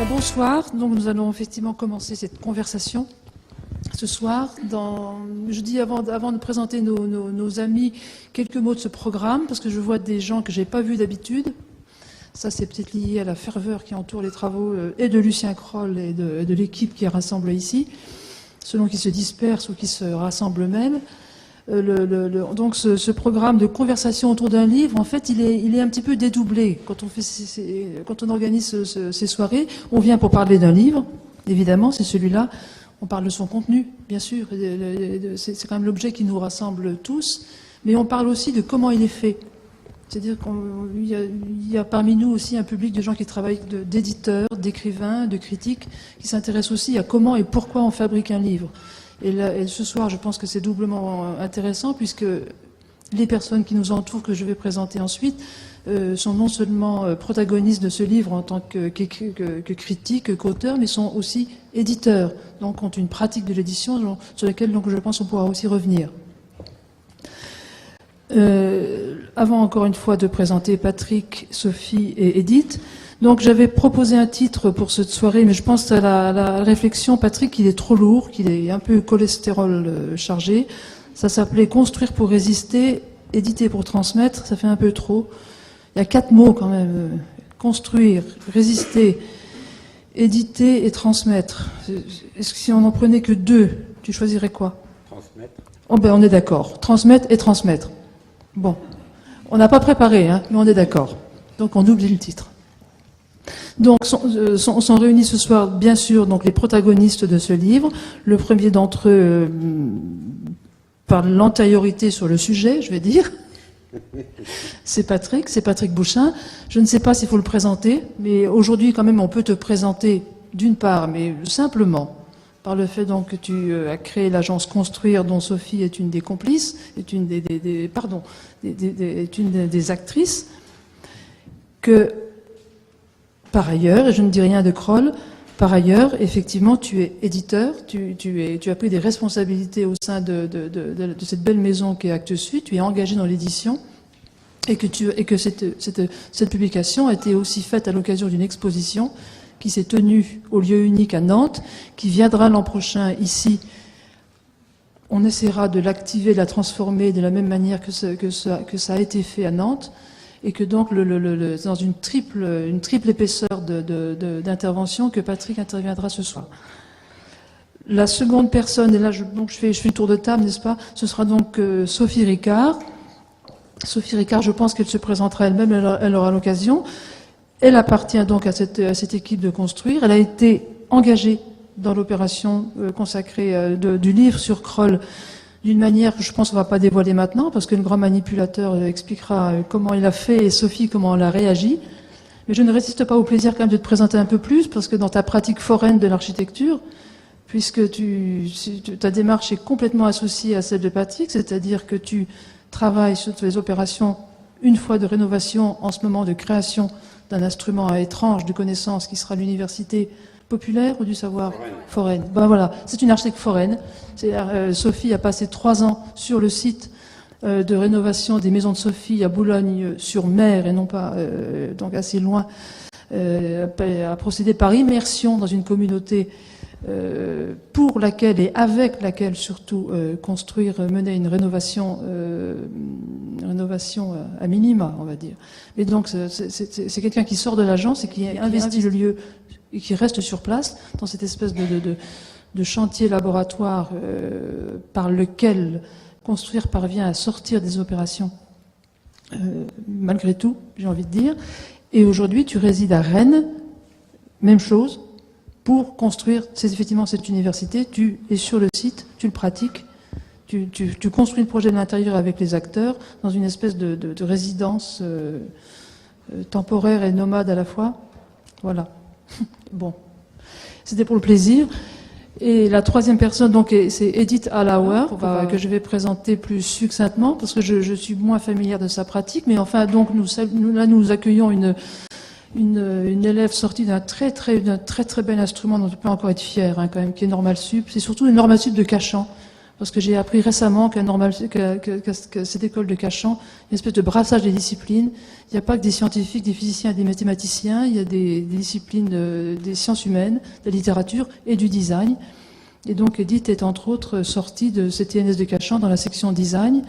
bonsoir. Donc nous allons effectivement commencer cette conversation ce soir. Je dis avant de présenter nos amis, quelques mots de ce programme, parce que je vois des gens que je n'ai pas vus d'habitude. Ça, c'est peut-être lié à la ferveur qui entoure les travaux et de Lucien Kroll et de l'équipe qui rassemble ici, selon qu'ils se dispersent ou qu'ils se rassemblent même. Donc ce programme de conversation autour d'un livre, en fait, il est un petit peu dédoublé. Quand on organise ces soirées, on vient pour parler d'un livre, évidemment, c'est celui-là. On parle de son contenu, bien sûr. C'est quand même l'objet qui nous rassemble tous. Mais on parle aussi de comment il est fait. C'est-à-dire qu'il y a parmi nous aussi un public de gens qui travaillent, d'éditeurs, d'écrivains, de critiques, qui s'intéressent aussi à comment et pourquoi on fabrique un livre. Et ce soir, je pense que c'est doublement intéressant, puisque les personnes qui nous entourent, que je vais présenter ensuite, sont non seulement protagonistes de ce livre en tant que critiques, qu'auteurs, mais sont aussi éditeurs, donc ont une pratique de l'édition sur laquelle donc, je pense on pourra aussi revenir. Avant encore une fois de présenter Patrick, Sophie et Edith, donc j'avais proposé un titre pour cette soirée, mais je pense à la réflexion, Patrick, qu'il est trop lourd, qu'il est un peu cholestérol chargé. Ça s'appelait « Construire pour résister, éditer pour transmettre », ça fait un peu trop. Il y a 4 mots quand même, construire, résister, éditer et transmettre. Est-ce que si on n'en prenait que 2, tu choisirais quoi? Transmettre. Oh ben on est d'accord, transmettre et transmettre. Bon, on n'a pas préparé, hein, mais on est d'accord. Donc on oublie le titre. Donc, sont réunis ce soir, bien sûr, donc les protagonistes de ce livre. Le premier d'entre eux par l'antériorité sur le sujet, je vais dire. C'est Patrick Bouchain. Je ne sais pas s'il faut le présenter, mais aujourd'hui, quand même, on peut te présenter d'une part, mais simplement, par le fait donc que tu as créé l'agence Construire, dont Sophie est une des complices, est une des actrices, que par ailleurs, et je ne dis rien de Kroll, par ailleurs, effectivement, tu es éditeur, tu as pris des responsabilités au sein de cette belle maison qui est Actes Sud, tu es engagé dans l'édition, et que cette publication a été aussi faite à l'occasion d'une exposition qui s'est tenue au lieu unique à Nantes, qui viendra l'an prochain ici. On essaiera de l'activer, de la transformer de la même manière que ça a été fait à Nantes, et que donc dans une triple épaisseur d'intervention que Patrick interviendra ce soir. La seconde personne, et là je fais le tour de table, n'est-ce pas? Ce sera donc Sophie Ricard. Sophie Ricard, je pense qu'elle se présentera elle-même, elle aura l'occasion. Elle appartient donc à cette équipe de Construire. Elle a été engagée dans l'opération consacrée du livre sur Kroll, d'une manière que je pense qu'on ne va pas dévoiler maintenant, parce que le grand manipulateur expliquera comment il a fait et Sophie comment elle a réagi. Mais je ne résiste pas au plaisir quand même de te présenter un peu plus, parce que dans ta pratique foraine de l'architecture, puisque ta démarche est complètement associée à celle de Patrick, c'est-à-dire que tu travailles sur les opérations, une fois de rénovation, en ce moment de création d'un instrument étrange de connaissance qui sera l'université populaire ou du savoir foraine. Ben voilà, c'est une architecte foraine. Sophie a passé 3 ans sur le site de rénovation des maisons de Sophie à Boulogne-sur-Mer, et non pas donc assez loin, a procédé par immersion dans une communauté pour laquelle et avec laquelle surtout Construire menait une rénovation à minima, on va dire. Et donc c'est quelqu'un qui sort de l'agence et qui investit le lieu et qui reste sur place dans cette espèce de chantier laboratoire par lequel Construire parvient à sortir des opérations malgré tout, j'ai envie de dire. Et aujourd'hui, tu résides à Rennes, même chose, pour construire effectivement cette université. Tu es sur le site, tu le pratiques, tu construis le projet de l'intérieur avec les acteurs dans une espèce de résidence temporaire et nomade à la fois. Voilà. Bon, c'était pour le plaisir. Et la troisième personne, donc, c'est Edith Hallauer, que je vais présenter plus succinctement, parce que je suis moins familière de sa pratique. Mais enfin, donc, nous accueillons une élève sortie d'un très bel instrument dont on peut encore être fier, hein, quand même, qui est Normal Sup. C'est surtout une Normal Sup de Cachan. Parce que j'ai appris récemment que cette école de Cachan, une espèce de brassage des disciplines. Il n'y a pas que des scientifiques, des physiciens et des mathématiciens, il y a des disciplines des sciences humaines, de la littérature et du design. Et donc Edith est entre autres sortie de CTNS de Cachan dans la section design.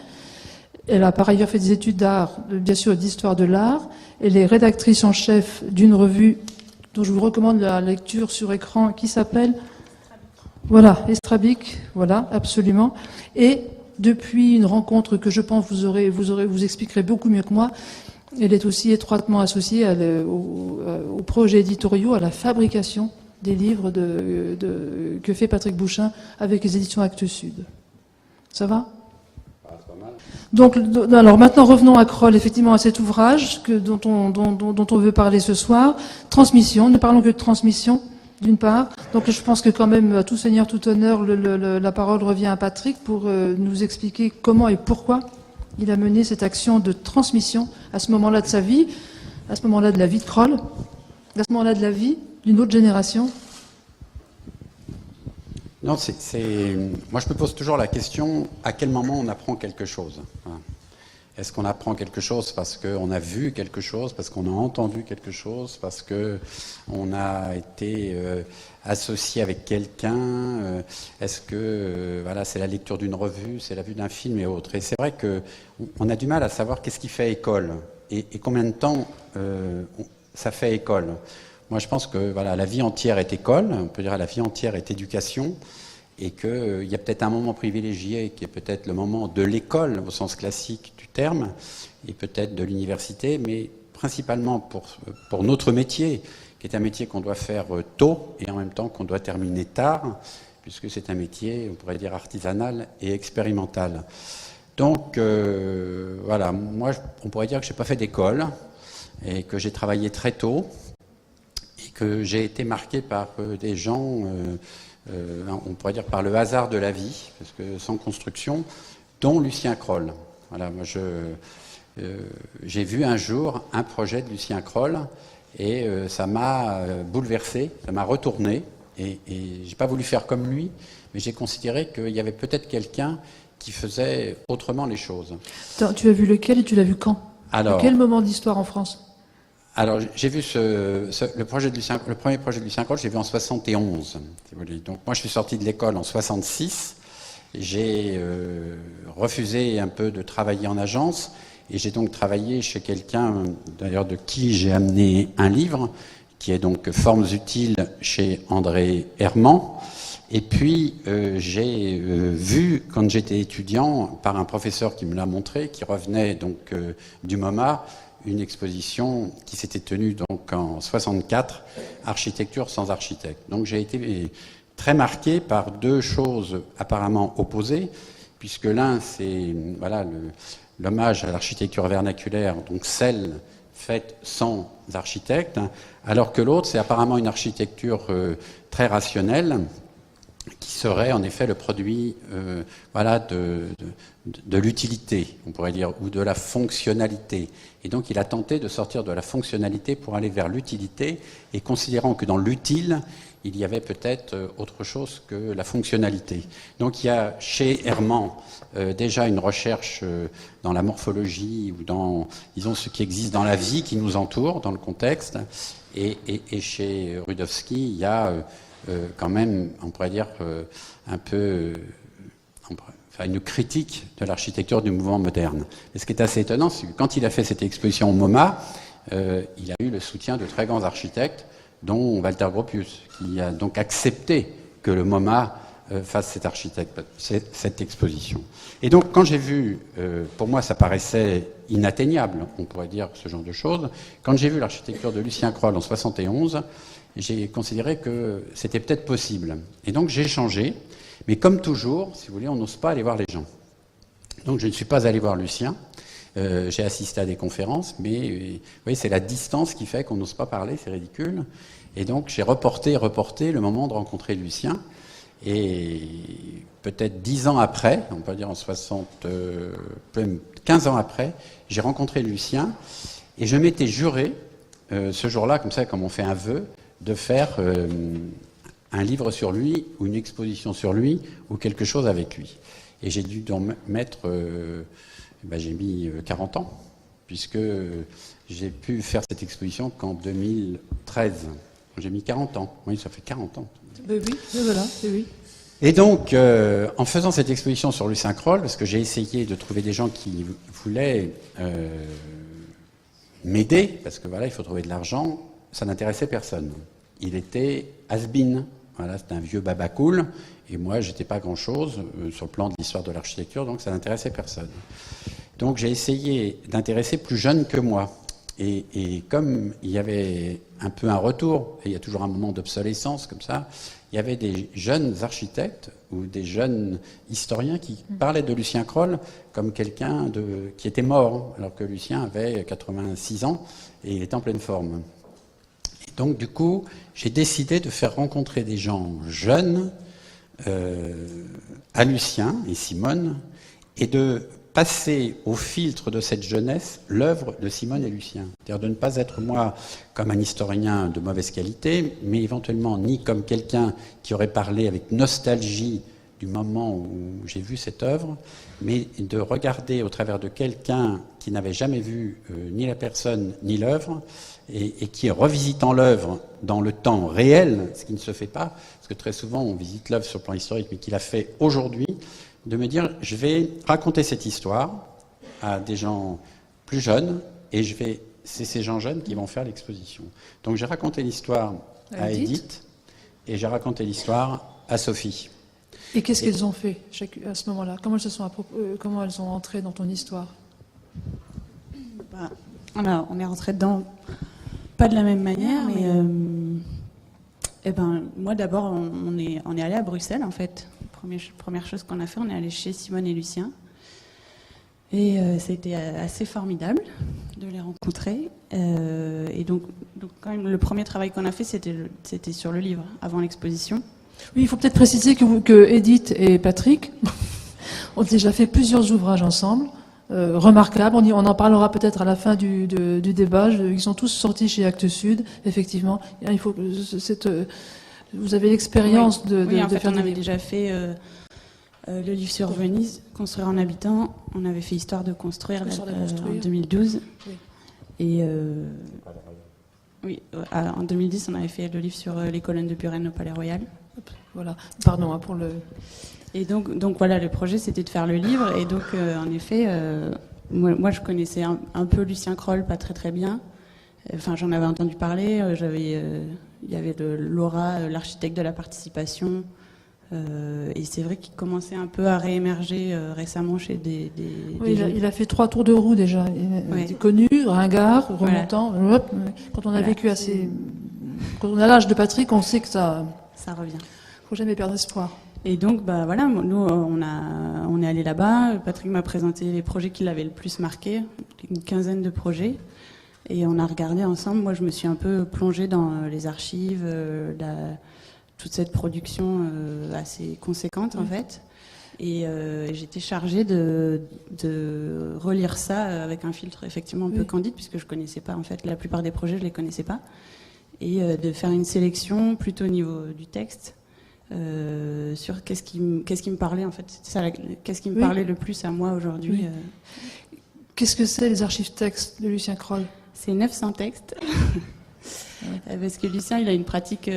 Elle a par ailleurs fait des études d'art, bien sûr d'histoire de l'art. Elle est rédactrice en chef d'une revue dont je vous recommande la lecture sur écran, qui s'appelle... Voilà, Estrabic, voilà, absolument. Et depuis une rencontre que je pense vous expliquerez beaucoup mieux que moi, elle est aussi étroitement associée aux projets éditoriaux, à la fabrication des livres que fait Patrick Bouchain avec les éditions Actes Sud. Ça va ? Donc, alors maintenant revenons à Kroll, effectivement à cet ouvrage dont on veut parler ce soir. Transmission, ne parlons que de transmission. D'une part, donc je pense que quand même, à tout seigneur, tout honneur, la parole revient à Patrick pour nous expliquer comment et pourquoi il a mené cette action de transmission à ce moment-là de sa vie, à ce moment-là de la vie de Kroll, à ce moment-là de la vie d'une autre génération. Non, moi je me pose toujours la question, à quel moment on apprend quelque chose ? Est-ce qu'on apprend quelque chose parce qu'on a vu quelque chose, parce qu'on a entendu quelque chose, parce qu'on a été associé avec quelqu'un ? Est-ce que voilà, c'est la lecture d'une revue, c'est la vue d'un film et autres ? Et c'est vrai qu'on a du mal à savoir qu'est-ce qui fait école et combien de temps ça fait école. Moi je pense que voilà, la vie entière est école, on peut dire la vie entière est éducation. Et qu'il y a peut-être un moment privilégié qui est peut-être le moment de l'école au sens classique du terme, et peut-être de l'université, mais principalement pour notre métier, qui est un métier qu'on doit faire tôt et en même temps qu'on doit terminer tard, puisque c'est un métier, on pourrait dire, artisanal et expérimental. Donc voilà, moi on pourrait dire que je n'ai pas fait d'école et que j'ai travaillé très tôt et que j'ai été marqué par des gens... on pourrait dire par le hasard de la vie, parce que sans construction, dont Lucien Kroll. Voilà, moi j'ai vu un jour un projet de Lucien Kroll et ça m'a bouleversé, ça m'a retourné et j'ai pas voulu faire comme lui, mais j'ai considéré qu'il y avait peut-être quelqu'un qui faisait autrement les choses. Attends, tu as vu lequel et tu l'as vu quand ? Alors, à quel moment de l'histoire en France ? Alors, j'ai vu le premier projet de Lucien Kroll, j'ai vu en 71, si vous voulez. Donc, moi, je suis sorti de l'école en 66. J'ai refusé un peu de travailler en agence et j'ai donc travaillé chez quelqu'un, d'ailleurs, de qui j'ai amené un livre, qui est donc Formes utiles chez André Herman. Et puis, j'ai vu, quand j'étais étudiant, par un professeur qui me l'a montré, qui revenait donc du MoMA, une exposition qui s'était tenue donc en 64, Architecture sans architecte. Donc j'ai été très marqué par deux choses apparemment opposées, puisque l'un c'est voilà, l'hommage à l'architecture vernaculaire, donc celle faite sans architecte, alors que l'autre c'est apparemment une architecture très rationnelle, qui serait en effet le produit voilà, de l'utilité, on pourrait dire, ou de la fonctionnalité. Et donc il a tenté de sortir de la fonctionnalité pour aller vers l'utilité, et considérant que dans l'utile, il y avait peut-être autre chose que la fonctionnalité. Donc il y a chez Herman déjà une recherche dans la morphologie, ou dans, disons, ce qui existe dans la vie qui nous entoure, dans le contexte, et chez Rudowski, il y a... quand même, on pourrait dire, un peu une critique de l'architecture du mouvement moderne. Et ce qui est assez étonnant, c'est que quand il a fait cette exposition au MoMA, il a eu le soutien de très grands architectes, dont Walter Gropius, qui a donc accepté que le MoMA fasse cette exposition. Et donc, quand j'ai vu, pour moi, ça paraissait inatteignable, on pourrait dire ce genre de choses, quand j'ai vu l'architecture de Lucien Kroll en 71, j'ai considéré que c'était peut-être possible. Et donc j'ai changé, mais comme toujours, si vous voulez, on n'ose pas aller voir les gens. Donc je ne suis pas allé voir Lucien, j'ai assisté à des conférences, mais vous voyez, c'est la distance qui fait qu'on n'ose pas parler, c'est ridicule. Et donc j'ai reporté le moment de rencontrer Lucien, et peut-être 10 ans après, on peut dire en 15 ans après, j'ai rencontré Lucien, et je m'étais juré, ce jour-là, comme ça, comme on fait un vœu, de faire un livre sur lui, ou une exposition sur lui, ou quelque chose avec lui. Et j'ai dû donc mettre, j'ai mis 40 ans, puisque j'ai pu faire cette exposition qu'en 2013. J'ai mis 40 ans. Oui, ça fait 40 ans. Oui, voilà, oui. Et donc, en faisant cette exposition sur Lucien Kroll, parce que j'ai essayé de trouver des gens qui voulaient m'aider, parce que voilà, il faut trouver de l'argent, ça n'intéressait personne. Il était has-been. Voilà, c'était un vieux babacool, et moi, j'étais pas grand-chose sur le plan de l'histoire de l'architecture, donc ça n'intéressait personne. Donc, j'ai essayé d'intéresser plus jeunes que moi. Et comme il y avait un peu un retour, et il y a toujours un moment d'obsolescence comme ça, il y avait des jeunes architectes ou des jeunes historiens qui parlaient de Lucien Kroll comme quelqu'un qui était mort, alors que Lucien avait 86 ans et il était en pleine forme. Et donc du coup, j'ai décidé de faire rencontrer des gens jeunes à Lucien et Simone, et de passer au filtre de cette jeunesse l'œuvre de Simone et Lucien. C'est-à-dire de ne pas être moi comme un historien de mauvaise qualité, mais éventuellement ni comme quelqu'un qui aurait parlé avec nostalgie du moment où j'ai vu cette œuvre, mais de regarder au travers de quelqu'un qui n'avait jamais vu ni la personne ni l'œuvre, et qui, revisitant l'œuvre dans le temps réel, ce qui ne se fait pas, parce que très souvent on visite l'œuvre sur le plan historique, mais qu'il a fait aujourd'hui, de me dire, je vais raconter cette histoire à des gens plus jeunes, et c'est ces gens jeunes qui vont faire l'exposition. Donc j'ai raconté l'histoire à Edith, et j'ai raconté l'histoire à Sophie. Et qu'est-ce qu'elles ont fait à ce moment-là? Comment elles sont entrées dans ton histoire? Alors, on est rentré dedans pas de la même manière, mais moi d'abord, on est allé à Bruxelles en fait. Première chose qu'on a fait, on est allé chez Simone et Lucien. Et c'était assez formidable de les rencontrer. Et donc, quand même, le premier travail qu'on a fait, c'était sur le livre, avant l'exposition. Oui, il faut peut-être préciser que Edith et Patrick ont déjà fait plusieurs ouvrages ensemble, remarquables. On en parlera peut-être à la fin du débat. Ils sont tous sortis chez Actes Sud, effectivement. Il faut vous avez l'expérience de en fait, faire on avait déjà fait le livre sur Venise, Construire en habitant. On avait fait Histoire de construire, en 2012. Oui. Et en 2010, on avait fait le livre sur les colonnes de Buren au Palais Royal. Voilà. Pardon pour le... Et donc voilà, le projet, c'était de faire le livre. Et donc, en effet, moi, je connaissais un peu Lucien Kroll, pas très très bien. Enfin, j'en avais entendu parler. Il y avait Laura, l'architecte de la participation. Et c'est vrai qu'il commençait un peu à réémerger récemment chez des il a fait 3 tours de roue déjà. Il est connu, ringard, remontant. Voilà. Quand on a vécu quand on a l'âge de Patrick, on sait que ça revient. Faut jamais perdre espoir. Et donc, voilà, nous, on est allé là-bas. Patrick m'a présenté les projets qui l'avaient le plus marqué, une quinzaine de projets. Et on a regardé ensemble. Moi, je me suis un peu plongée dans les archives, toute cette production assez conséquente, en fait. Et j'étais chargée de relire ça avec un filtre effectivement un peu candide, puisque je connaissais pas, en fait, la plupart des projets, je les connaissais pas. Et de faire une sélection plutôt au niveau du texte. Sur qu'est-ce qui me parlait, en fait. C'était ça, qu'est-ce qui me parlait le plus à moi aujourd'hui. Qu'est-ce que c'est les archives textes de Lucien Kroll? C'est 900 textes. Parce que Lucien, il a une pratique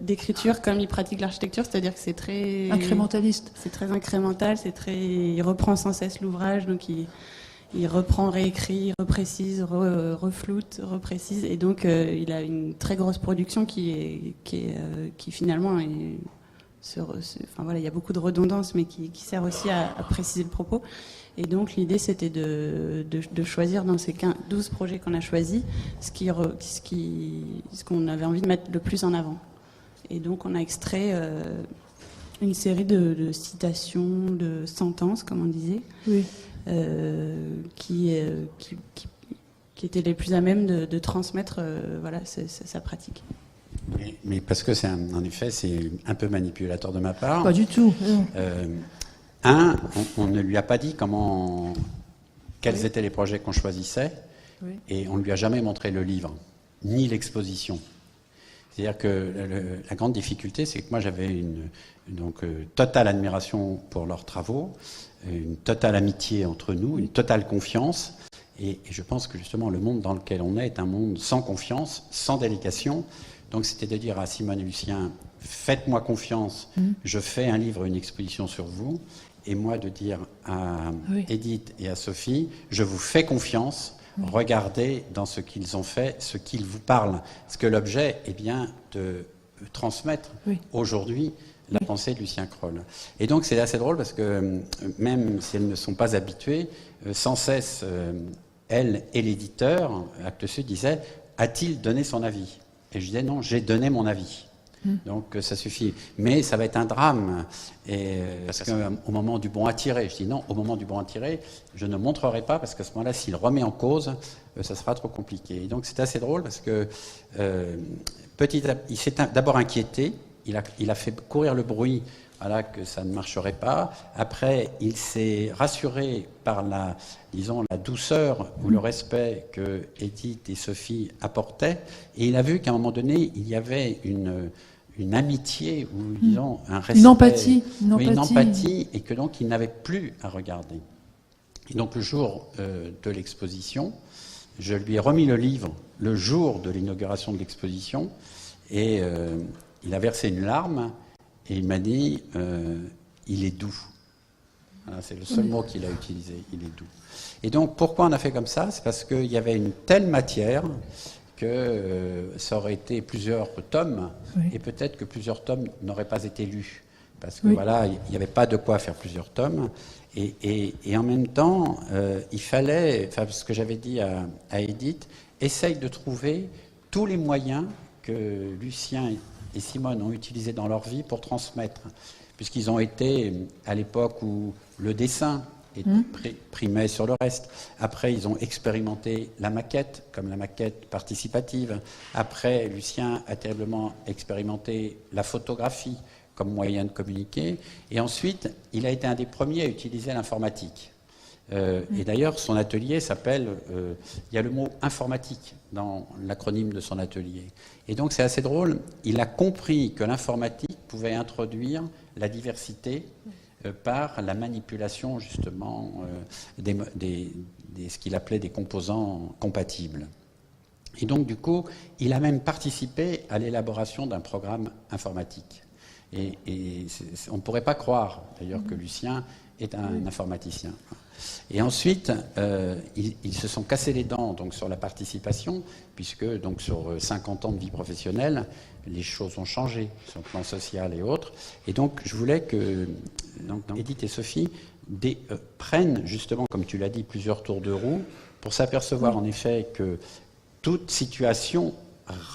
d'écriture comme il pratique l'architecture, c'est-à-dire que c'est très... incrémentaliste. C'est très incrémental, il reprend sans cesse l'ouvrage, donc il reprend, réécrit, reprécise, refloute, reprécise, et donc il a une très grosse production qui finalement est... Enfin voilà, il y a beaucoup de redondance, mais qui sert aussi à préciser le propos. Et donc l'idée, c'était de choisir dans ces 12 projets qu'on a choisis ce qu'on avait envie de mettre le plus en avant. Et donc on a extrait une série de citations, de sentences, comme on disait, qui étaient les plus à même de transmettre sa pratique. Mais parce que en effet, c'est un peu manipulateur de ma part. Pas du tout. On ne lui a pas dit quels étaient les projets qu'on choisissait, et on ne lui a jamais montré le livre, ni l'exposition. C'est-à-dire que la grande difficulté, c'est que moi j'avais une totale admiration pour leurs travaux, une totale amitié entre nous, une totale confiance. Et je pense que justement le monde dans lequel on est un monde sans confiance, sans délécation. Donc c'était de dire à Simone et Lucien, faites-moi confiance, je fais un livre, une exposition sur vous. Et moi de dire à Edith et à Sophie, je vous fais confiance, regardez dans ce qu'ils ont fait, ce qu'ils vous parlent. Parce que l'objet est bien de transmettre aujourd'hui la pensée de Lucien Kroll. Et donc c'est assez drôle parce que même si elles ne sont pas habituées, sans cesse, elle et l'éditeur, Actes Sud, disaient « A-t-il donné son avis ?» Et je disais « Non, j'ai donné mon avis. » Donc ça suffit. Mais ça va être un drame. Et, parce qu'au moment du bon à tirer, je dis non, au moment du bon à tirer, je ne montrerai pas parce qu'à ce moment-là, s'il remet en cause, ça sera trop compliqué. Et donc c'est assez drôle parce que il s'est d'abord inquiété, il a fait courir le bruit que ça ne marcherait pas. Après, il s'est rassuré par la douceur ou le respect que Edith et Sophie apportaient. Et il a vu qu'à un moment donné, il y avait une amitié ou disons un respect, une empathie, et que donc il n'avait plus à regarder. Et donc le jour de l'exposition, je lui ai remis le livre le jour de l'inauguration de l'exposition et il a versé une larme et il m'a dit il est doux. Voilà, c'est le seul mot qu'il a utilisé, il est doux. Et donc pourquoi on a fait comme ça? C'est parce qu'il y avait une telle matière que ça aurait été plusieurs tomes, et peut-être que plusieurs tomes n'auraient pas été lus. Parce que voilà, il n'y avait pas de quoi faire plusieurs tomes. Et en même temps, il fallait, ce que j'avais dit à Edith, essaye de trouver tous les moyens que Lucien et Simone ont utilisés dans leur vie pour transmettre. Puisqu'ils ont été à l'époque où le dessin primait sur le reste. Après, ils ont expérimenté la maquette, comme la maquette participative. Après, Lucien a terriblement expérimenté la photographie comme moyen de communiquer. Et ensuite, il a été un des premiers à utiliser l'informatique. Et d'ailleurs, son atelier s'appelle... il y a le mot informatique dans l'acronyme de son atelier. Et donc, c'est assez drôle. Il a compris que l'informatique pouvait introduire la diversité par la manipulation justement ce qu'il appelait des composants compatibles. Et donc du coup, il a même participé à l'élaboration d'un programme informatique. Et on ne pourrait pas croire d'ailleurs que Lucien est un informaticien. Et ensuite, ils se sont cassés les dents donc, sur la participation, puisque donc, sur 50 ans de vie professionnelle, les choses ont changé sur le plan social et autres. Et donc, je voulais que Edith et Sophie prennent justement, comme tu l'as dit, plusieurs tours de roue pour s'apercevoir en effet que toute situation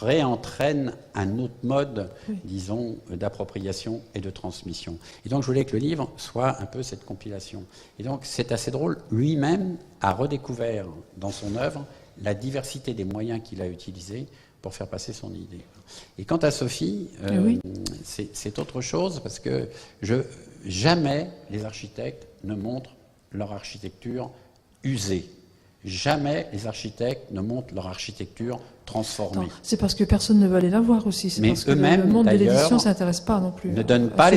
réentraîne un autre mode, disons, d'appropriation et de transmission. Et donc, je voulais que le livre soit un peu cette compilation. Et donc, c'est assez drôle. Lui-même a redécouvert dans son œuvre la diversité des moyens qu'il a utilisés pour faire passer son idée. Et quant à Sophie, c'est autre chose parce que jamais les architectes ne montrent leur architecture usée. Jamais les architectes ne montrent leur architecture transformée. C'est parce que personne ne veut aller la voir aussi. C'est parce que eux-mêmes, le monde de l'édition ne s'intéresse pas non plus. Ne donnent pas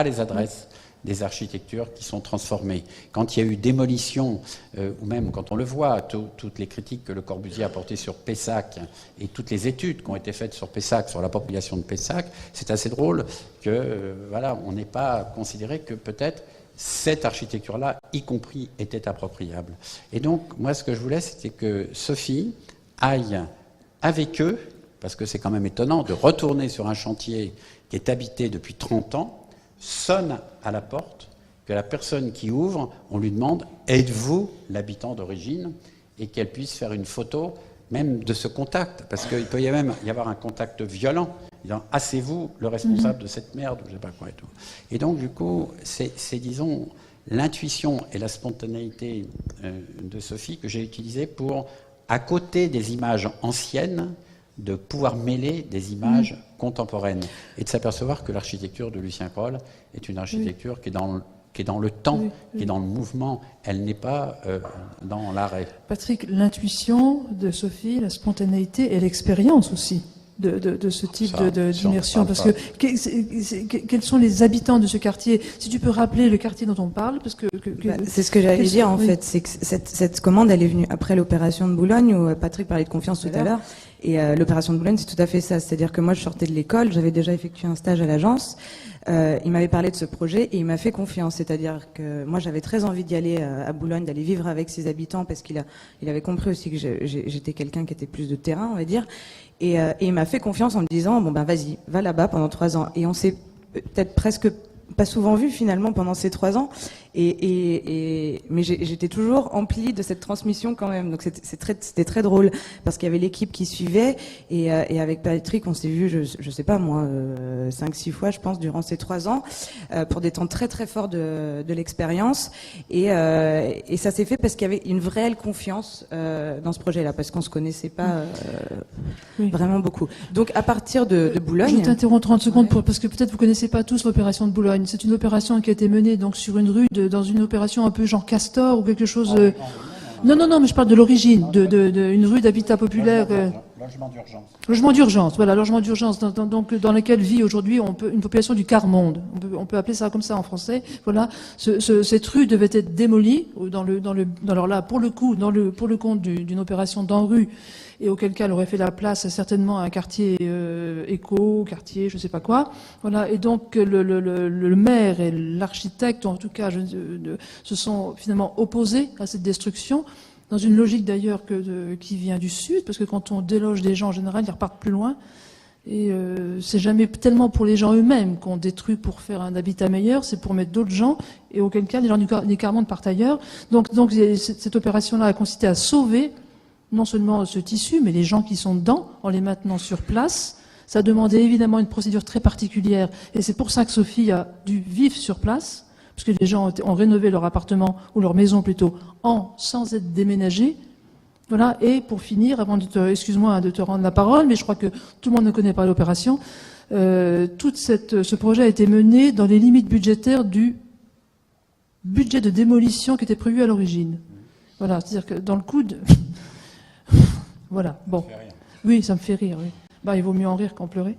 les adresses des architectures qui sont transformées. Quand il y a eu démolition, ou même quand on le voit, toutes les critiques que Le Corbusier a portées sur Pessac et toutes les études qui ont été faites sur Pessac, sur l'appropriation de Pessac, c'est assez drôle que on n'ait pas considéré que peut-être cette architecture-là, y compris, était appropriable. Et donc, moi, ce que je voulais, c'était que Sophie aille avec eux, parce que c'est quand même étonnant de retourner sur un chantier qui est habité depuis 30 ans, sonne à la porte, que la personne qui ouvre, on lui demande « Êtes-vous l'habitant d'origine ?» et qu'elle puisse faire une photo même de ce contact, parce qu'il peut même y avoir un contact violent, disant « Assez-vous le responsable de cette merde ?» ou je sais pas quoi et tout. Et donc, du coup, c'est disons, l'intuition et la spontanéité de Sophie que j'ai utilisée pour, à côté des images anciennes, de pouvoir mêler des images contemporaines et de s'apercevoir que l'architecture de Lucien Kroll est une architecture qui est dans le temps, qui est dans le mouvement. Elle n'est pas dans l'arrêt. Patrick, l'intuition de Sophie, la spontanéité et l'expérience aussi. de ce type Ça, d'immersion. j'en Parce parle que quels sont les habitants de ce quartier? Si tu peux rappeler le quartier dont on parle, parce que C'est ce que j'allais dire, en oui. fait. C'est que cette commande, elle est venue après l'opération de Boulogne, où Patrick parlait de confiance tout à l'heure. Et l'opération de Boulogne, c'est tout à fait ça. C'est-à-dire que moi, je sortais de l'école, j'avais déjà effectué un stage à l'agence. Il m'avait parlé de ce projet et il m'a fait confiance. C'est-à-dire que moi, j'avais très envie d'y aller à Boulogne, d'aller vivre avec ses habitants, parce qu'il avait compris aussi que j'étais quelqu'un qui était plus de terrain, on va dire. Et il m'a fait confiance en me disant, bon ben vas-y, va là-bas pendant 3 ans. Et on s'est peut-être presque pas souvent vu finalement pendant ces 3 ans, mais j'étais toujours emplie de cette transmission quand même. Donc c'était très drôle parce qu'il y avait l'équipe qui suivait et avec Patrick on s'est vu, je sais pas moi, 5-6 fois je pense durant ces 3 ans pour des temps très très forts de l'expérience et ça s'est fait parce qu'il y avait une réelle confiance dans ce projet-là parce qu'on se connaissait pas Oui. vraiment beaucoup. Donc à partir de Boulogne. Je t'interromps 30 secondes parce que peut-être vous connaissez pas tous l'opération de Boulogne. C'est une opération qui a été menée donc sur une rue dans une opération un peu genre Castor ou quelque chose. Non, mais je parle de l'origine, une rue d'habitat populaire. Logement d'urgence. Logement d'urgence, voilà, logement d'urgence, donc dans lequel vit aujourd'hui une population du quart-monde. On peut appeler ça comme ça en français. Voilà, cette rue devait être démolie alors là, pour le compte d'une opération d'ANRU, et auquel cas elle aurait fait la place certainement à un quartier éco, quartier, je sais pas quoi. Voilà, et donc le maire et l'architecte, en tout cas, se sont finalement opposés à cette destruction. Dans une logique d'ailleurs qui vient du Sud, parce que quand on déloge des gens en général, ils repartent plus loin. Et c'est jamais tellement pour les gens eux-mêmes qu'on détruit pour faire un habitat meilleur, c'est pour mettre d'autres gens, et auquel cas les gens du quart-monde partent ailleurs. Donc cette opération-là a consisté à sauver non seulement ce tissu, mais les gens qui sont dedans, en les maintenant sur place. Ça demandait évidemment une procédure très particulière, et c'est pour ça que Sophie a dû vivre sur place, parce que les gens ont rénové leur appartement, ou leur maison plutôt, sans être déménagés. Voilà, et pour finir, excuse-moi de te rendre la parole, mais je crois que tout le monde ne connaît pas l'opération, ce projet a été mené dans les limites budgétaires du budget de démolition qui était prévu à l'origine. Voilà, c'est-à-dire que dans le coup de... Voilà, bon. Oui, ça me fait rire, oui. Bah, il vaut mieux en rire qu'en pleurer.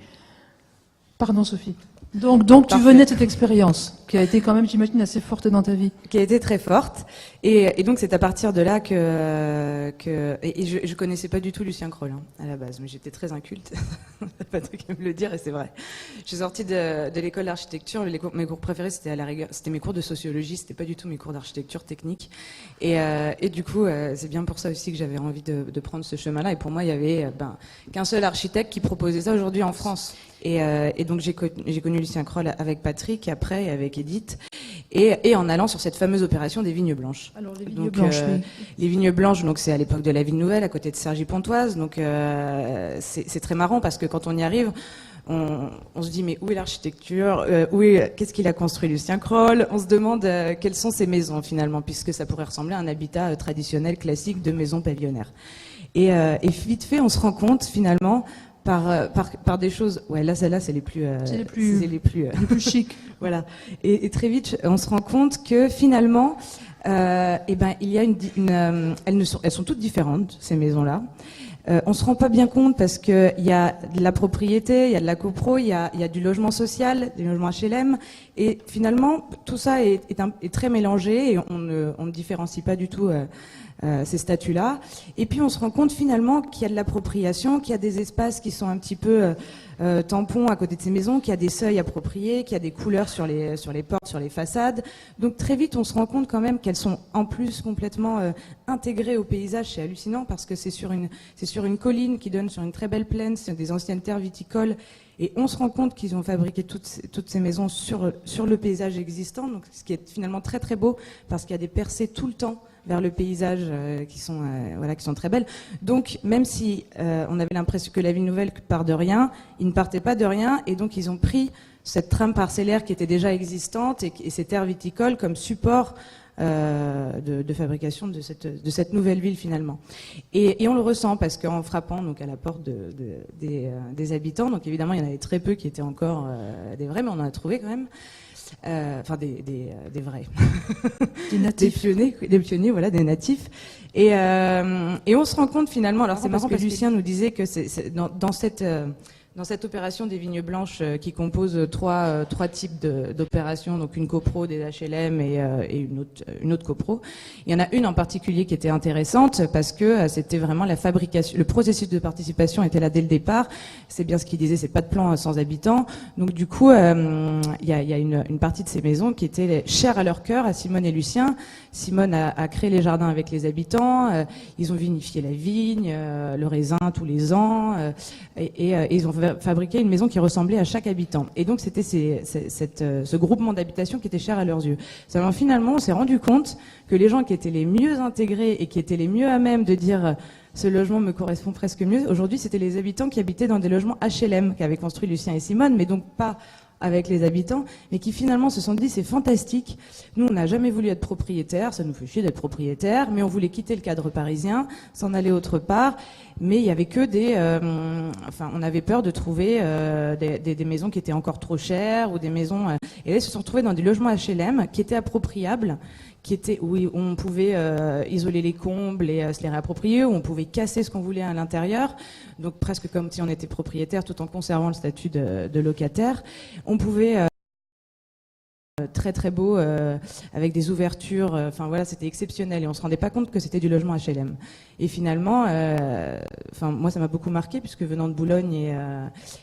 Pardon, Sophie. Donc tu Parfait. venais de cette expérience, qui a été quand même, j'imagine, assez forte dans ta vie. Qui a été très forte. Et donc c'est à partir de là que je connaissais pas du tout Lucien Kroll à la base, mais j'étais très inculte. Patrick aime le dire et c'est vrai. Je suis sortie de l'école d'architecture. Mes cours préférés c'était à la rigueur, c'était mes cours de sociologie, c'était pas du tout mes cours d'architecture technique. Et du coup c'est bien pour ça aussi que j'avais envie de prendre ce chemin-là. Et pour moi il y avait qu'un seul architecte qui proposait ça aujourd'hui en France. Et donc j'ai connu Lucien Kroll avec Patrick, après et avec Edith, et en allant sur cette fameuse opération des vignes blanches. Alors les vignes blanches, oui. Les vignes blanches, donc c'est à l'époque de la Ville Nouvelle, à côté de Cergy-Pontoise. Donc c'est très marrant parce que quand on y arrive, on se dit mais où est l'architecture, qu'est-ce qu'il a construit Lucien Kroll? On se demande quelles sont ces maisons finalement, puisque ça pourrait ressembler à un habitat traditionnel classique de maison pavillonnaire. Et vite fait, on se rend compte finalement par des choses. Ouais, là, celles-là, c'est les plus chics. Voilà. Et très vite, on se rend compte que finalement, il y a elles sont toutes différentes, ces maisons-là. On se rend pas bien compte parce que il y a de la propriété, il y a de la copro, il y a du logement social, du logement HLM, et finalement, tout ça est très mélangé et on ne différencie pas du tout ces statuts-là. Et puis on se rend compte finalement qu'il y a de l'appropriation, qu'il y a des espaces qui sont un petit peu tampons à côté de ces maisons, qu'il y a des seuils appropriés, qu'il y a des couleurs sur les portes, sur les façades. Donc très vite on se rend compte quand même qu'elles sont en plus complètement intégrées au paysage. C'est hallucinant parce que c'est sur une colline qui donne sur une très belle plaine, c'est des anciennes terres viticoles. Et on se rend compte qu'ils ont fabriqué toutes ces maisons sur le paysage existant, donc ce qui est finalement très très beau parce qu'il y a des percées tout le temps vers le paysage qui sont très belles. Donc même si on avait l'impression que la Ville Nouvelle part de rien, ils ne partaient pas de rien et donc ils ont pris cette trame parcellaire qui était déjà existante et ces terres viticoles comme support de fabrication de cette nouvelle ville finalement. Et on le ressent parce qu'en frappant donc à la porte des habitants, donc évidemment il y en avait très peu qui étaient encore des vrais, mais on en a trouvé quand même. Des vrais. Des natifs. Des pionniers, voilà, des natifs. Et on se rend compte finalement, alors c'est marrant parce que Lucien nous disait que c'est dans cette opération des vignes blanches qui compose trois types d'opérations, donc une copro, des HLM et une autre copro. Il y en a une en particulier qui était intéressante parce que c'était vraiment la fabrication, le processus de participation était là dès le départ. C'est bien ce qu'il disait, c'est pas de plan sans habitants. Donc du coup, il y a une partie de ces maisons qui étaient chères à leur cœur, à Simone et Lucien. Simone a créé les jardins avec les habitants. Ils ont vinifié la vigne, le raisin tous les ans, et ils ont fabriquer une maison qui ressemblait à chaque habitant. Et donc c'était ce groupement d'habitation qui était cher à leurs yeux. Seulement finalement, on s'est rendu compte que les gens qui étaient les mieux intégrés et qui étaient les mieux à même de dire ce logement me correspond presque mieux, aujourd'hui c'était les habitants qui habitaient dans des logements HLM qu'avaient construit Lucien et Simone, mais donc pas avec les habitants, mais qui finalement se sont dit c'est fantastique. Nous, on n'a jamais voulu être propriétaire, ça nous fait chier d'être propriétaire, mais on voulait quitter le cadre parisien, s'en aller autre part. Mais il y avait que on avait peur de trouver des maisons qui étaient encore trop chères ou des maisons. Et là, ils se sont retrouvés dans des logements HLM qui étaient appropriables, où on pouvait isoler les combles et se les réapproprier, où on pouvait casser ce qu'on voulait à l'intérieur, donc presque comme si on était propriétaire tout en conservant le statut de locataire. On pouvait très très beau avec des ouvertures, enfin voilà, c'était exceptionnel et on se rendait pas compte que c'était du logement HLM. Et finalement, moi ça m'a beaucoup marqué puisque venant de Boulogne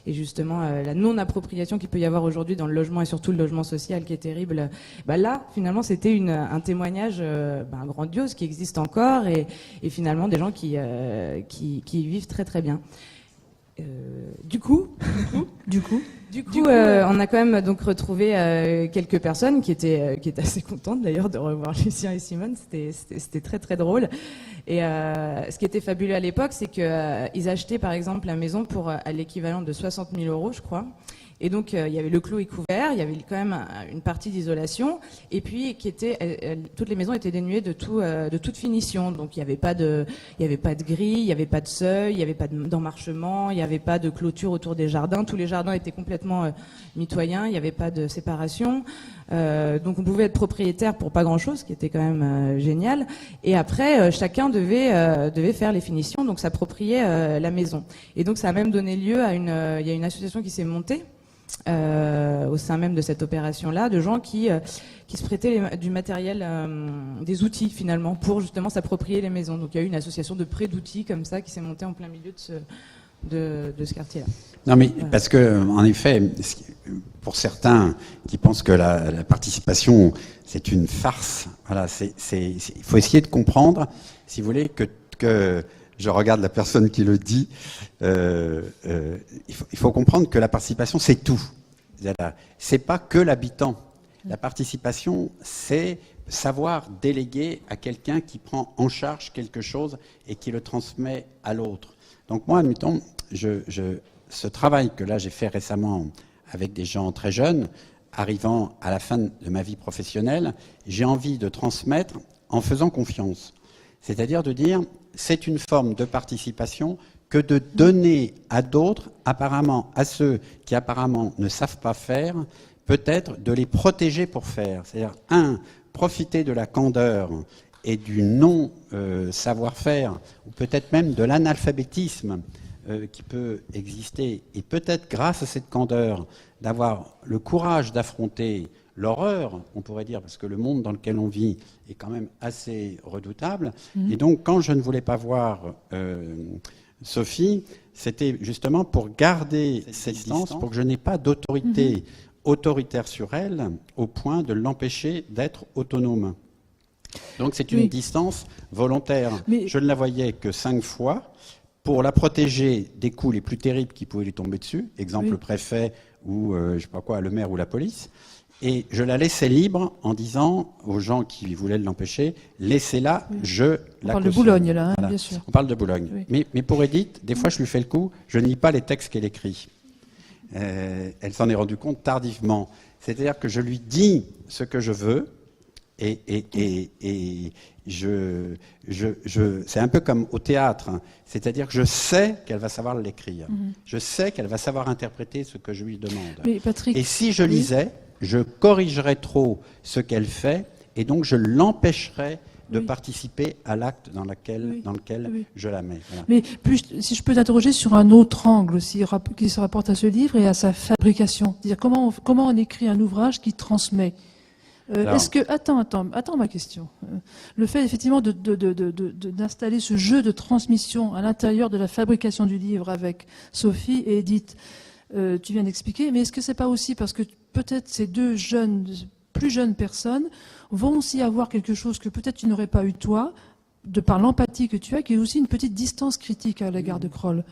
et justement la non-appropriation qu'il peut y avoir aujourd'hui dans le logement et surtout le logement social qui est terrible, là finalement c'était un témoignage grandiose qui existe encore et finalement des gens qui y vivent très très bien. Du coup, on a quand même donc retrouvé quelques personnes qui étaient assez contentes d'ailleurs de revoir Lucien et Simone. C'était très très drôle. Et ce qui était fabuleux à l'époque, c'est que ils achetaient par exemple la maison pour à l'équivalent de 60 000 €, je crois. Et donc il y avait le clos est couvert, il y avait quand même une partie d'isolation, et puis toutes les maisons étaient dénuées de toute finition. Donc il n'y avait pas de grille, il n'y avait pas de seuil, il n'y avait pas d'emmarchement, il n'y avait pas de clôture autour des jardins. Tous les jardins étaient complètement mitoyens, il n'y avait pas de séparation. Donc on pouvait être propriétaire pour pas grand-chose, ce qui était quand même génial. Et après, chacun devait faire les finitions, donc s'approprier la maison. Et donc ça a même donné lieu à il y a une association qui s'est montée. Au sein même de cette opération-là, de gens qui se prêtaient du matériel, des outils finalement, pour justement s'approprier les maisons. Donc il y a eu une association de prêt d'outils comme ça qui s'est montée en plein milieu de ce quartier-là. Non mais parce que en effet, pour certains qui pensent que la participation c'est une farce, voilà, il faut essayer de comprendre, si vous voulez, que je regarde la personne qui le dit. Il faut comprendre que la participation, c'est tout. C'est pas que l'habitant. La participation, c'est savoir déléguer à quelqu'un qui prend en charge quelque chose et qui le transmet à l'autre. Donc moi, admettons, ce travail que là j'ai fait récemment avec des gens très jeunes, arrivant à la fin de ma vie professionnelle, j'ai envie de transmettre en faisant confiance. C'est-à-dire de dire, c'est une forme de participation que de donner à d'autres, apparemment, à ceux qui apparemment ne savent pas faire, peut-être de les protéger pour faire. C'est-à-dire, profiter de la candeur et du non-savoir-faire, ou peut-être même de l'analphabétisme qui peut exister, et peut-être grâce à cette candeur, d'avoir le courage d'affronter l'horreur, on pourrait dire, parce que le monde dans lequel on vit est quand même assez redoutable. Et donc, quand je ne voulais pas voir Sophie, c'était justement pour garder cette distance, pour que je n'ai pas d'autorité autoritaire sur elle, au point de l'empêcher d'être autonome. Donc, c'est une distance volontaire. Mais je ne la voyais que 5 fois, pour la protéger des coups les plus terribles qui pouvaient lui tomber dessus, exemple le préfet ou, je sais pas quoi, le maire ou la police. Et je la laissais libre en disant aux gens qui voulaient l'empêcher, laissez-la, je la cautionne. On parle de Boulogne, là, voilà. Bien sûr. On parle de Boulogne. Mais pour Edith, des fois je lui fais le coup, je ne lis pas les textes qu'elle écrit. Elle s'en est rendue compte tardivement. C'est-à-dire que je lui dis ce que je veux, et c'est un peu comme au théâtre, hein. C'est-à-dire que je sais qu'elle va savoir l'écrire. Je sais qu'elle va savoir interpréter ce que je lui demande. Mais Patrick, et si je lisais, je corrigerais trop ce qu'elle fait et donc je l'empêcherais de Oui. participer à l'acte dans lequel Oui. je la mets. Voilà. Mais si je peux t'interroger sur un autre angle aussi, qui se rapporte à ce livre et à sa fabrication. C'est-à-dire comment on écrit un ouvrage qui transmet. Alors- Est-ce que attends ma question. Le fait effectivement d'installer ce jeu de transmission à l'intérieur de la fabrication du livre avec Sophie et Edith, tu viens d'expliquer, mais est-ce que c'est pas aussi parce que peut-être ces deux plus jeunes personnes vont aussi avoir quelque chose que peut-être tu n'aurais pas eu toi, de par l'empathie que tu as, qui est aussi une petite distance critique à l'égard de Kroll.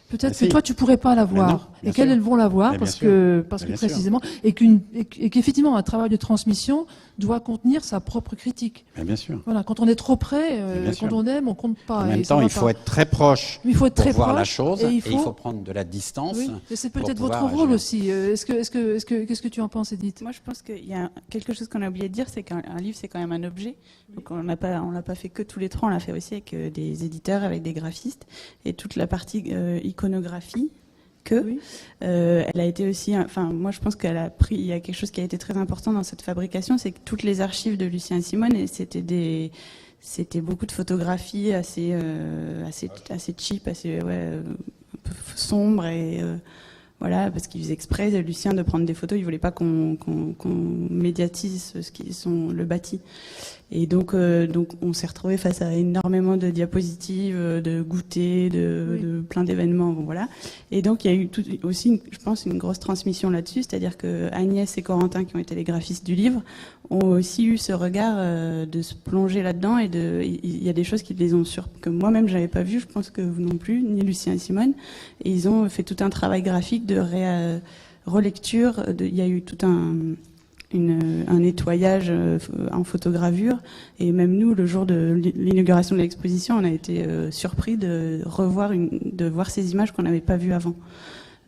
Peut-être que Si. toi, tu pourrais pas l'avoir, Mais non, bien et qu'elles, sûr. elles vont l'avoir Mais parce bien que bien sûr. précisément, et qu'effectivement, un travail de transmission doit contenir sa propre critique. Mais bien sûr. Voilà, quand on est trop près, bien quand sûr. on aime, on compte pas. En même et ça temps, va il faut pas. être très proche Mais il faut être pour très voir proche, la chose, et et il faut prendre de la distance. Oui, et c'est pour peut-être pouvoir votre rôle agir. aussi. Qu'est-ce que tu en penses, Edith? Moi, je pense qu'il y a quelque chose qu'on a oublié de dire, c'est qu'un livre, c'est quand même un objet. Donc, on l'a pas fait que tous les trois, on l'a fait aussi avec des éditeurs, avec des graphistes, et toute la partie iconographie. Oui. Elle a été aussi, moi je pense il y a quelque chose qui a été très important dans cette fabrication, c'est que toutes les archives de Lucien et Simone, et c'était beaucoup de photographies assez cheap, assez un peu sombres et voilà, parce qu'il faisait exprès, Lucien, de prendre des photos, il voulait pas qu'on médiatise le bâti. Et donc on s'est retrouvé face à énormément de diapositives, de goûters, de plein d'événements, bon, voilà. Et donc il y a eu aussi, je pense, une grosse transmission là-dessus, c'est-à-dire que Agnès et Corentin, qui ont été les graphistes du livre, ont aussi eu ce regard de se plonger là-dedans, et il y a des choses qui les ont que moi-même j'avais pas vu, je pense que vous non plus, ni Lucien et Simone, et ils ont fait tout un travail graphique de relecture, il y a eu tout un nettoyage en photogravure, et même nous, le jour de l'inauguration de l'exposition, on a été surpris de voir ces images qu'on n'avait pas vues avant.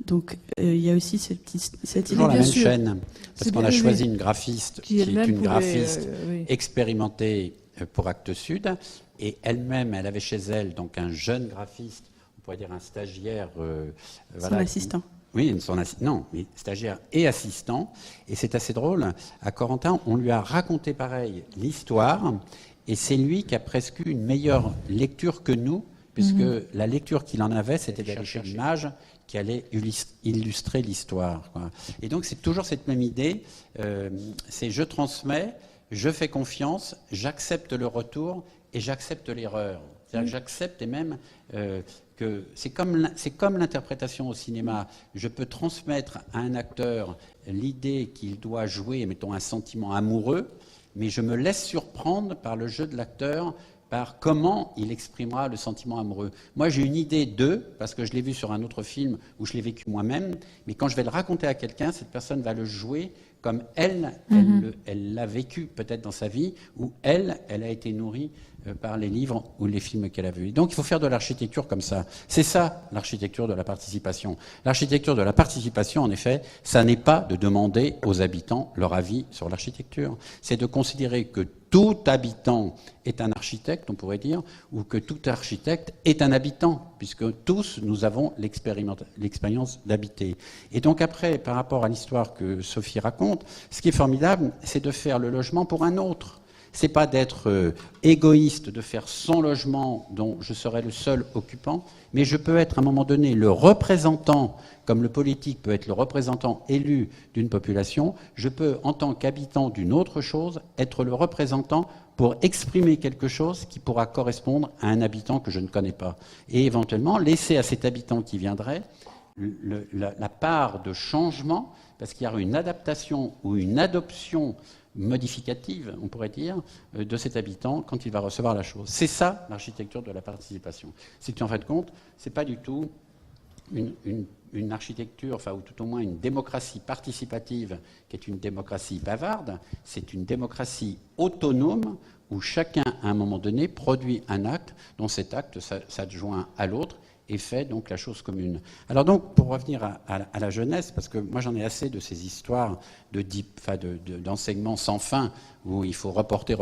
Donc il y a aussi cette Toujours la bien même sûr. chaîne, parce qu'on a bien, choisi oui. une graphiste Qui qui est elle-même une pourrait, graphiste oui. expérimentée pour Actes Sud, et elle-même, elle avait chez elle donc un jeune graphiste, on pourrait dire un stagiaire, son assistant. Oui, non, mais stagiaire et assistant. Et c'est assez drôle. À Corentin, on lui a raconté pareil l'histoire, et c'est lui qui a presque eu une meilleure lecture que nous, puisque la lecture qu'il en avait, c'était d'aller chercher l'image qui allait illustrer l'histoire, quoi. Et donc c'est toujours cette même idée, c'est je transmets, je fais confiance, j'accepte le retour et j'accepte l'erreur. C'est-à-dire que j'accepte, et même que c'est comme l'interprétation au cinéma. Je peux transmettre à un acteur l'idée qu'il doit jouer, mettons, un sentiment amoureux, mais je me laisse surprendre par le jeu de l'acteur, par comment il exprimera le sentiment amoureux. Moi, j'ai une idée d'eux, parce que je l'ai vu sur un autre film où je l'ai vécu moi-même, mais quand je vais le raconter à quelqu'un, cette personne va le jouer comme elle l'a vécu peut-être dans sa vie, ou elle a été nourrie par les livres ou les films qu'elle a vus. Donc il faut faire de l'architecture comme ça. C'est ça, l'architecture de la participation. L'architecture de la participation, en effet, ça n'est pas de demander aux habitants leur avis sur l'architecture. C'est de considérer que tout habitant est un architecte, on pourrait dire, ou que tout architecte est un habitant, puisque tous nous avons l'expérience d'habiter. Et donc après, par rapport à l'histoire que Sophie raconte, ce qui est formidable, c'est de faire le logement pour un autre. C'est pas d'être égoïste, de faire son logement dont je serai le seul occupant, mais je peux être à un moment donné le représentant, comme le politique peut être le représentant élu d'une population, je peux, en tant qu'habitant d'une autre chose, être le représentant pour exprimer quelque chose qui pourra correspondre à un habitant que je ne connais pas. Et éventuellement, laisser à cet habitant qui viendrait la part de changement, parce qu'il y aura une adaptation ou une adoption modificative, on pourrait dire, de cet habitant quand il va recevoir la chose. C'est ça, l'architecture de la participation. Si tu en fais compte, c'est pas du tout une architecture, enfin, ou tout au moins une démocratie participative qui est une démocratie bavarde, c'est une démocratie autonome où chacun, à un moment donné, produit un acte dont cet acte s'adjoint à l'autre et fait donc la chose commune. Alors donc, pour revenir à la jeunesse, parce que moi j'en ai assez de ces histoires d'enseignement sans fin, où il faut reporter,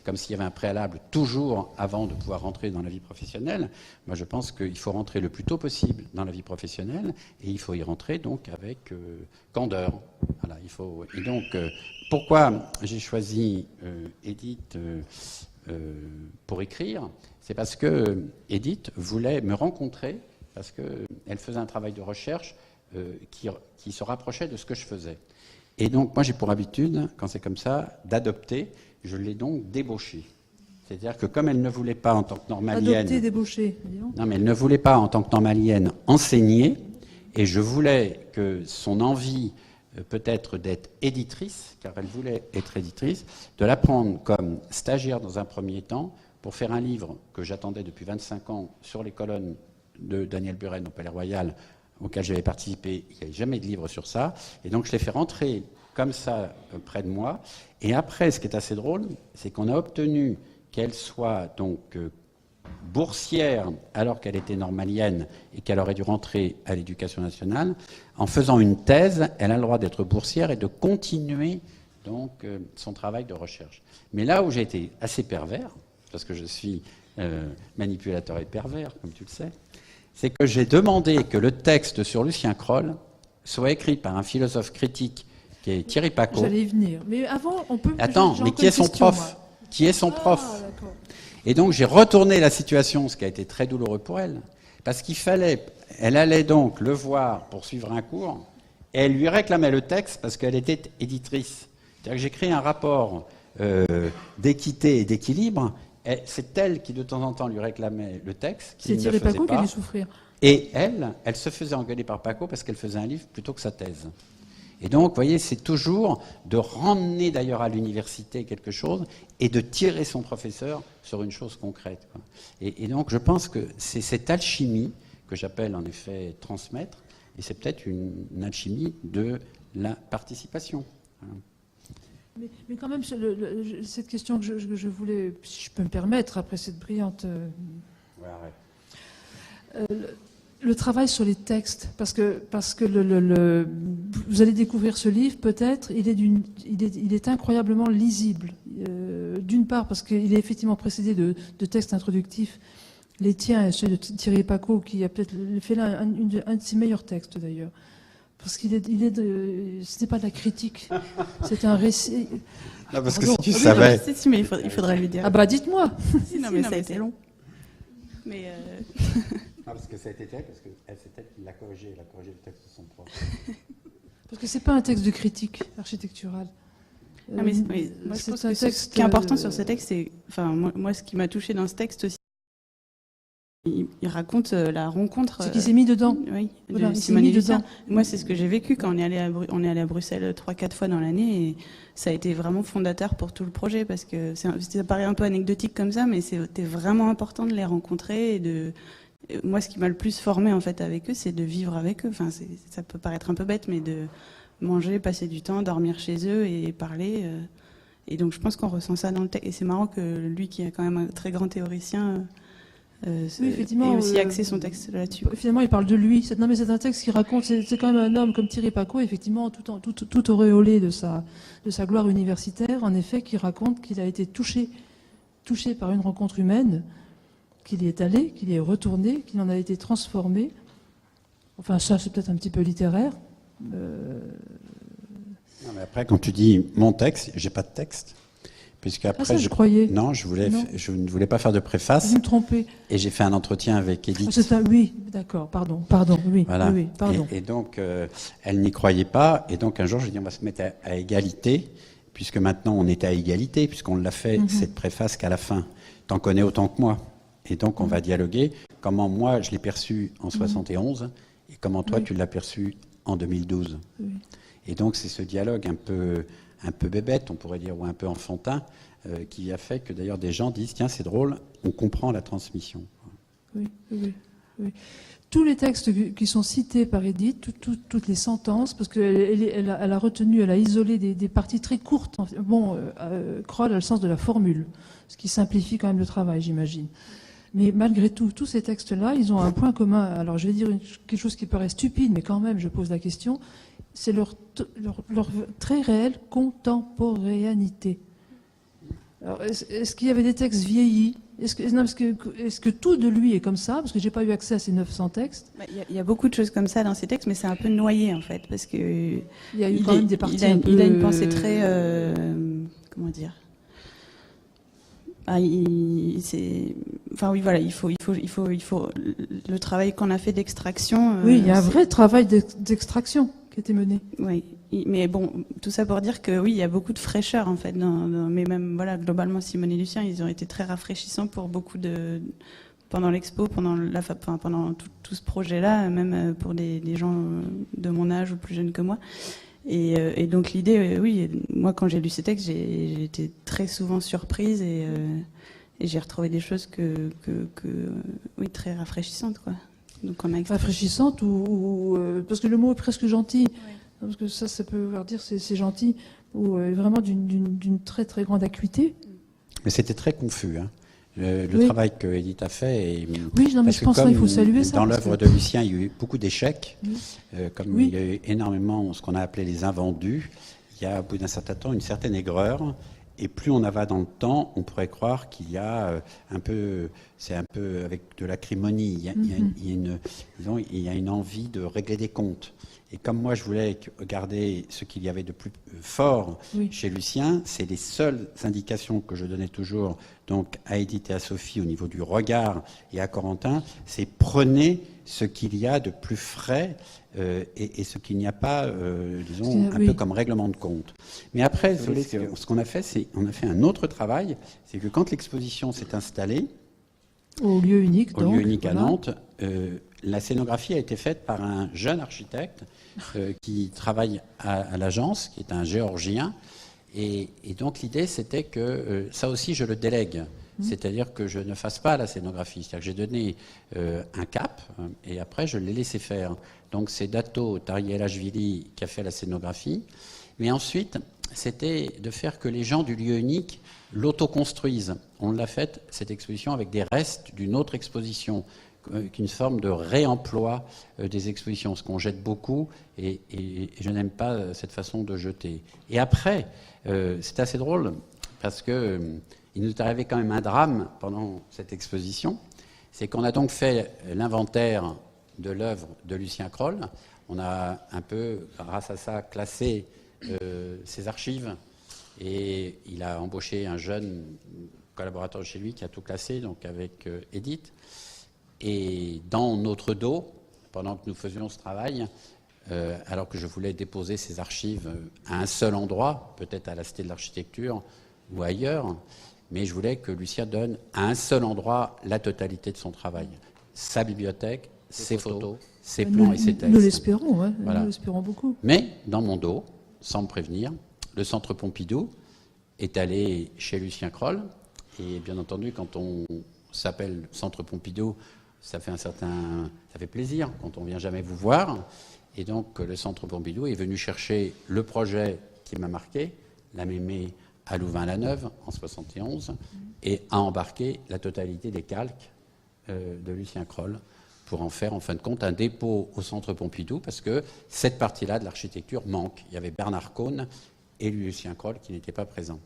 comme s'il y avait un préalable toujours avant de pouvoir rentrer dans la vie professionnelle. Moi je pense qu'il faut rentrer le plus tôt possible dans la vie professionnelle. professionnel, et il faut y rentrer donc avec candeur. Voilà, et donc, pourquoi j'ai choisi Edith pour écrire? C'est parce que Edith voulait me rencontrer, parce qu'elle faisait un travail de recherche qui se rapprochait de ce que je faisais. Et donc, moi, j'ai pour habitude, quand c'est comme ça, d'adopter. Je l'ai donc débauchée. C'est-à-dire que comme elle ne voulait pas, en tant que normalienne... Adopter, débaucher, disons. Non, mais elle ne voulait pas, en tant que normalienne, enseigner. Et je voulais que son envie, peut-être d'être éditrice, car elle voulait être éditrice, de la prendre comme stagiaire dans un premier temps, pour faire un livre que j'attendais depuis 25 ans sur les colonnes de Daniel Buren au Palais Royal, auquel j'avais participé. Il n'y avait jamais de livre sur ça. Et donc, je l'ai fait rentrer comme ça près de moi. Et après, ce qui est assez drôle, c'est qu'on a obtenu qu'elle soit donc boursière alors qu'elle était normalienne et qu'elle aurait dû rentrer à l'Éducation nationale. En faisant une thèse, elle a le droit d'être boursière et de continuer donc son travail de recherche. Mais là où j'ai été assez pervers, parce que je suis manipulateur et pervers, comme tu le sais, c'est que j'ai demandé que le texte sur Lucien Kroll soit écrit par un philosophe critique qui est Thierry Pacaud. J'allais y venir. Mais avant, on peut... Attends, mais qui est son prof? Qui est son prof? D'accord. Et donc j'ai retourné la situation, ce qui a été très douloureux pour elle, parce elle allait donc le voir pour suivre un cours, et elle lui réclamait le texte parce qu'elle était éditrice. C'est-à-dire que j'ai créé un rapport d'équité et d'équilibre. C'est elle qui de temps en temps lui réclamait le texte. C'est Thierry Pacaud qui a dû souffrir. Et elle se faisait engueuler par Pacaud parce qu'elle faisait un livre plutôt que sa thèse. Et donc, vous voyez, c'est toujours de ramener d'ailleurs à l'université quelque chose et de tirer son professeur sur une chose concrète, quoi. Et donc, je pense que c'est cette alchimie que j'appelle en effet transmettre, et c'est peut-être une alchimie de la participation. Voilà. Mais quand même, cette question que je voulais, si je peux me permettre, après cette brillante... Ouais, arrête. Le travail sur les textes, parce que vous allez découvrir ce livre, peut-être, il est incroyablement lisible. D'une part, parce qu'il est effectivement précédé de textes introductifs, les tiens et ceux de Thierry Pacaud, qui a peut-être fait là un de ses meilleurs textes d'ailleurs. Parce ce n'est pas de la critique, c'est un récit. Non, parce que si tu savais... Si, mais il faudrait lui dire. Ah bah dites-moi. Non, mais ça a été long. Mais Non, parce que ça a été fait, parce qu'elle c'est elle qui l'a corrigé le texte de son prof. Parce que c'est pas un texte de critique architecturale. moi, je pense que ce qui est important sur ce texte, c'est, enfin, moi, ce qui m'a touché dans ce texte aussi, il raconte la rencontre. C'est qu'il s'est mis dedans. Oui, voilà, de Simone et Lucien. Moi, c'est ce que j'ai vécu quand on est allé à Bruxelles 3-4 fois dans l'année, et ça a été vraiment fondateur pour tout le projet, parce que ça paraît un peu anecdotique comme ça, mais c'était vraiment important de les rencontrer et moi, ce qui m'a le plus formé en fait avec eux, c'est de vivre avec eux. Enfin, ça peut paraître un peu bête, mais de manger, passer du temps, dormir chez eux et parler. Et donc, je pense qu'on ressent ça dans le texte. Et c'est marrant que lui, qui est quand même un très grand théoricien, oui, effectivement, ait aussi axé son texte là-dessus. Finalement, il parle de lui. Non, mais c'est un texte qui raconte. C'est quand même un homme comme Thierry Pacaud, effectivement, tout auréolé de sa gloire universitaire, en effet, qui raconte qu'il a été touché par une rencontre humaine, qu'il y est allé, qu'il y est retourné, qu'il en a été transformé. Enfin, ça, c'est peut-être un petit peu littéraire. Non, mais après, quand tu dis mon texte, j'ai pas de texte. Puisqu'après, ça, je croyais. Non, je ne voulais pas faire de préface. Vous me trompez. Et j'ai fait un entretien avec Edith. Oui, d'accord, pardon, oui. Voilà. Oui, pardon. Et donc, elle n'y croyait pas. Et donc, un jour, j'ai dit, on va se mettre à égalité, puisque maintenant, on est à égalité, puisqu'on l'a fait, cette préface qu'à la fin. T'en connais autant que moi. Et donc, on va dialoguer. Comment moi, je l'ai perçu en 71, et comment toi, tu l'as perçu en 2012. Oui. Et donc, c'est ce dialogue un peu bébête, on pourrait dire, ou un peu enfantin, qui a fait que d'ailleurs des gens disent, tiens, c'est drôle, on comprend la transmission. Oui. Tous les textes qui sont cités par Edith, toutes les sentences, parce qu'elle a retenu, elle a isolé des parties très courtes. Bon, Kroll a le sens de la formule, ce qui simplifie quand même le travail, j'imagine. Mais malgré tout, tous ces textes-là, ils ont un point commun. Alors, je vais dire quelque chose qui paraît stupide, mais quand même, je pose la question. C'est leur très réelle contemporanéité. Alors, est-ce qu'il y avait des textes vieillis Est-ce que tout de lui est comme ça? Parce que j'ai pas eu accès à ces 900 textes. Il y a beaucoup de choses comme ça dans ces textes, mais c'est un peu noyé en fait, parce que Il y a eu quand même des parties un peu... il a une pensée très, comment dire. Enfin oui, voilà, il faut le travail qu'on a fait d'extraction. Oui, il y a un vrai travail d'extraction qui a été mené. Oui, mais bon, tout ça pour dire que oui, il y a beaucoup de fraîcheur en fait. Mais même voilà, globalement, Simone et Lucien, ils ont été très rafraîchissants pour beaucoup pendant l'expo, pendant tout ce projet-là, même pour des gens de mon âge ou plus jeunes que moi. Et donc l'idée, oui, moi quand j'ai lu ces textes, j'ai été très souvent surprise et j'ai retrouvé des choses oui, très rafraîchissantes, quoi. Donc on a Rafraîchissante parce que le mot est presque gentil, parce que ça peut vouloir dire c'est gentil, ou vraiment d'une très très grande acuité. Mais c'était très confus, hein. Le Oui. travail que Edith a fait. Oui, non, mais je pense qu'il faut saluer ça. Dans parce l'œuvre que- de Lucien, il y a eu beaucoup d'échecs. Comme Oui. il y a eu énormément ce qu'on a appelé les invendus, il y a au bout d'un certain temps une certaine aigreur. Et plus on va dans le temps, on pourrait croire qu'il y a c'est un peu avec de l'acrimonie. Il y a une envie de régler des comptes. Et comme moi, je voulais garder ce qu'il y avait de plus fort Oui. chez Lucien, c'est les seules indications que je donnais toujours donc à Edith et à Sophie au niveau du regard et à Corentin, c'est prenez ce qu'il y a de plus frais et ce qu'il n'y a pas, disons, un peu comme règlement de compte. Mais après, ce qu'on a fait, c'est on a fait un autre travail, c'est que quand l'exposition s'est installée, Au lieu unique, au donc. lieu unique à voilà. Nantes, la scénographie a été faite par un jeune architecte qui travaille à l'agence, qui est un géorgien. Et donc l'idée, c'était que ça aussi, je le délègue. C'est-à-dire que je ne fasse pas la scénographie. C'est-à-dire que j'ai donné un cap et après, je l'ai laissé faire. Donc c'est Dato Tarielashvili qui a fait la scénographie. Mais ensuite, c'était de faire que les gens du lieu unique l'autoconstruisent. On l'a fait, cette exposition, avec des restes d'une autre exposition, qu'une forme de réemploi des expositions, ce qu'on jette beaucoup, et je n'aime pas cette façon de jeter. Et après, c'est assez drôle, parce que il nous est arrivé quand même un drame pendant cette exposition, c'est qu'on a donc fait l'inventaire de l'œuvre de Lucien Kroll. On a un peu, grâce à ça, classé ses archives, et il a embauché un jeune collaborateur chez lui qui a tout classé, donc avec Edith. Et dans notre dos, pendant que nous faisions ce travail, alors que je voulais déposer ces archives à un seul endroit, peut-être à la Cité de l'Architecture ou ailleurs, mais je voulais que Lucien donne à un seul endroit la totalité de son travail. Sa bibliothèque, ses photos, ses plans et ses textes. Nous l'espérons, ouais. Voilà. Nous l'espérons beaucoup. Mais dans mon dos, sans me prévenir, le Centre Pompidou est allé chez Lucien Kroll. Et bien entendu, quand on s'appelle Centre Pompidou, ça fait plaisir quand on vient jamais vous voir. Et donc le Centre Pompidou est venu chercher le projet qui m'a marqué, la Mémé à Louvain-la-Neuve en 71, et a embarqué la totalité des calques de Lucien Kroll pour en faire en fin de compte un dépôt au Centre Pompidou, parce que cette partie-là de l'architecture manque. Il y avait Bernard Cohn et Lucien Kroll qui n'étaient pas présents.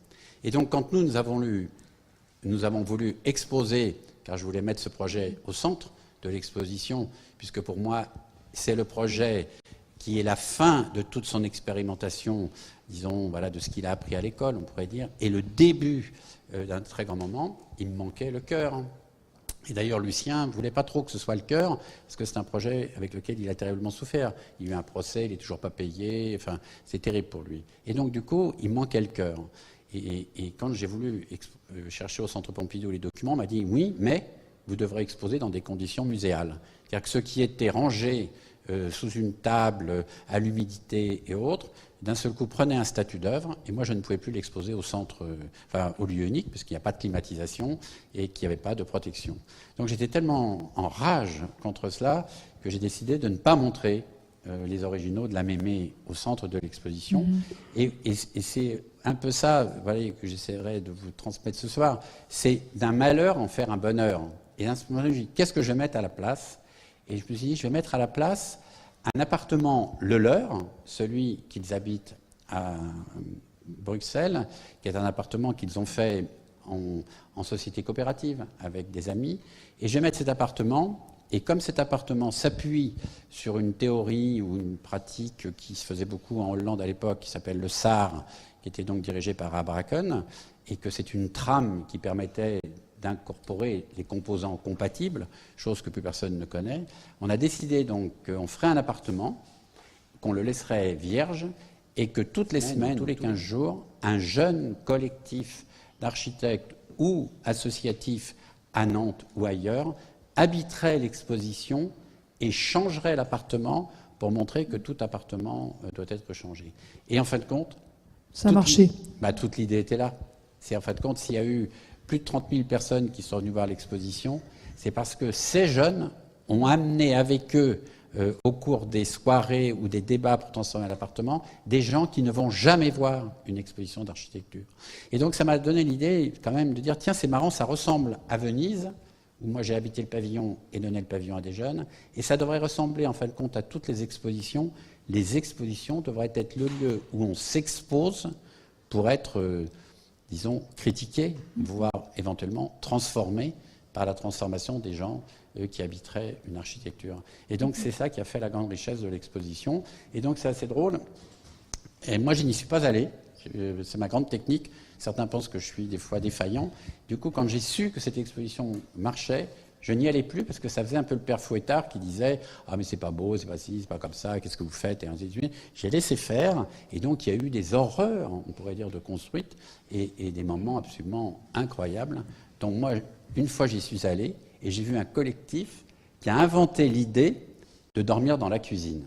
Et donc quand nous avons voulu exposer, car je voulais mettre ce projet au centre de l'exposition, puisque pour moi, c'est le projet qui est la fin de toute son expérimentation, disons, voilà, de ce qu'il a appris à l'école, on pourrait dire, et le début d'un très grand moment, il me manquait le cœur. Et d'ailleurs, Lucien ne voulait pas trop que ce soit le cœur, parce que c'est un projet avec lequel il a terriblement souffert. Il y a eu un procès, il n'est toujours pas payé, enfin, c'est terrible pour lui. Et donc, du coup, il manquait le cœur. Et quand j'ai voulu chercher au Centre Pompidou les documents, on m'a dit oui, mais vous devrez exposer dans des conditions muséales. C'est-à-dire que ce qui était rangé sous une table, à l'humidité et autres, d'un seul coup prenait un statut d'œuvre, et moi je ne pouvais plus l'exposer au centre, au lieu unique, parce qu'il n'y a pas de climatisation et qu'il n'y avait pas de protection. Donc j'étais tellement en rage contre cela que j'ai décidé de ne pas montrer les originaux de la Mémé au centre de l'exposition. Et c'est un peu ça, voilà, que j'essaierai de vous transmettre ce soir. C'est d'un malheur en faire un bonheur. Et à ce moment-là, je me suis dit, qu'est-ce que je vais mettre à la place? Et je me suis dit, je vais mettre à la place un appartement, le leur, celui qu'ils habitent à Bruxelles, qui est un appartement qu'ils ont fait en société coopérative avec des amis, et je vais mettre cet appartement. Et comme cet appartement s'appuie sur une théorie ou une pratique qui se faisait beaucoup en Hollande à l'époque, qui s'appelle le SAR, qui était donc dirigé par Abraken, et que c'est une trame qui permettait d'incorporer les composants compatibles, chose que plus personne ne connaît, on a décidé donc qu'on ferait un appartement, qu'on le laisserait vierge, et que toutes les semaines, tous les 15 jours, un jeune collectif d'architectes ou associatifs à Nantes ou ailleurs habiterait l'exposition et changerait l'appartement pour montrer que tout appartement doit être changé. Et en fin de compte... Ça a marché. Toute l'idée était là. C'est en fin de compte, s'il y a eu plus de 30 000 personnes qui sont venues voir l'exposition, c'est parce que ces jeunes ont amené avec eux, au cours des soirées ou des débats pour transformer l'appartement, des gens qui ne vont jamais voir une exposition d'architecture. Et donc ça m'a donné l'idée quand même de dire, tiens, c'est marrant, ça ressemble à Venise, où moi j'ai habité le pavillon et donné le pavillon à des jeunes, et ça devrait ressembler en fin de compte à toutes les expositions. Les expositions devraient être le lieu où on s'expose pour être, disons, critiqué, voire éventuellement transformé par la transformation des gens qui habiteraient une architecture. Et donc c'est ça qui a fait la grande richesse de l'exposition. Et donc c'est assez drôle. Et moi je n'y suis pas allé, c'est ma grande technique. Certains pensent que je suis des fois défaillant. Du coup, quand j'ai su que cette exposition marchait, je n'y allais plus parce que ça faisait un peu le père Fouettard qui disait « Ah mais c'est pas beau, c'est pas ci, c'est pas comme ça, qu'est-ce que vous faites ?» et ainsi de suite. J'ai laissé faire et donc il y a eu des horreurs, on pourrait dire, de construites et des moments absolument incroyables. Donc moi, une fois j'y suis allé et j'ai vu un collectif qui a inventé l'idée de dormir dans la cuisine.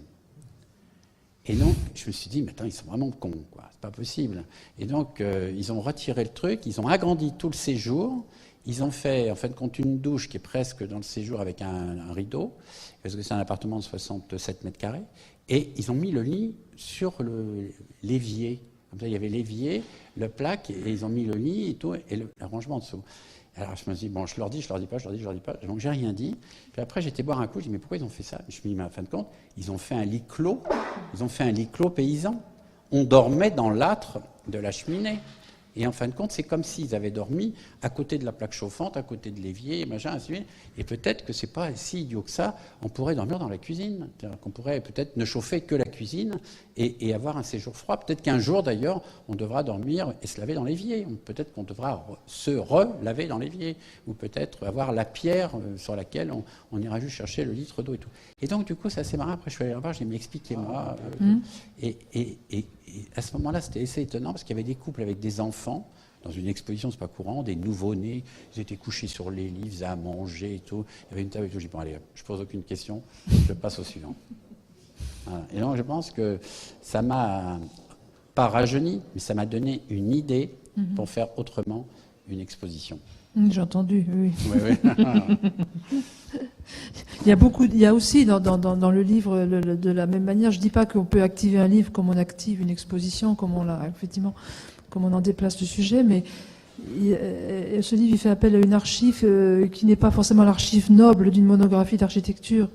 Et donc, je me suis dit, mais attends, ils sont vraiment cons, quoi. C'est pas possible. Et donc, ils ont retiré le truc, ils ont agrandi tout le séjour, ils ont fait, en fin de compte, une douche qui est presque dans le séjour avec un rideau, parce que c'est un appartement de 67 mètres carrés, et ils ont mis le lit sur l'évier. Comme ça, il y avait l'évier, le plaque, et ils ont mis le lit et tout, et l'arrangement en dessous. Alors je me suis dit, bon, je leur dis pas. Donc j'ai rien dit. Puis après, j'étais boire un coup, je dis, mais pourquoi ils ont fait ça? Je me suis dit, mais en fin de compte, ils ont fait un lit clos. Ils ont fait un lit clos paysan. On dormait dans l'âtre de la cheminée. Et en fin de compte, c'est comme s'ils avaient dormi à côté de la plaque chauffante, à côté de l'évier, et machin, ainsi de suite. Et peut-être que c'est pas si idiot que ça, on pourrait dormir dans la cuisine. C'est-à-dire qu'on pourrait peut-être ne chauffer que la cuisine et avoir un séjour froid. Peut-être qu'un jour, d'ailleurs, on devra dormir et se laver dans l'évier. Peut-être qu'on devra se relaver dans l'évier. Ou peut-être avoir la pierre sur laquelle on ira juste chercher le litre d'eau et tout. Et donc, du coup, c'est assez marrant. Après, je suis allé là-bas, je dis, mais expliquez-moi. Et à ce moment-là, c'était assez étonnant parce qu'il y avait des couples avec des enfants. Dans une exposition, c'est pas courant, des nouveau-nés, ils étaient couchés sur les lits, ils faisaient à manger et tout. Il y avait une table et tout. J'ai dit, bon, allez, je pose aucune question, je passe au suivant. Voilà. Et donc, je pense que ça m'a pas rajeuni, mais ça m'a donné une idée pour faire autrement une exposition. J'ai entendu, oui. Oui. Il y a aussi dans le livre, de la même manière, je ne dis pas qu'on peut activer un livre comme on active une exposition, comme on en déplace le sujet, mais ce livre il fait appel à une archive qui n'est pas forcément l'archive noble d'une monographie d'architecture.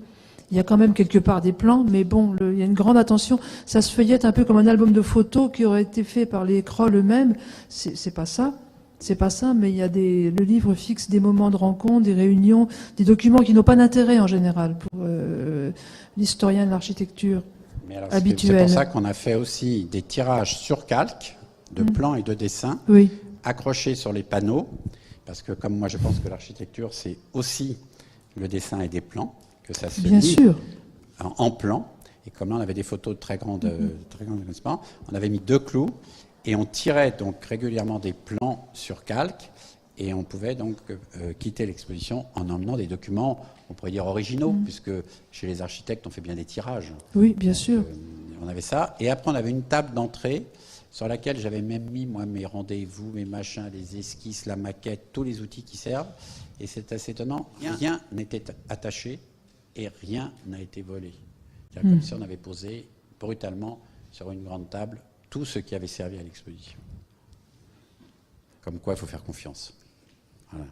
Il y a quand même quelque part des plans, mais bon, il y a une grande attention. Ça se feuillette un peu comme un album de photos qui aurait été fait par les Kroll eux-mêmes. C'est pas ça. C'est pas ça, mais le livre fixe des moments de rencontre, des réunions, des documents qui n'ont pas d'intérêt en général pour l'historien de l'architecture habituel. C'est pour ça qu'on a fait aussi des tirages sur calque de plans et de dessins, oui, accrochés sur les panneaux, parce que comme moi je pense que l'architecture c'est aussi le dessin et des plans, que ça se bien lit sûr en plan. Et comme là on avait des photos de très grandes on avait mis 2 clous. Et on tirait donc régulièrement des plans sur calque et on pouvait donc quitter l'exposition en emmenant des documents, on pourrait dire originaux, puisque chez les architectes on fait bien des tirages. Oui, bien sûr. On avait ça. Et après on avait une table d'entrée sur laquelle j'avais même mis moi mes rendez-vous, mes machins, les esquisses, la maquette, tous les outils qui servent. Et c'est assez étonnant, rien n'était attaché et rien n'a été volé. C'est comme si on avait posé brutalement sur une grande table tout ce qui avait servi à l'exposition. Comme quoi, il faut faire confiance. Voilà.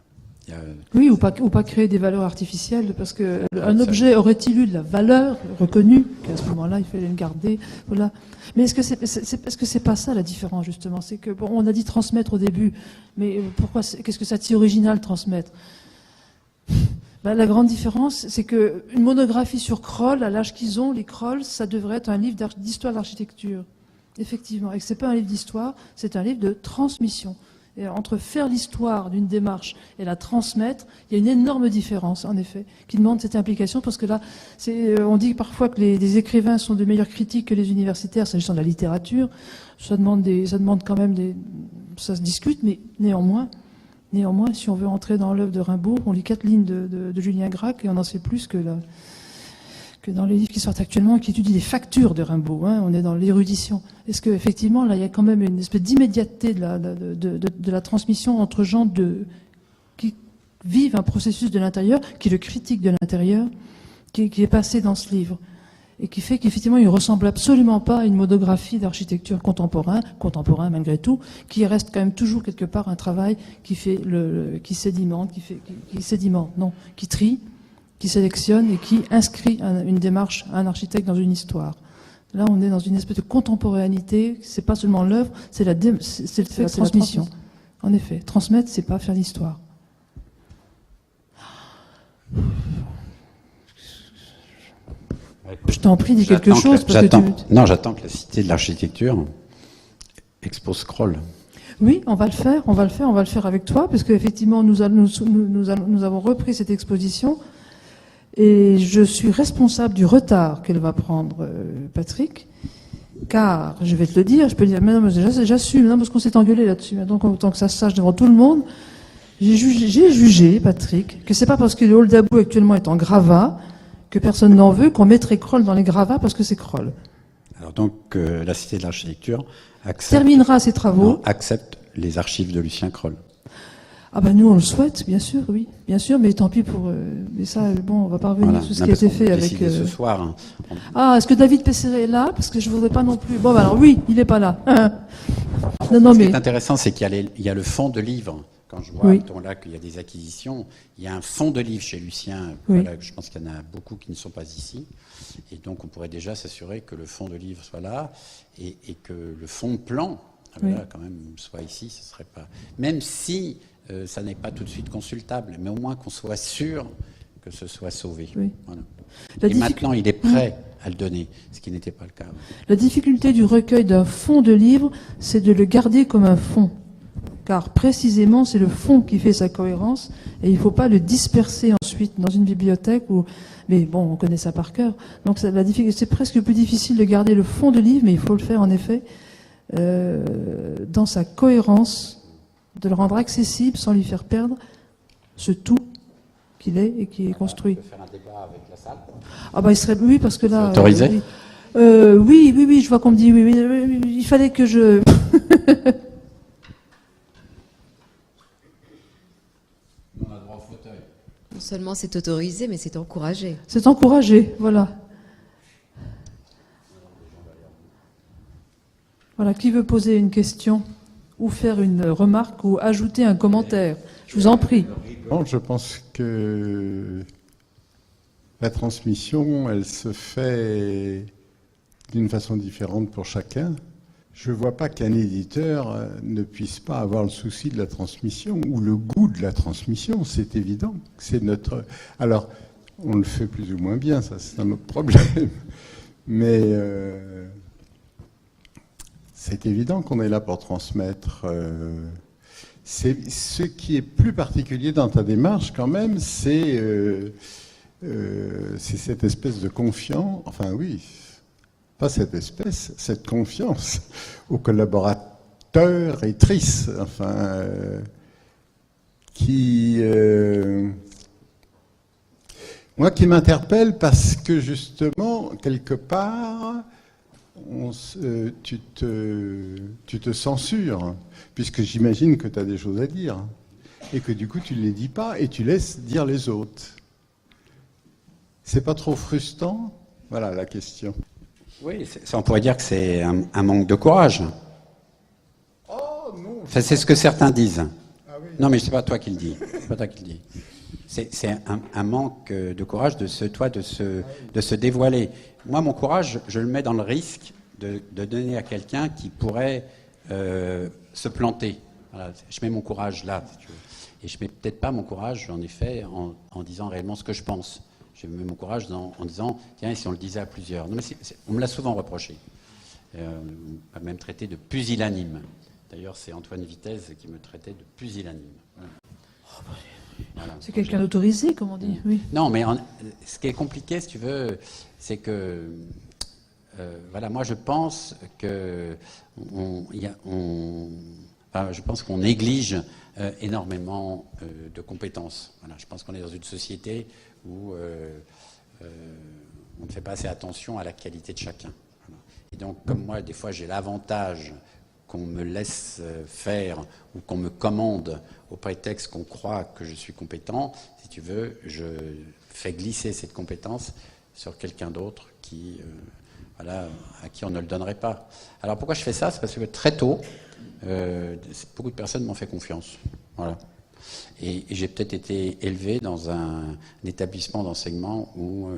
Il y a- Oui, ou pas créer des valeurs artificielles, parce que un ça- objet aurait-il eu de la valeur reconnue, qu'à ce moment-là, il fallait le garder. Voilà. Mais est-ce que c'est pas ça la différence, justement? C'est que, bon, on a dit transmettre au début, mais pourquoi, qu'est-ce que ça de si original, transmettre? Ben, la grande différence, c'est que une monographie sur Kroll, à l'âge qu'ils ont, les Kroll, ça devrait être un livre d'histoire de l'architecture. Effectivement. Et que c'est pas un livre d'histoire, c'est un livre de transmission. Et entre faire l'histoire d'une démarche et la transmettre, il y a une énorme différence, en effet, qui demande cette implication, parce que là, on dit parfois que les écrivains sont de meilleurs critiques que les universitaires, s'agissant de la littérature. Ça demande quand même ça se discute, mais néanmoins, si on veut entrer dans l'œuvre de Rimbaud, on lit 4 lignes de Julien Gracq et on en sait plus que dans les livres qui sortent actuellement, qui étudient les factures de Rimbaud. Hein, on est dans l'érudition. Est-ce qu'effectivement, là, il y a quand même une espèce d'immédiateté de la transmission entre gens qui vivent un processus de l'intérieur, qui le critique de l'intérieur, qui est passé dans ce livre, et qui fait qu'effectivement, il ne ressemble absolument pas à une monographie d'architecture contemporain malgré tout, qui reste quand même toujours quelque part un travail qui sédimente, qui trie, qui sélectionne et qui inscrit une démarche, un architecte dans une histoire. Là, on est dans une espèce de contemporanéité. C'est pas seulement l'œuvre, c'est la transmission. En effet, transmettre, c'est pas faire l'histoire. Je t'en prie, dis quelque chose. Non, j'attends que la Cité de l'Architecture expose Kroll. Oui, on va le faire avec toi, parce qu'effectivement, nous avons repris cette exposition. Et je suis responsable du retard qu'elle va prendre, Patrick, car, je vais te le dire, je peux dire, mais non, j'assume, parce qu'on s'est engueulé là-dessus, donc autant que ça se sache devant tout le monde, j'ai jugé, Patrick, que c'est pas parce que le hall d'Abou actuellement est en gravat, que personne n'en veut, qu'on mettrait Kroll dans les gravats parce que c'est Kroll. Alors donc, la Cité de l'Architecture terminera ses travaux. Accepte les archives de Lucien Kroll. Ah ben nous on le souhaite, bien sûr, oui, bien sûr, mais tant pis pour. Mais ça, bon, on va pas revenir sur ce qui a été fait avec. Ce soir. Hein. Ah, est-ce que David Pesseret est là? Parce que je voudrais pas non plus. Bon, ben alors oui, il est pas là. Non, Ce mais. qui est intéressant, c'est qu'il y a le fond de livre. Quand je vois là qu'il y a des acquisitions, il y a un fond de livre chez Lucien. Oui. Voilà, je pense qu'il y en a beaucoup qui ne sont pas ici, et donc on pourrait déjà s'assurer que le fond de livre soit là et que le fond de plan, quand même, soit ici. Ce serait pas. Même si. Ça n'est pas tout de suite consultable, mais au moins qu'on soit sûr que ce soit sauvé. Oui. Voilà. Et maintenant, il est prêt à le donner, ce qui n'était pas le cas. La difficulté du recueil d'un fond de livre, c'est de le garder comme un fond. Car précisément, c'est le fond qui fait sa cohérence, et il ne faut pas le disperser ensuite dans une bibliothèque où... Mais bon, on connaît ça par cœur. Donc c'est presque plus difficile de garder le fond de livre, mais il faut le faire en effet dans sa cohérence, de le rendre accessible sans lui faire perdre ce tout qu'il est et qui est construit. On peut faire un débat avec la salle. Ah bah il serait oui parce que là. Autorisé. Oui, je vois qu'on me dit oui, il fallait que je. On a droit au fauteuil. Non seulement c'est autorisé, mais c'est encouragé. C'est encouragé, voilà. Voilà, qui veut poser une question ou faire une remarque ou ajouter un commentaire? Je vous en prie. Bon, je pense que la transmission, elle se fait d'une façon différente pour chacun. Je ne vois pas qu'un éditeur ne puisse pas avoir le souci de la transmission ou le goût de la transmission, c'est évident. C'est notre. Alors, on le fait plus ou moins bien, ça c'est un autre problème. Mais c'est évident qu'on est là pour transmettre. C'est ce qui est plus particulier dans ta démarche quand même, c'est cette espèce de confiance. Enfin oui, pas cette espèce, cette confiance aux collaborateurs et trices. Enfin, moi qui m'interpelle parce que justement quelque part. Tu te censures, puisque j'imagine que tu as des choses à dire, et que du coup tu ne les dis pas, et tu laisses dire les autres. C'est pas trop frustrant? Voilà la question. Oui, on pourrait dire que c'est un manque de courage. Oh non. Enfin, c'est ce que certains disent. Ah oui. Non, mais c'est pas toi qui le dis. C'est pas toi qui le dis. C'est un manque de courage de se dévoiler. Moi, mon courage, je le mets dans le risque de donner à quelqu'un qui pourrait se planter. Voilà, je mets mon courage là, si tu veux. Et je mets peut-être pas mon courage, en effet, en disant réellement ce que je pense. Je mets mon courage en disant, tiens, si on le disait à plusieurs. Non, mais on me l'a souvent reproché. On m'a même traité de pusillanime. D'ailleurs, c'est Antoine Vitesse qui me traitait de pusillanime. Voilà. Voilà. C'est quelqu'un d'autorisé, comme on dit. Oui. Non, mais ce qui est compliqué, si tu veux, c'est que, voilà, moi je pense que je pense qu'on néglige énormément de compétences. Voilà, je pense qu'on est dans une société où on ne fait pas assez attention à la qualité de chacun. Voilà. Et donc, comme moi, des fois, j'ai l'avantage qu'on me laisse faire ou qu'on me commande au prétexte qu'on croit que je suis compétent, si tu veux, je fais glisser cette compétence sur quelqu'un d'autre qui, voilà, à qui on ne le donnerait pas. Alors pourquoi je fais ça? C'est parce que très tôt, beaucoup de personnes m'ont fait confiance. Voilà. Et j'ai peut-être été élevé dans un établissement d'enseignement où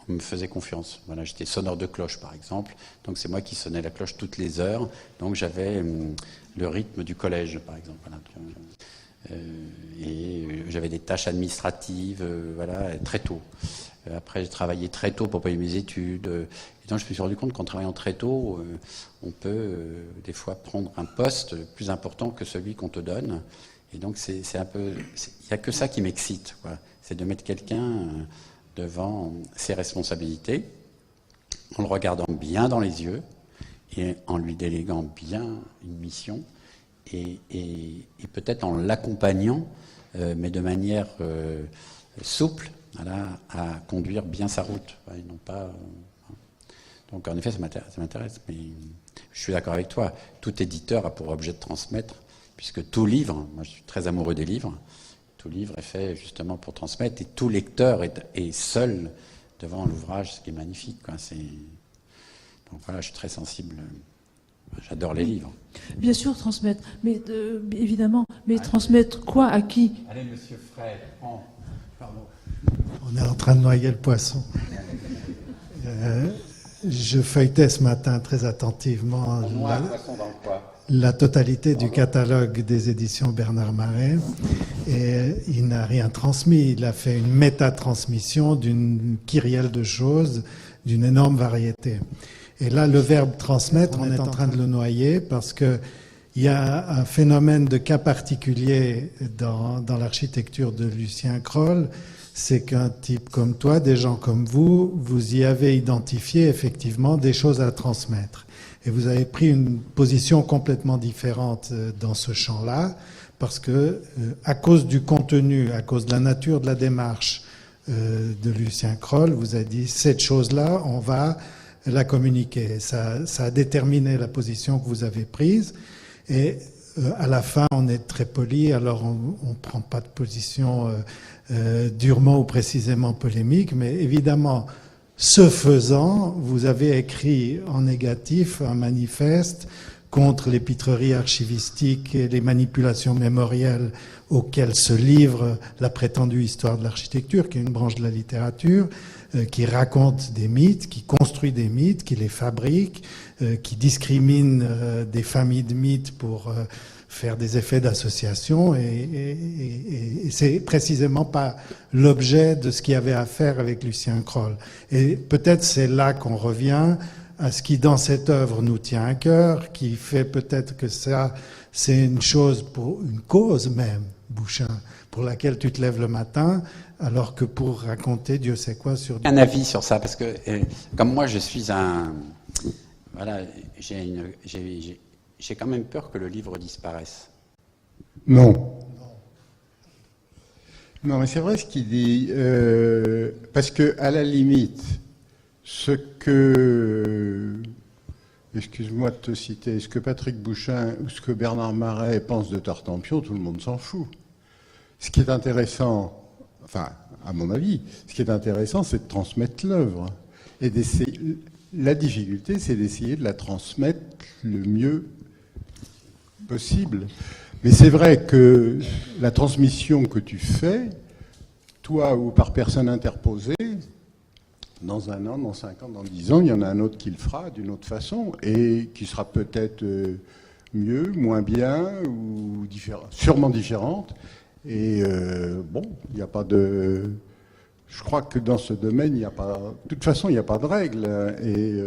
on me faisait confiance. Voilà, j'étais sonneur de cloche, par exemple. Donc c'est moi qui sonnais la cloche toutes les heures. Donc j'avais le rythme du collège, par exemple. Voilà. Et j'avais des tâches administratives, voilà, très tôt. Après, j'ai travaillé très tôt pour payer mes études. Et donc je me suis rendu compte qu'en travaillant très tôt, on peut des fois prendre un poste plus important que celui qu'on te donne. Et donc c'est un peu, il n'y a que ça qui m'excite, quoi. C'est de mettre quelqu'un devant ses responsabilités, en le regardant bien dans les yeux et en lui déléguant bien une mission et peut-être en l'accompagnant, mais de manière souple, voilà, à conduire bien sa route. Et non pas, donc en effet, ça m'intéresse, mais je suis d'accord avec toi. Tout éditeur a pour objet de transmettre, puisque tout livre, moi je suis très amoureux des livres, tout livre est fait justement pour transmettre, et tout lecteur est seul devant l'ouvrage, ce qui est magnifique, quoi. Donc voilà, je suis très sensible, j'adore les livres. Bien sûr, transmettre, mais évidemment, mais transmettre quoi, à qui? Allez, monsieur Fred, pardon. On est en train de noyer le poisson. Je feuilletais ce matin très attentivement la totalité du catalogue des éditions Bernard Marais, et il n'a rien transmis. Il a fait une métatransmission d'une kyrielle de choses, d'une énorme variété. Et là, le verbe transmettre, on est en train de le noyer parce que il y a un phénomène de cas particulier dans l'architecture de Lucien Kroll. C'est qu'un type comme toi, des gens comme vous, vous y avez identifié effectivement des choses à transmettre. Et vous avez pris une position complètement différente dans ce champ-là, parce que, à cause du contenu, à cause de la nature de la démarche de Lucien Kroll, vous avez dit, cette chose-là, on va la communiquer. Ça a déterminé la position que vous avez prise. Et à la fin, on est très poli, alors on ne prend pas de position durement ou précisément polémique, mais évidemment, ce faisant, vous avez écrit en négatif un manifeste contre les pitreries archivistiques et les manipulations mémorielles auxquelles se livre la prétendue histoire de l'architecture, qui est une branche de la littérature, qui raconte des mythes, qui construit des mythes, qui les fabrique, qui discrimine des familles de mythes pour faire des effets d'association, et c'est précisément pas l'objet de ce qu'il y avait à faire avec Lucien Kroll. Et peut-être c'est là qu'on revient à ce qui, dans cette œuvre, nous tient à cœur, qui fait peut-être que ça, c'est une chose pour une cause même, Bouchin, pour laquelle tu te lèves le matin, alors que pour raconter Dieu sait quoi sur Dieu. Un avis sur ça, parce que comme moi je suis voilà, j'ai quand même peur que le livre disparaisse. Non. Non, mais c'est vrai ce qu'il dit, parce que à la limite, ce que, excuse-moi de te citer, ce que Patrick Bouchin ou ce que Bernard Marais pense de Tartampion, tout le monde s'en fout. Ce qui est intéressant, enfin, à mon avis, ce qui est intéressant, c'est de transmettre l'œuvre. Et d'essayer, la difficulté, c'est d'essayer de la transmettre le mieux possible. Mais c'est vrai que la transmission que tu fais, toi ou par personne interposée, dans 1 an, dans 5 ans, dans 10 ans, il y en a un autre qui le fera d'une autre façon et qui sera peut-être mieux, moins bien ou sûrement différente. Et bon, il n'y a pas de... Je crois que dans ce domaine, il n'y a pas... De toute façon, il n'y a pas de règles. Et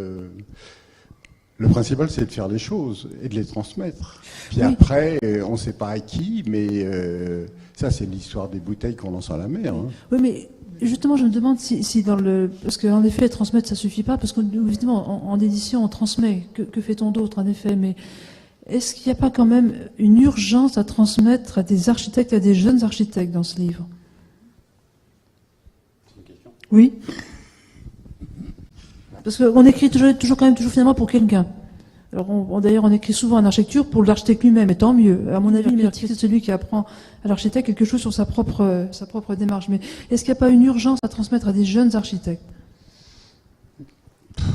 le principal, c'est de faire les choses et de les transmettre. Puis après, on ne sait pas à qui, mais ça, c'est l'histoire des bouteilles qu'on lance à la mer. Hein. Oui, mais justement, je me demande si dans le... Parce qu'en effet, transmettre, ça ne suffit pas, parce qu'évidemment, en édition, on transmet. Que fait-on d'autre, en effet? Mais est-ce qu'il n'y a pas quand même une urgence à transmettre à des architectes, à des jeunes architectes dans ce livre? C'est une question. Oui. Parce qu'on écrit toujours finalement pour quelqu'un. Alors d'ailleurs, on écrit souvent en architecture pour l'architecte lui-même, et tant mieux. À mon avis, le meilleur architecte, c'est celui qui apprend à l'architecte quelque chose sur sa propre démarche. Mais est-ce qu'il n'y a pas une urgence à transmettre à des jeunes architectes?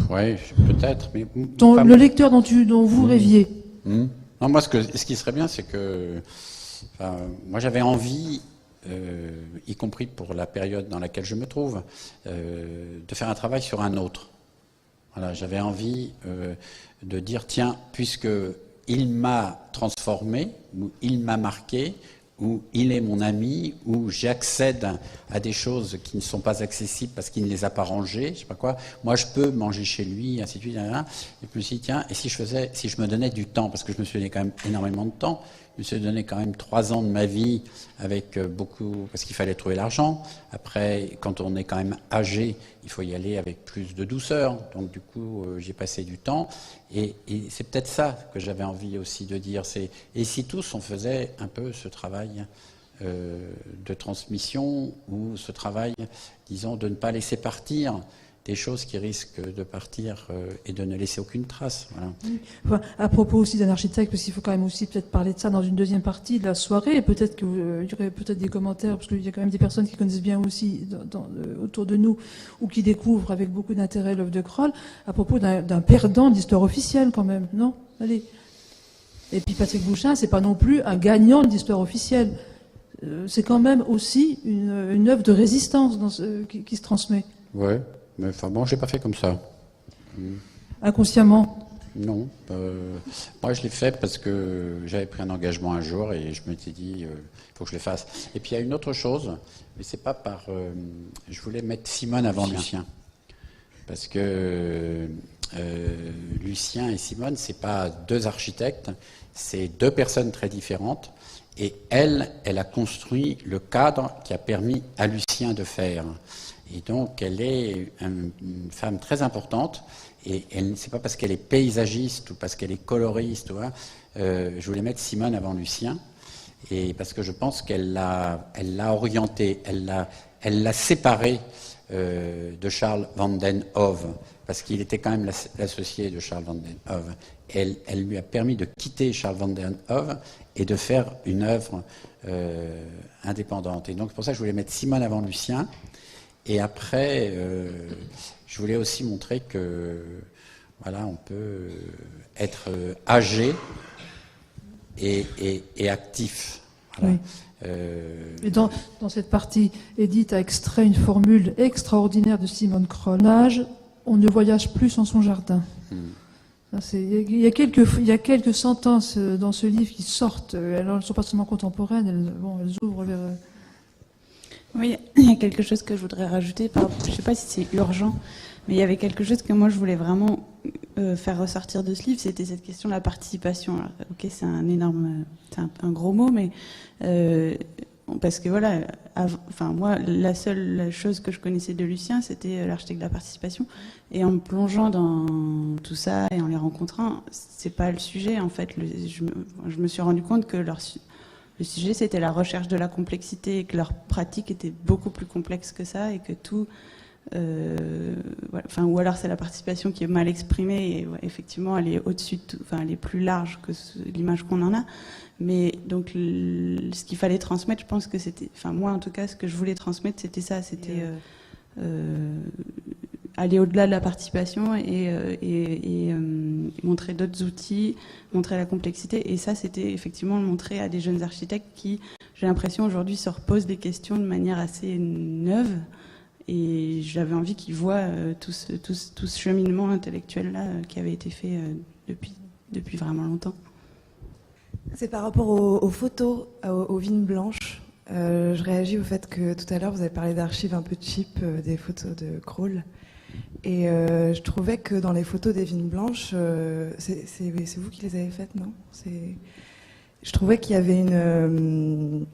Oui, peut-être. Mais Le lecteur dont vous rêviez. Non, moi, ce qui serait bien, c'est que... moi, j'avais envie... y compris pour la période dans laquelle je me trouve, de faire un travail sur un autre. Voilà, j'avais envie de dire, tiens, puisque il m'a transformé, ou il m'a marqué, ou il est mon ami, ou j'accède à des choses qui ne sont pas accessibles parce qu'il ne les a pas rangées, je sais pas quoi, moi je peux manger chez lui, ainsi de suite, et puis je me suis dit, tiens, et si je me donnais du temps, parce que je me suis donné quand même énormément de temps, je me suis donné quand même 3 ans de ma vie avec beaucoup, parce qu'il fallait trouver l'argent. Après, quand on est quand même âgé, il faut y aller avec plus de douceur. Donc du coup, j'ai passé du temps. Et c'est peut-être ça que j'avais envie aussi de dire. Et si tous on faisait un peu ce travail de transmission, ou ce travail, disons, de ne pas laisser partir des choses qui risquent de partir et de ne laisser aucune trace. Voilà. Enfin, à propos aussi d'un architecte, parce qu'il faut quand même aussi peut-être parler de ça dans une deuxième partie de la soirée, et peut-être qu'il y aurait peut-être des commentaires, parce qu'il y a quand même des personnes qui connaissent bien aussi autour de nous, ou qui découvrent avec beaucoup d'intérêt l'œuvre de Kroll, à propos d'un perdant d'histoire officielle quand même, non? Allez. Et puis Patrick Bouchain, c'est pas non plus un gagnant d'histoire officielle. C'est quand même aussi une œuvre de résistance qui se transmet. Ouais. Mais enfin bon, j'ai pas fait comme ça. Inconsciemment? Non. Moi, je l'ai fait parce que j'avais pris un engagement un jour et je m'étais dit, il faut que je le fasse. Et puis il y a une autre chose, mais c'est pas par... je voulais mettre Simone avant Lucien. Parce que Lucien et Simone, c'est pas 2 architectes, c'est 2 personnes très différentes. Et elle a construit le cadre qui a permis à Lucien de faire. Et donc, elle est une femme très importante. Et c'est pas parce qu'elle est paysagiste ou parce qu'elle est coloriste. Je voulais mettre Simone avant Lucien. Et parce que je pense qu'elle l'a orienté, elle l'a séparé de Charles van den Hove. Parce qu'il était quand même l'associé de Charles van den Hove. Elle lui a permis de quitter Charles van den Hove et de faire une œuvre indépendante. Et donc, c'est pour ça que je voulais mettre Simone avant Lucien. Et après, je voulais aussi montrer que, voilà, on peut être âgé et actif. Voilà. Oui. Et dans cette partie, Edith a extrait une formule extraordinaire de Simone Kroll. L'âge, on ne voyage plus sans son jardin. Il y a quelques sentences dans ce livre qui sortent. Elles ne sont pas seulement contemporaines, elles ouvrent vers... Oui, il y a quelque chose que je voudrais rajouter. Je ne sais pas si c'est urgent, mais il y avait quelque chose que moi je voulais vraiment faire ressortir de ce livre, c'était cette question de la participation. Alors, ok, c'est un gros mot, mais parce que voilà, moi, la seule chose que je connaissais de Lucien, c'était l'architecte de la participation. Et en me plongeant dans tout ça et en les rencontrant, c'est pas le sujet. En fait, je me suis rendu compte que le sujet, c'était la recherche de la complexité et que leur pratique était beaucoup plus complexe que ça et que tout... ou alors c'est la participation qui est mal exprimée et effectivement elle est au-dessus de tout, elle est plus large que l'image qu'on en a. Mais donc ce qu'il fallait transmettre, je pense que c'était... moi en tout cas, ce que je voulais transmettre, c'était ça, c'était aller au-delà de la participation et montrer d'autres outils, montrer la complexité. Et ça, c'était effectivement le montrer à des jeunes architectes qui, j'ai l'impression, aujourd'hui se reposent des questions de manière assez neuve. Et j'avais envie qu'ils voient tout ce cheminement intellectuel-là qui avait été fait depuis vraiment longtemps. C'est par rapport aux photos, aux vignes blanches. Je réagis au fait que tout à l'heure, vous avez parlé d'archives un peu cheap, des photos de Crawl. Et je trouvais que dans les photos des vignes blanches, c'est vous qui les avez faites, non? Je trouvais qu'il y avait une...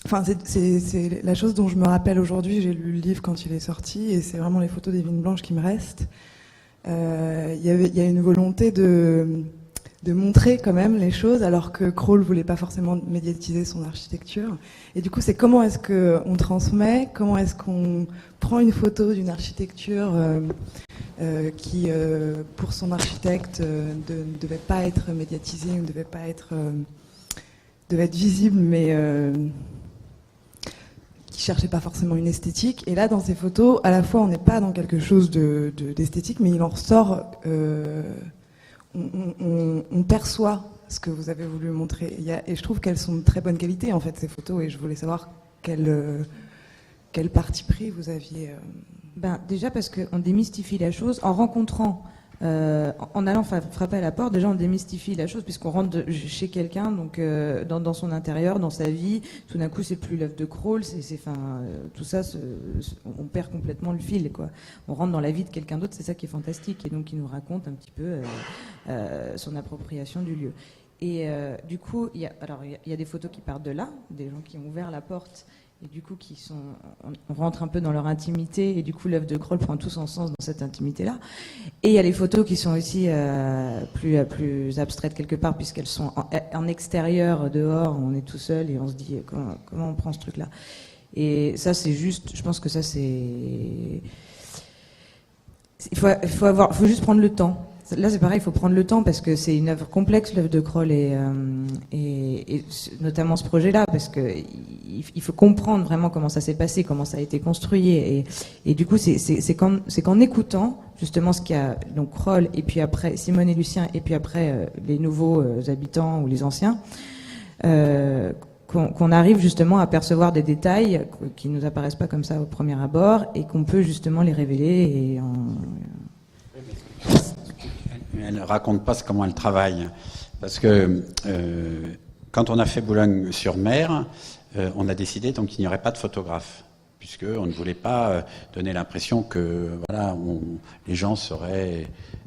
Enfin, c'est la chose dont je me rappelle aujourd'hui. J'ai lu le livre quand il est sorti, et c'est vraiment les photos des vignes blanches qui me restent. Il y a une volonté de montrer quand même les choses, alors que Crawl voulait pas forcément médiatiser son architecture. Et du coup, c'est comment est-ce qu'on transmet, comment est-ce qu'on prend une photo d'une architecture qui, pour son architecte, ne devait pas être médiatisée, ne devait pas être, devait être visible, mais qui cherchait pas forcément une esthétique. Et là, dans ces photos, à la fois, on n'est pas dans quelque chose d'esthétique, mais il en ressort... On perçoit ce que vous avez voulu montrer. Et je trouve qu'elles sont de très bonne qualité, en fait, ces photos. Et je voulais savoir quel parti pris vous aviez. Déjà parce qu'on démystifie la chose en rencontrant, en allant frapper à la porte. Déjà, on démystifie la chose puisqu'on rentre chez quelqu'un, donc dans son intérieur, dans sa vie. Tout d'un coup, c'est plus l'œuvre de Crawl. Tout ça, on perd complètement le fil, quoi. On rentre dans la vie de quelqu'un d'autre. C'est ça qui est fantastique. Et donc, il nous raconte un petit peu son appropriation du lieu. Et du coup, il y a des photos qui partent de là, des gens qui ont ouvert la porte. Et du coup, on rentre un peu dans leur intimité, et du coup, l'œuvre de Crawl prend tout son sens dans cette intimité-là. Et il y a les photos qui sont aussi plus abstraites quelque part, puisqu'elles sont en extérieur, dehors, on est tout seul, et on se dit comment on prend ce truc-là. Et ça, c'est juste, je pense que ça, c'est... Il faut juste prendre le temps. Là, c'est pareil, il faut prendre le temps parce que c'est une œuvre complexe, l'œuvre de Crawl, et notamment ce projet-là, parce que il faut comprendre vraiment comment ça s'est passé, comment ça a été construit, et du coup, c'est qu'en écoutant justement ce qu'il y a, donc Crawl, et puis après Simone et Lucien, et puis après les nouveaux habitants ou les anciens, qu'on arrive justement à percevoir des détails qui nous apparaissent pas comme ça au premier abord, et qu'on peut justement les révéler Elle ne raconte pas comment elle travaille. Parce que quand on a fait Boulogne-sur-Mer, on a décidé donc qu'il n'y aurait pas de photographe, puisqu'on ne voulait pas donner l'impression que voilà, les gens seraient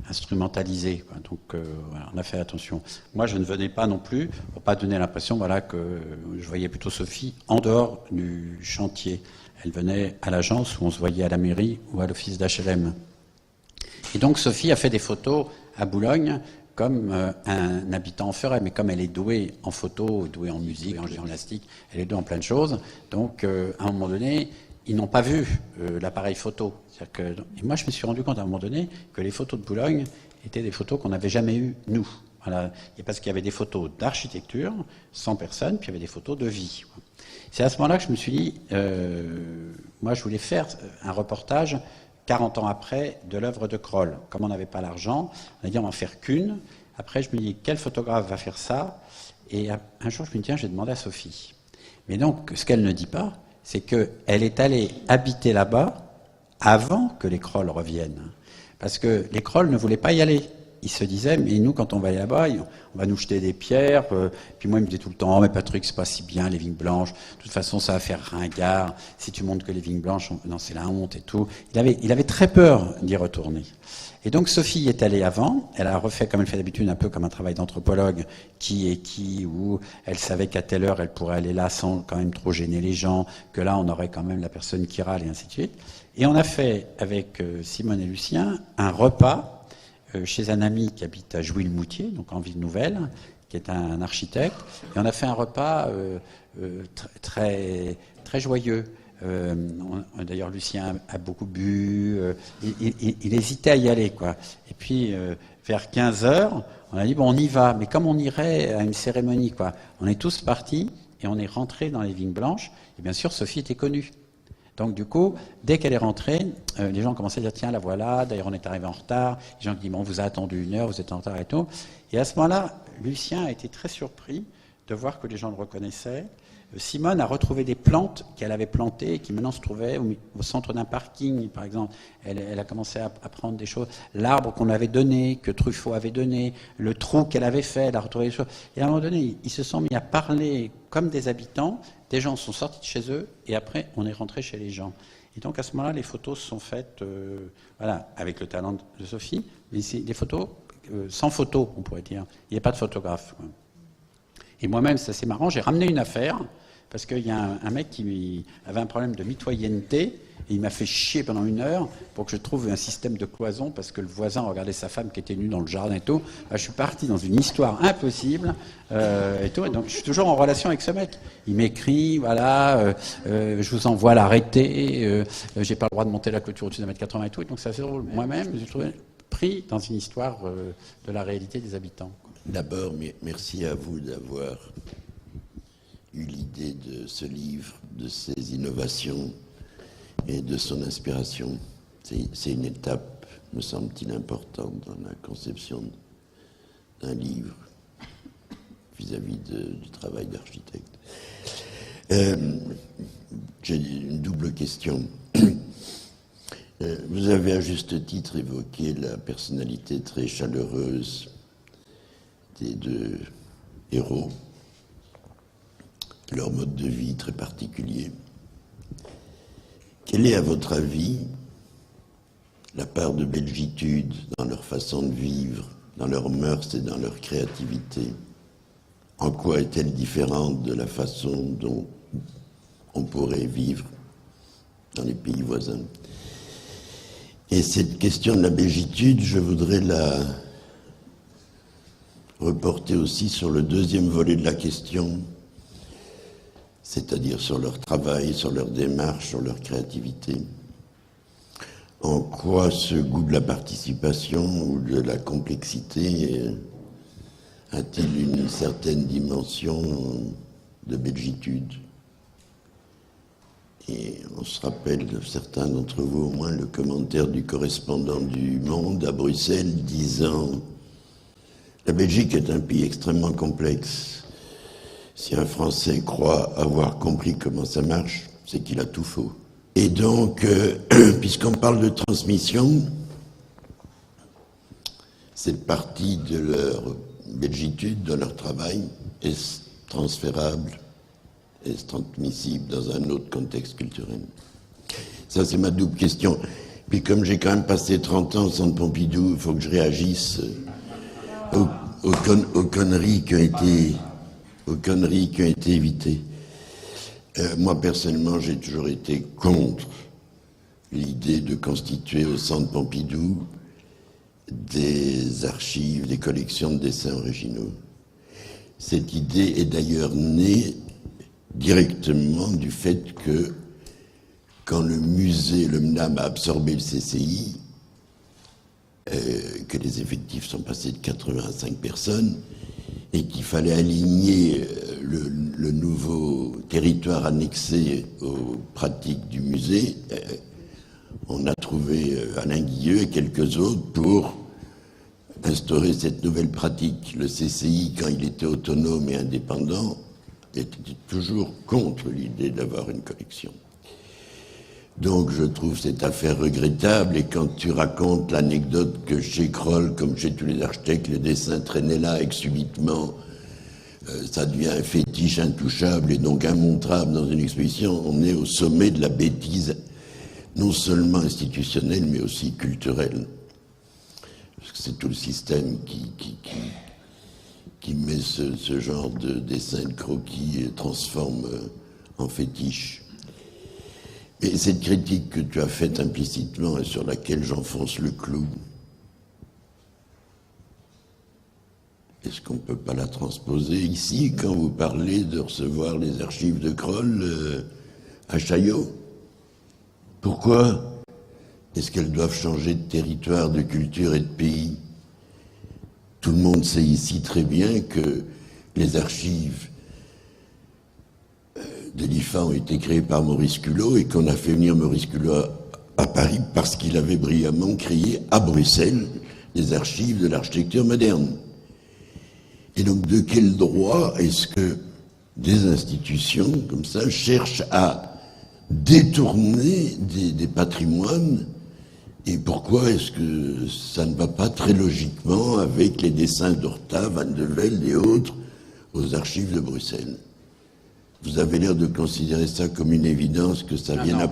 instrumentalisés, quoi. Donc voilà, on a fait attention. Moi, je ne venais pas non plus pour pas donner l'impression voilà, que je voyais plutôt Sophie en dehors du chantier. Elle venait à l'agence où on se voyait à la mairie ou à l'office d'HLM. Et donc Sophie a fait des photos à Boulogne comme un habitant en ferait, mais comme elle est douée en photo, douée en musique, en gymnastique, elle est douée en plein de choses. Donc à un moment donné, ils n'ont pas vu l'appareil photo. Et moi je me suis rendu compte à un moment donné que les photos de Boulogne étaient des photos qu'on n'avait jamais eues, nous. Voilà. Et parce qu'il y avait des photos d'architecture, 100 personnes, puis il y avait des photos de vie. C'est à ce moment-là que je me suis dit, moi je voulais faire un reportage 40 ans après, de l'œuvre de Crawl. Comme on n'avait pas l'argent, on a dit on va en faire qu'une. Après, je me dis, quel photographe va faire ça? Et un jour, je me dis, tiens, je vais demander à Sophie. Mais donc, ce qu'elle ne dit pas, c'est qu'elle est allée habiter là-bas avant que les Crawl reviennent. Parce que les Crawl ne voulaient pas y aller. Ils se disaient, mais nous, quand on va aller là-bas, on va nous jeter des pierres. Puis moi, il me disait tout le temps, oh, mais Patrick, c'est pas si bien, les vignes blanches. De toute façon, ça va faire ringard. Si tu montres que les vignes blanches, non, c'est la honte et tout. Il avait très peur d'y retourner. Et donc, Sophie est allée avant. Elle a refait, comme elle fait d'habitude, un peu comme un travail d'anthropologue, qui est qui, où elle savait qu'à telle heure, elle pourrait aller là sans quand même trop gêner les gens, que là, on aurait quand même la personne qui râle et ainsi de suite. Et on a fait, avec Simone et Lucien, un repas chez un ami qui habite à Jouy-le-Moutier, donc en Ville Nouvelle, qui est un architecte. Et on a fait un repas très, très joyeux. D'ailleurs, Lucien a beaucoup bu. Il hésitait à y aller, quoi. Et puis, vers 15h, on a dit, bon, on y va. Mais comme on irait à une cérémonie, quoi. On est tous partis et on est rentrés dans les vignes blanches. Et bien sûr, Sophie était connue. Donc du coup, dès qu'elle est rentrée, les gens commençaient à dire tiens, la voilà, d'ailleurs on est arrivé en retard. Les gens qui disent bon, on vous a attendu 1 heure, vous êtes en retard et tout. Et à ce moment-là, Lucien a été très surpris de voir que les gens le reconnaissaient. Simone a retrouvé des plantes qu'elle avait plantées et qui maintenant se trouvaient au centre d'un parking, par exemple. Elle a commencé à prendre des choses. L'arbre qu'on avait donné, que Truffaut avait donné, le trou qu'elle avait fait, elle a retrouvé des choses. Et à un moment donné, ils se sont mis à parler comme des habitants. Des gens sont sortis de chez eux et après, on est rentré chez les gens. Et donc, à ce moment-là, les photos sont faites voilà, avec le talent de Sophie, mais c'est des photos sans photo, on pourrait dire. Il n'y a pas de photographe, quoi. Et moi-même, c'est assez marrant, j'ai ramené une affaire, parce qu'il y a un mec qui avait un problème de mitoyenneté, et il m'a fait chier pendant 1 heure pour que je trouve un système de cloison, parce que le voisin regardait sa femme qui était nue dans le jardin et tout. Je suis parti dans une histoire impossible, et tout. Et donc, je suis toujours en relation avec ce mec. Il m'écrit, voilà, je vous envoie l'arrêté, j'ai pas le droit de monter la clôture au-dessus d'1,80 m et tout. Et donc, c'est assez drôle. Moi-même, j'ai trouvé pris dans une histoire de la réalité des habitants. D'abord, merci à vous d'avoir eu l'idée de ce livre, de ses innovations et de son inspiration. C'est une étape, me semble-t-il, importante dans la conception d'un livre vis-à-vis du travail d'architecte. J'ai une double question. Vous avez à juste titre évoqué la personnalité très chaleureuse des 2 héros, leur mode de vie très particulier. Quelle est, à votre avis, la part de belgitude dans leur façon de vivre, dans leurs mœurs et dans leur créativité? En quoi est-elle différente de la façon dont on pourrait vivre dans les pays voisins? Et cette question de la belgitude, je voudrais la reporter aussi sur le deuxième volet de la question, c'est-à-dire sur leur travail, sur leur démarche, sur leur créativité. En quoi ce goût de la participation ou de la complexité a-t-il une certaine dimension de belgitude? Et on se rappelle, certains d'entre vous au moins, le commentaire du correspondant du Monde à Bruxelles disant: la Belgique est un pays extrêmement complexe. Si un Français croit avoir compris comment ça marche, c'est qu'il a tout faux. Et donc, puisqu'on parle de transmission, cette partie de leur belgitude, de leur travail, est transférable, est transmissible dans un autre contexte culturel. Ça, c'est ma double question. Puis comme j'ai quand même passé 30 ans au Centre Pompidou, il faut que je réagisse aux conneries qui ont été évitées. Moi, personnellement, j'ai toujours été contre l'idée de constituer au Centre Pompidou des archives, des collections de dessins originaux. Cette idée est d'ailleurs née directement du fait que quand le musée, le MNAM, a absorbé le CCI, que les effectifs sont passés de 80 à 5 personnes et qu'il fallait aligner le nouveau territoire annexé aux pratiques du musée, on a trouvé Alain Guilleux et quelques autres pour instaurer cette nouvelle pratique. Le CCI, quand il était autonome et indépendant, était toujours contre l'idée d'avoir une collection. Donc je trouve cette affaire regrettable, et quand tu racontes l'anecdote que chez Kroll, comme chez tous les architectes, les dessins traînaient là et que subitement ça devient un fétiche intouchable et donc immontrable dans une exposition, on est au sommet de la bêtise, non seulement institutionnelle mais aussi culturelle. Parce que c'est tout le système qui met ce genre de dessin de croquis et transforme en fétiche. Et cette critique que tu as faite implicitement et sur laquelle j'enfonce le clou, est-ce qu'on ne peut pas la transposer ici quand vous parlez de recevoir les archives de Kroll à Chaillot? Pourquoi est-ce qu'elles doivent changer de territoire, de culture et de pays? Tout le monde sait ici très bien que les archives de l'IFA ont été créés par Maurice Culot et qu'on a fait venir Maurice Culot à Paris parce qu'il avait brillamment créé à Bruxelles les archives de l'architecture moderne. Et donc, de quel droit est-ce que des institutions comme ça cherchent à détourner des patrimoines, et pourquoi est-ce que ça ne va pas très logiquement avec les dessins d'Horta, Van de Velde et autres aux archives de Bruxelles? Vous avez l'air de considérer ça comme une évidence que ça vienne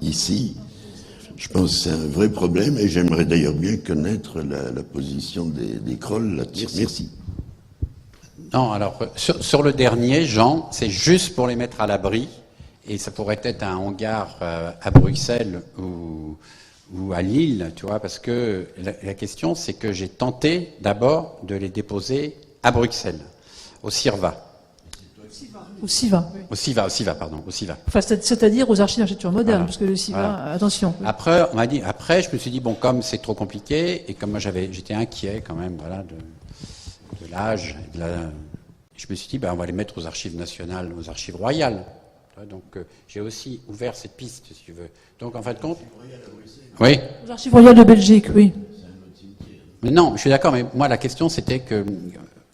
ici. Je pense que c'est un vrai problème et j'aimerais d'ailleurs bien connaître la position des Crolles là-dessus. Merci. Non, alors, sur le dernier, Jean, c'est juste pour les mettre à l'abri, et ça pourrait être un hangar à Bruxelles ou à Lille, tu vois, parce que la question, c'est que j'ai tenté d'abord de les déposer à Bruxelles, au CIRVA. Au CIVA. Au CIVA, pardon, au CIVA. Enfin, c'est-à-dire aux archives d'architecture moderne, Voilà. parce que le CIVA, Voilà. attention. Après, je me suis dit, bon, comme c'est trop compliqué, et comme moi j'étais inquiet quand même, voilà, de l'âge, je me suis dit, ben, on va les mettre aux archives nationales, aux archives royales. Donc, j'ai aussi ouvert cette piste, si tu veux. Donc, en fin de compte, oui. Aux archives royales de Belgique, oui. Mais non, je suis d'accord, mais moi, la question, c'était que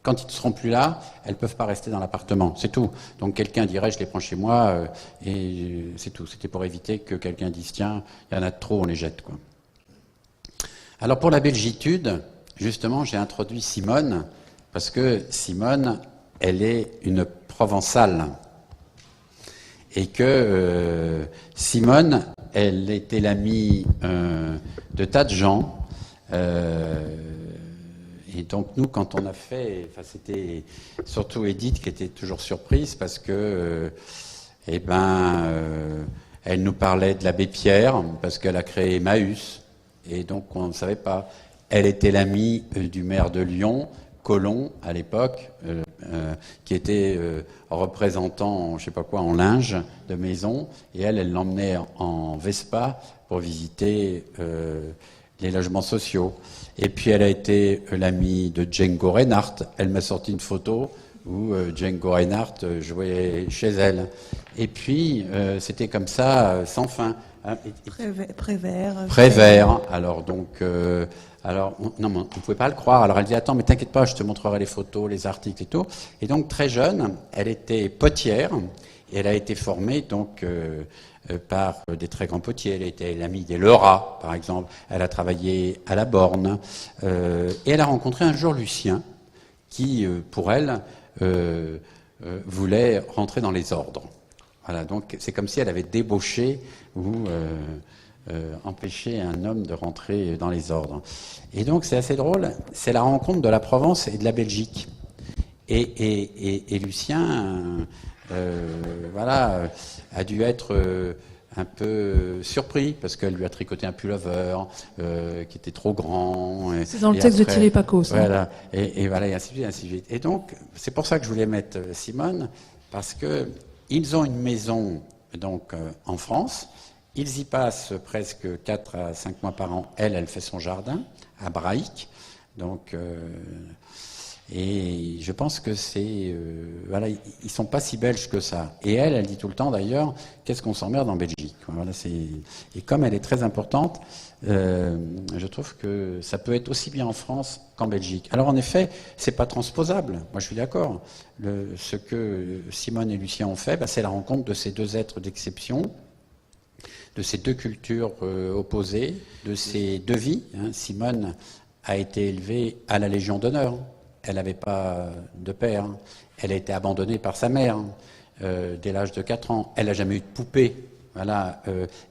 quand ils ne seront plus là, elles ne peuvent pas rester dans l'appartement, c'est tout. Donc, quelqu'un dirait, je les prends chez moi, et c'est tout. C'était pour éviter que quelqu'un dise, tiens, il y en a de trop, on les jette, quoi. Alors, pour la belgitude, justement, j'ai introduit Simone, parce que Simone, elle est une Provençale. Et que Simone, elle était l'amie de tas de gens. Et donc nous, quand on a fait, enfin c'était surtout Edith qui était toujours surprise parce que, elle nous parlait de l'abbé Pierre parce qu'elle a créé Emmaüs. Et donc on ne savait pas. Elle était l'amie du maire de Lyon, Colomb à l'époque, qui était représentant, je sais pas quoi, en linge de maison, et elle l'emmenait en Vespa pour visiter les logements sociaux. Et puis elle a été l'amie de Django Reinhardt. Elle m'a sorti une photo où Django Reinhardt jouait chez elle. Et puis c'était comme ça sans fin. Hein, Prévert. Alors donc. Non, mais on ne pouvait pas le croire. Alors elle dit, attends, mais t'inquiète pas, je te montrerai les photos, les articles et tout. Et donc très jeune, elle était potière et elle a été formée donc par des très grands potiers. Elle était l'amie des Lerat, par exemple. Elle a travaillé à la Borne et elle a rencontré un jour Lucien qui, pour elle, voulait rentrer dans les ordres. Voilà, donc c'est comme si elle avait débauché ou empêcher un homme de rentrer dans les ordres. Et donc c'est assez drôle, c'est la rencontre de la Provence et de la Belgique. Et Lucien, a dû être un peu surpris parce qu'elle lui a tricoté un pullover qui était trop grand. C'est dans le texte de Thierry Paco, ça. Voilà, et voilà, et ainsi de suite, ainsi de suite. Et donc c'est pour ça que je voulais mettre Simone, parce que ils ont une maison donc en France. Ils y passent presque 4 à 5 mois par an. Elle fait son jardin à Braïc. Donc, et je pense que c'est... ils sont pas si belges que ça. Et elle dit tout le temps d'ailleurs, qu'est-ce qu'on s'emmerde en Belgique. Voilà, et comme elle est très importante, je trouve que ça peut être aussi bien en France qu'en Belgique. Alors en effet, c'est pas transposable. Moi je suis d'accord. Ce que Simone et Lucien ont fait, c'est la rencontre de ces deux êtres d'exception, de ces deux cultures opposées, de ces deux vies. Simone a été élevée à la Légion d'honneur. Elle n'avait pas de père. Elle a été abandonnée par sa mère dès l'âge de 4 ans. Elle n'a jamais eu de poupée. Voilà.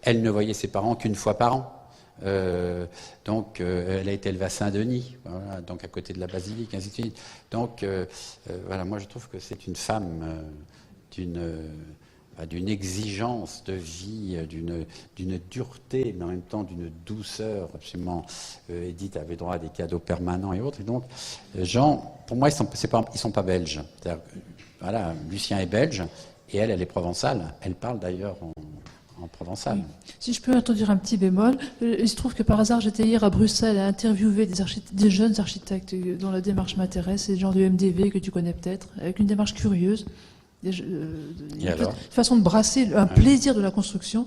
Elle ne voyait ses parents qu'une fois par an. Donc, elle a été élevée à Saint-Denis, voilà, donc à côté de la basilique, ainsi de suite. Donc, moi je trouve que c'est une femme d'une exigence de vie, d'une dureté, mais en même temps d'une douceur absolument. Edith avait droit à des cadeaux permanents et autres. Et donc, Jean, pour moi, ils sont pas belges. Voilà, Lucien est belge et elle est provençale. Elle parle d'ailleurs en provençal. Si je peux introduire un petit bémol, il se trouve que par hasard, j'étais hier à Bruxelles à interviewer des jeunes architectes dont la démarche m'intéresse, c'est des gens du MDV que tu connais peut-être, avec une démarche curieuse. alors façon de brasser un plaisir de la construction.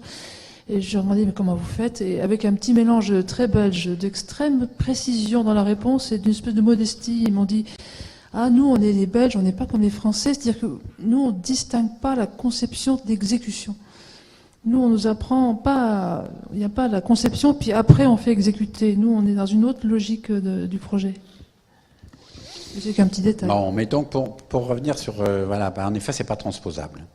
Et je leur demandais, mais comment vous faites? Et avec un petit mélange très belge, d'extrême précision dans la réponse et d'une espèce de modestie, ils m'ont dit, ah, nous, on est les Belges, on n'est pas comme les Français, c'est-à-dire que nous, on ne distingue pas la conception d'exécution. Nous, on nous apprend pas, il n'y a pas la conception, puis après, on fait exécuter. Nous, on est dans une autre logique du projet. C'est qu'un petit détail. Bon, mais donc, pour revenir sur, voilà, en effet, c'est pas transposable.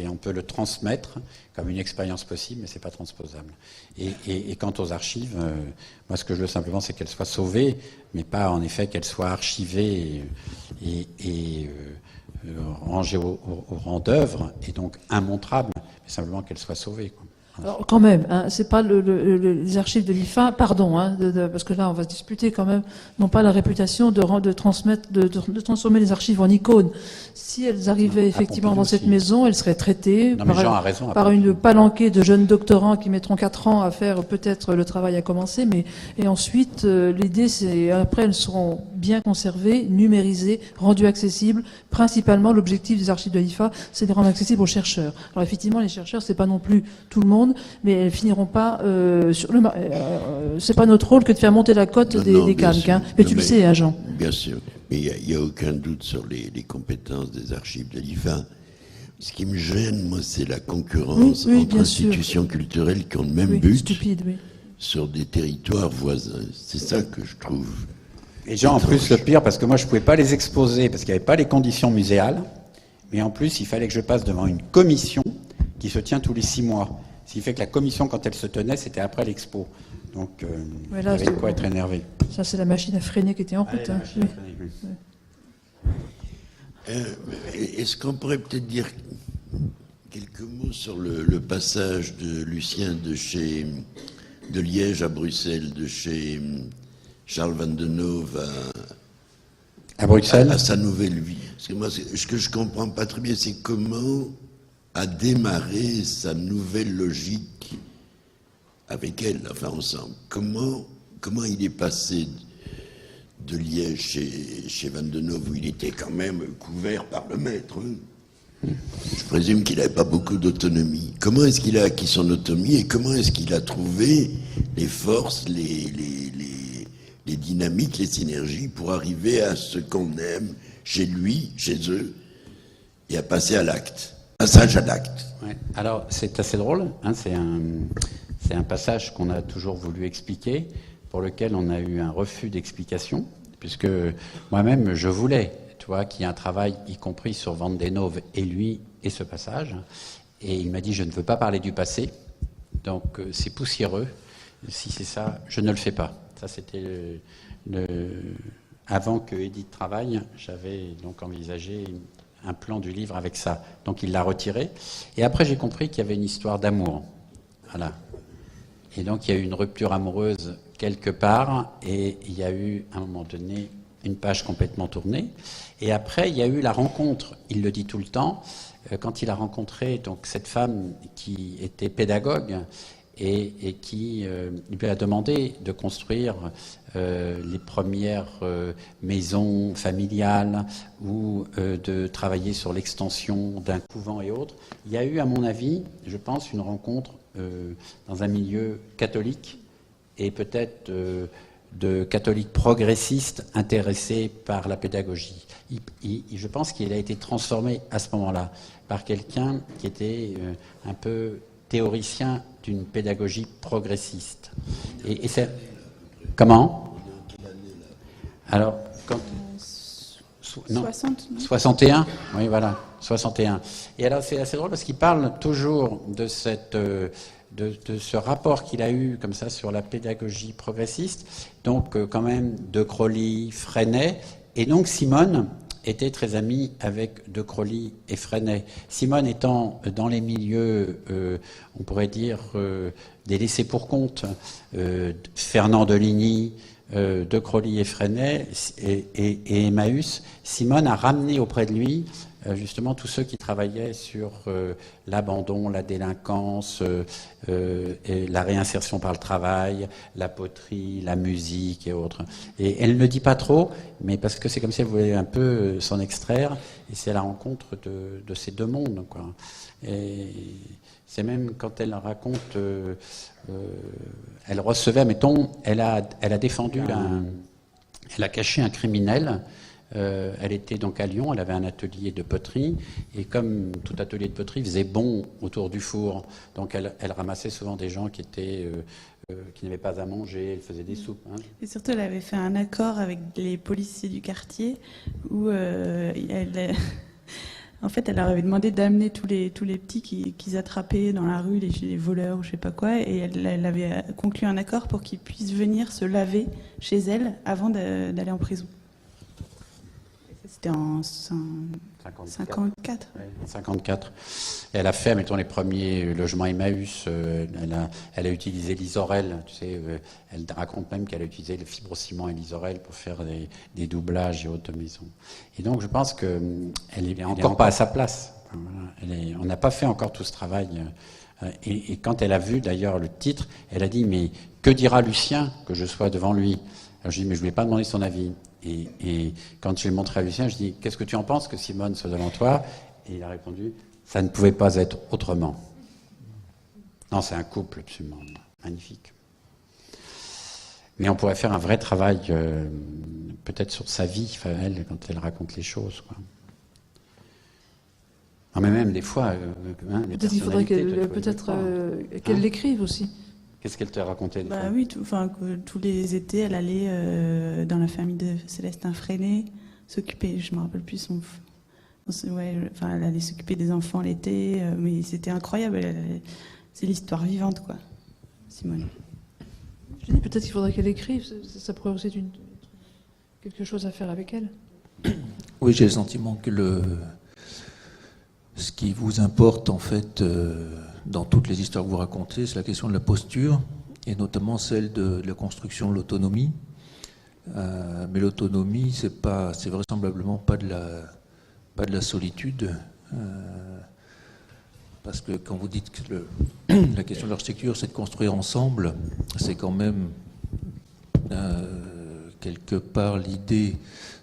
On peut le transmettre comme une expérience possible, mais c'est pas transposable. Et quant aux archives, moi, ce que je veux simplement, c'est qu'elles soient sauvées, mais pas, en effet, qu'elles soient archivées et rangées au rang d'œuvre, et donc immontrables, mais simplement qu'elles soient sauvées, quoi. Alors quand même, hein, c'est pas les archives de l'IFA, pardon, hein, parce que là on va se disputer quand même, n'ont pas la réputation de transmettre, de transformer les archives en icônes. Si elles arrivaient effectivement dans cette maison, elles seraient traitées par une palanquée de jeunes doctorants qui mettront 4 ans à faire peut-être le travail à commencer, et ensuite l'idée c'est après elles seront bien conservées, numérisées, rendues accessibles. Principalement l'objectif des archives de l'IFA, c'est de les rendre accessibles aux chercheurs. Alors effectivement les chercheurs c'est pas non plus tout le monde, mais elles finiront pas sur le. C'est pas notre rôle que de faire monter la cote des CANC, hein. Mais tu le sais, hein, Jean. Bien sûr, mais il n'y a aucun doute sur les compétences des archives de l'IFA. Ce qui me gêne, moi, c'est la concurrence entre institutions culturelles qui ont le même but sur des territoires voisins. C'est ça que je trouve. Et Jean, en plus, le pire, parce que moi, je pouvais pas les exposer parce qu'il n'y avait pas les conditions muséales, mais en plus, il fallait que je passe devant une commission qui se tient tous les 6 mois. Ce qui fait que la commission, quand elle se tenait, c'était après l'expo. Donc, il y avait de quoi être énervé. Ça, c'est la machine à freiner qui était en route. Hein. Est-ce qu'on pourrait peut-être dire quelques mots sur le passage de Lucien de Liège à Bruxelles, de chez Charles Van Denove à Bruxelles, à sa nouvelle vie? Parce que moi, ce que je comprends pas très bien, c'est comment a démarré sa nouvelle logique avec elle, enfin ensemble. Comment il est passé de Liège chez Van Denove, où il était quand même couvert par le maître, hein. Je présume qu'il n'avait pas beaucoup d'autonomie. Comment est-ce qu'il a acquis son autonomie et comment est-ce qu'il a trouvé les forces, les dynamiques, les synergies pour arriver à ce qu'on aime chez lui, chez eux, et à passer à l'acte? Passage à l'acte. Ouais. Alors, c'est assez drôle, hein, c'est un passage qu'on a toujours voulu expliquer, pour lequel on a eu un refus d'explication, puisque moi-même, je voulais, tu vois, qu'il y ait un travail, y compris sur Van Denove et lui, et ce passage, et il m'a dit, je ne veux pas parler du passé, donc c'est poussiéreux, si c'est ça, je ne le fais pas. Ça, c'était avant que Edith travaille, j'avais donc envisagé un plan du livre avec ça. Donc il l'a retiré. Et après, j'ai compris qu'il y avait une histoire d'amour. Voilà. Et donc il y a eu une rupture amoureuse quelque part, et il y a eu, à un moment donné, une page complètement tournée. Et après, il y a eu la rencontre. Il le dit tout le temps. Quand il a rencontré donc cette femme qui était pédagogue et qui lui a demandé de construire les premières maisons familiales ou de travailler sur l'extension d'un couvent et autres. Il y a eu, à mon avis, je pense, une rencontre dans un milieu catholique et peut-être de catholiques progressistes intéressés par la pédagogie. Je pense qu'il a été transformé à ce moment-là par quelqu'un qui était un peu théoricien d'une pédagogie progressiste. Et c'est... Comment ? Alors, quand... 61 ? Oui, voilà, 61. Et alors, c'est assez drôle parce qu'il parle toujours de cette... De ce rapport qu'il a eu comme ça sur la pédagogie progressiste, donc quand même De Crowley, Freinet, et donc Simone était très amie avec De Crowley et Freinet. Simone étant dans les milieux, on pourrait dire, des laissés pour compte, Fernand de Ligny, De Crowley et Freinet et Emmaüs, Simone a ramené auprès de lui justement tous ceux qui travaillaient sur l'abandon, la délinquance, et la réinsertion par le travail, la poterie, la musique et autres. Et elle ne dit pas trop, mais parce que c'est comme si elle voulait un peu s'en extraire, et c'est la rencontre de ces deux mondes, quoi. Et c'est même quand elle raconte, elle recevait, mettons, elle a défendu, elle a caché un criminel. Elle était donc à Lyon, elle avait un atelier de poterie, et comme tout atelier de poterie faisait bon autour du four, donc elle ramassait souvent des gens qui n'avaient pas à manger, elle faisait des soupes. Hein. Et surtout, elle avait fait un accord avec les policiers du quartier où en fait, elle leur avait demandé d'amener tous les petits qu'ils attrapaient dans la rue, les voleurs ou je sais pas quoi, et elle avait conclu un accord pour qu'ils puissent venir se laver chez elle avant d'aller en prison. C'était en 54. Ouais, 54. Et elle a fait, mettons, les premiers logements Emmaüs. Elle a utilisé l'isorel. Tu sais, elle raconte même qu'elle a utilisé le fibrociment et l'isorel pour faire des doublages et autres maisons. Et donc, je pense qu'elle n'est encore pas à sa place. Voilà. On n'a pas fait encore tout ce travail. Et quand elle a vu, d'ailleurs, le titre, elle a dit, mais que dira Lucien que je sois devant lui? Alors, je dis, mais je ne lui ai pas demandé son avis. Et quand je l'ai montré à Lucien, je dis, qu'est-ce que tu en penses que Simone soit devant toi? Et il a répondu, ça ne pouvait pas être autrement. Non, c'est un couple absolument magnifique. Mais on pourrait faire un vrai travail, peut-être sur sa vie, elle, quand elle raconte les choses, quoi. Non, mais même des fois... peut-être qu'il faudrait qu'elle l'écrive aussi. Qu'est-ce qu'elle t'a raconté? Oui, tous les étés, elle allait dans la famille de Célestin Freinet, s'occuper, je me rappelle plus elle allait s'occuper des enfants l'été, mais c'était incroyable. C'est l'histoire vivante, quoi, Simone. Je dis peut-être qu'il faudrait qu'elle écrive, ça pourrait aussi être quelque chose à faire avec elle. Oui, j'ai le sentiment que ce qui vous importe, en fait, dans toutes les histoires que vous racontez, c'est la question de la posture, et notamment celle de la construction de l'autonomie. Mais l'autonomie, c'est vraisemblablement pas de la solitude. Parce que quand vous dites que la question de l'architecture, c'est de construire ensemble, c'est quand même quelque part l'idée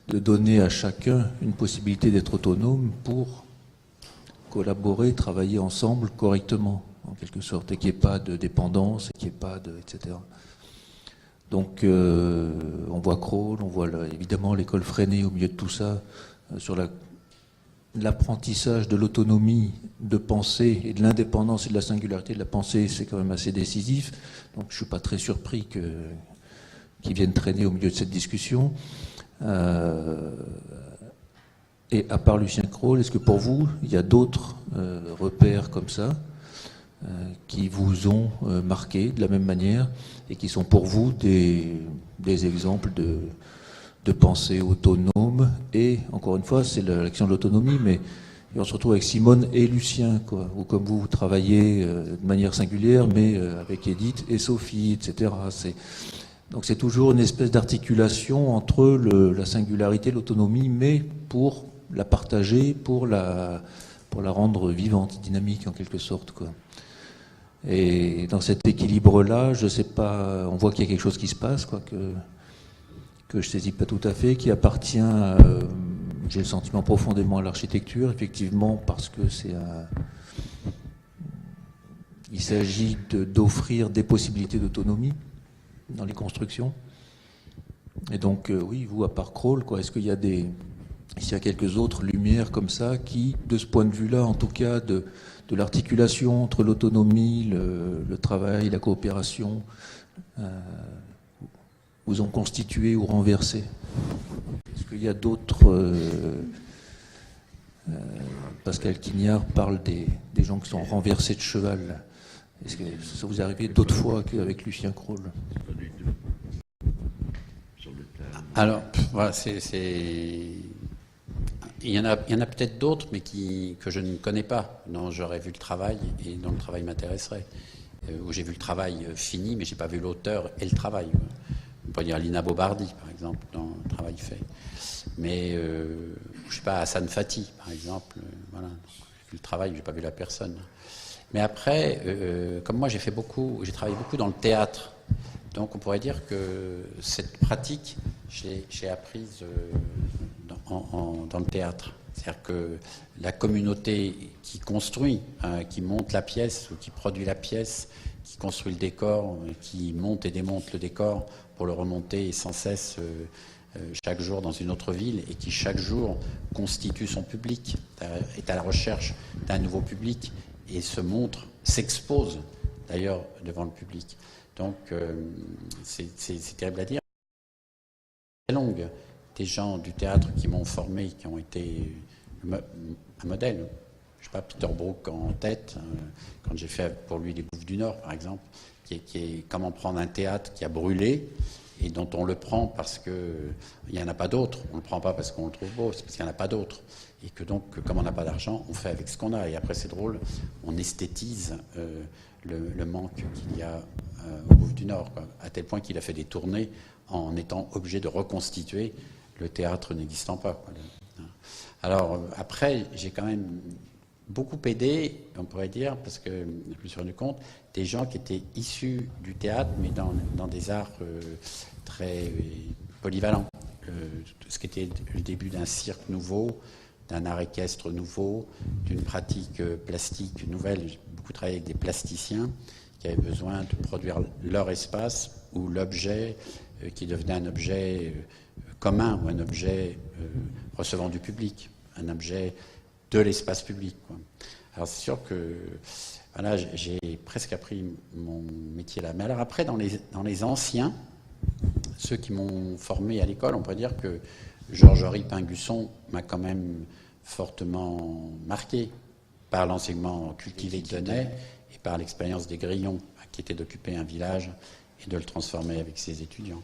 de donner à chacun une possibilité d'être autonome pour collaborer, travailler ensemble correctement, en quelque sorte, et qu'il n'y ait pas de dépendance, et qu'il n'y ait pas de... etc. Donc, on voit Kroll, on voit évidemment l'école Freinet au milieu de tout ça, sur l'apprentissage de l'autonomie de pensée et de l'indépendance et de la singularité de la pensée, c'est quand même assez décisif. Donc, je ne suis pas très surpris qu'ils viennent traîner au milieu de cette discussion. Et à part Lucien Kroll, est-ce que pour vous, il y a d'autres repères comme ça qui vous ont marqué de la même manière et qui sont pour vous des exemples de pensée autonome? Et encore une fois, c'est l'action de l'autonomie, mais on se retrouve avec Simone et Lucien, quoi, ou comme vous travaillez de manière singulière, mais avec Edith et Sophie, etc. Donc c'est toujours une espèce d'articulation entre la singularité, l'autonomie, mais pour la partager, pour la rendre vivante, dynamique en quelque sorte, quoi. Et dans cet équilibre-là, je sais pas, on voit qu'il y a quelque chose qui se passe, quoi, que je saisis pas tout à fait, qui appartient, j'ai le sentiment, profondément à l'architecture, effectivement, parce que il s'agit d'offrir des possibilités d'autonomie dans les constructions. Et donc, oui, vous, à part Kroll, quoi, est-ce qu'il y a quelques autres lumières comme ça qui, de ce point de vue-là, en tout cas, de l'articulation entre l'autonomie, le travail, la coopération, vous ont constitué ou renversé? Est-ce qu'il y a d'autres... Pascal Quignard parle des gens qui sont renversés de cheval. Est-ce que ça vous est arrivé d'autres fois qu'avec Lucien Kroll? Alors, voilà, il y en a peut-être d'autres, mais que je ne connais pas, dont j'aurais vu le travail et dont le travail m'intéresserait. Où j'ai vu le travail fini, mais je n'ai pas vu l'auteur et le travail. On pourrait dire Lina Bobardi, par exemple, dans le travail fait. Mais, je sais pas, Hassan Fati, par exemple, voilà. J'ai vu le travail, j'ai pas vu la personne. Mais après, comme moi j'ai travaillé beaucoup dans le théâtre, donc on pourrait dire que cette pratique, j'ai apprise dans le théâtre. C'est-à-dire que la communauté qui construit, qui monte la pièce ou qui produit la pièce, qui construit le décor, qui monte et démonte le décor pour le remonter sans cesse chaque jour dans une autre ville et qui chaque jour constitue son public, est à la recherche d'un nouveau public et se montre, s'expose d'ailleurs devant le public. Donc c'est terrible à dire. C'est longue. Des gens du théâtre qui m'ont formé, qui ont été un modèle. Je sais pas, Peter Brook en tête, quand j'ai fait pour lui Les Bouffes du Nord, par exemple, qui est comment prendre un théâtre qui a brûlé et dont on le prend parce qu'il n'y en a pas d'autre. On ne le prend pas parce qu'on le trouve beau, c'est parce qu'il n'y en a pas d'autre. Et que donc, comme on n'a pas d'argent, on fait avec ce qu'on a. Et après, c'est drôle, on esthétise le manque qu'il y a aux Bouffes du Nord, quoi, à tel point qu'il a fait des tournées en étant obligé de reconstituer le théâtre n'existant pas, quoi. Alors, après, j'ai quand même beaucoup aidé, on pourrait dire, parce que je me suis rendu compte, des gens qui étaient issus du théâtre, mais dans des arts très polyvalents. Ce qui était le début d'un cirque nouveau, d'un art équestre nouveau, d'une pratique plastique nouvelle. J'ai beaucoup travaillé avec des plasticiens qui avaient besoin de produire leur espace ou l'objet qui devenait un objet commun ou un objet recevant du public, un objet de l'espace public, quoi. Alors c'est sûr que voilà, j'ai presque appris mon métier là. Mais alors après, dans les anciens, ceux qui m'ont formé à l'école, on pourrait dire que Georges-Henri Pinguçon m'a quand même fortement marqué par l'enseignement cultivé qu'il donnait et par l'expérience des Grillons, qui était d'occuper un village et de le transformer avec ses étudiants.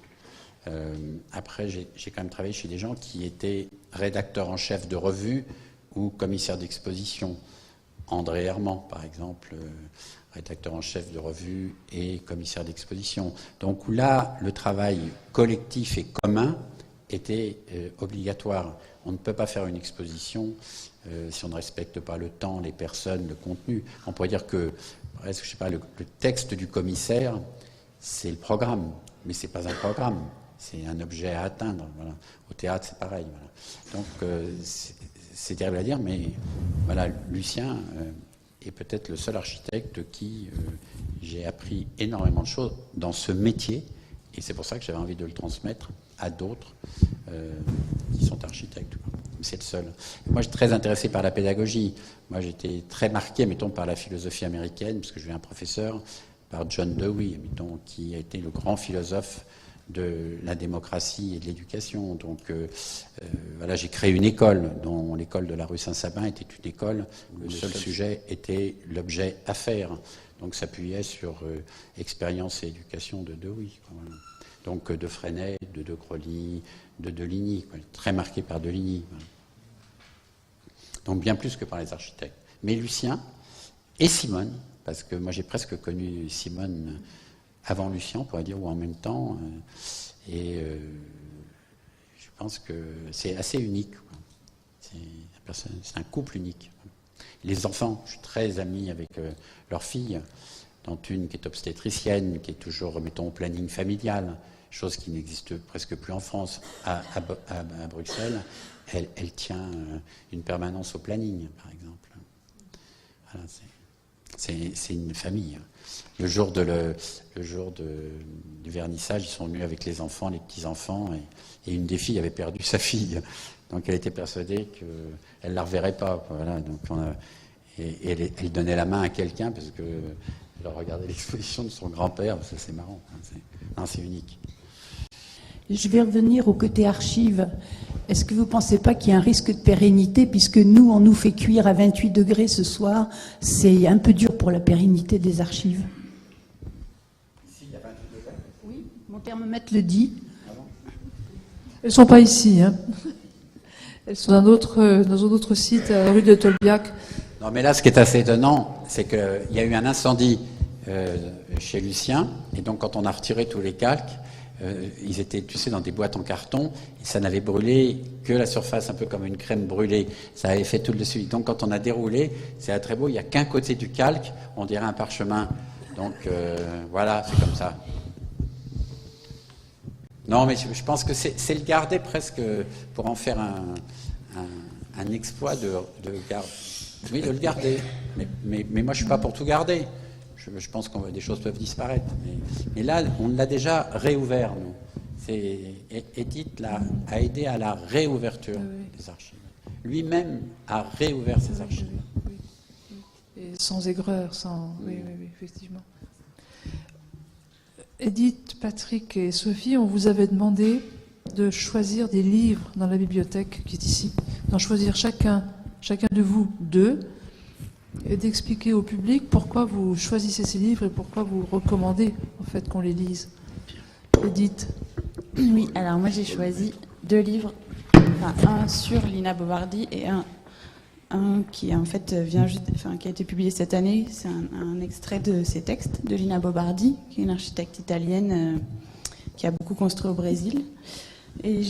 Après, j'ai quand même travaillé chez des gens qui étaient rédacteurs en chef de revue ou commissaires d'exposition. André Herman, par exemple, rédacteur en chef de revue et commissaire d'exposition. Donc là, le travail collectif et commun était obligatoire. On ne peut pas faire une exposition si on ne respecte pas le temps, les personnes, le contenu. On pourrait dire que, presque, je sais pas, le texte du commissaire, c'est le programme, mais c'est pas un programme. C'est un objet à atteindre. Voilà. Au théâtre, c'est pareil. Voilà. Donc, c'est terrible à dire, mais voilà, Lucien est peut-être le seul architecte de qui j'ai appris énormément de choses dans ce métier, et c'est pour ça que j'avais envie de le transmettre à d'autres qui sont architectes. C'est le seul. Moi, je suis très intéressé par la pédagogie. Moi, j'étais très marqué, mettons, par la philosophie américaine, parce que je suis un professeur, par John Dewey, mettons, qui a été le grand philosophe de la démocratie et de l'éducation. Donc voilà, j'ai créé une école, dont l'école de la rue Saint-Sabin était une école où le seul sujet était l'objet à faire. Donc s'appuyait sur expérience et éducation de Dewey, quoi, voilà. Donc de Freinet, de De Crowley, de Deligny, quoi, très marqué par Deligny. Voilà. Donc bien plus que par les architectes. Mais Lucien et Simone, parce que moi j'ai presque connu Simone avant Lucien, on pourrait dire, ou en même temps. Et je pense que c'est assez unique, quoi. C'est un couple unique. Les enfants, je suis très ami avec leurs filles, dont une qui est obstétricienne, qui est toujours, mettons, au planning familial, chose qui n'existe presque plus en France. À Bruxelles, elle tient une permanence au planning, par exemple. Voilà, c'est une famille. Le jour du vernissage, ils sont venus avec les enfants, les petits-enfants, et une des filles avait perdu sa fille. Donc elle était persuadée qu'elle ne la reverrait pas. Voilà, donc elle donnait la main à quelqu'un parce qu'elle regardait l'exposition de son grand-père. C'est marrant. C'est unique. Je vais revenir au côté archives. Est-ce que vous ne pensez pas qu'il y a un risque de pérennité, puisque nous, on nous fait cuire à 28 degrés ce soir, c'est un peu dur pour la pérennité des archives. Ici, il y a 28 degrés ? Oui, mon thermomètre le dit. Elles ne sont pas ici, hein. Elles sont dans un autre site, à la rue de Tolbiac. Non, mais là, ce qui est assez étonnant, c'est qu'il y a eu un incendie chez Lucien, et donc quand on a retiré tous les calques, ils étaient, tu sais, dans des boîtes en carton, et ça n'avait brûlé que la surface, un peu comme une crème brûlée. Ça avait fait tout le dessus. Donc quand on a déroulé, c'est très beau, il n'y a qu'un côté du calque, on dirait un parchemin. Donc voilà, c'est comme ça. Non, mais je pense que c'est le garder presque pour en faire un exploit de garder. Oui, de le garder. Mais moi, je ne suis pas pour tout garder. Je pense que des choses peuvent disparaître. Mais là, on l'a déjà réouvert, nous. Edith a aidé à la réouverture des archives. Lui-même a réouvert ses archives. Et sans aigreur, sans... Oui, effectivement. Edith, Patrick et Sophie, on vous avait demandé de choisir des livres dans la bibliothèque qui est ici, d'en choisir chacun de vous 2, et d'expliquer au public pourquoi vous choisissez ces livres et pourquoi vous recommandez en fait qu'on les lise. Edith. Oui, alors moi j'ai choisi 2 livres, un sur Lina Bobardi et un qui en fait qui a été publié cette année. C'est un extrait de ses textes de Lina Bobardi, qui est une architecte italienne qui a beaucoup construit au Brésil. Et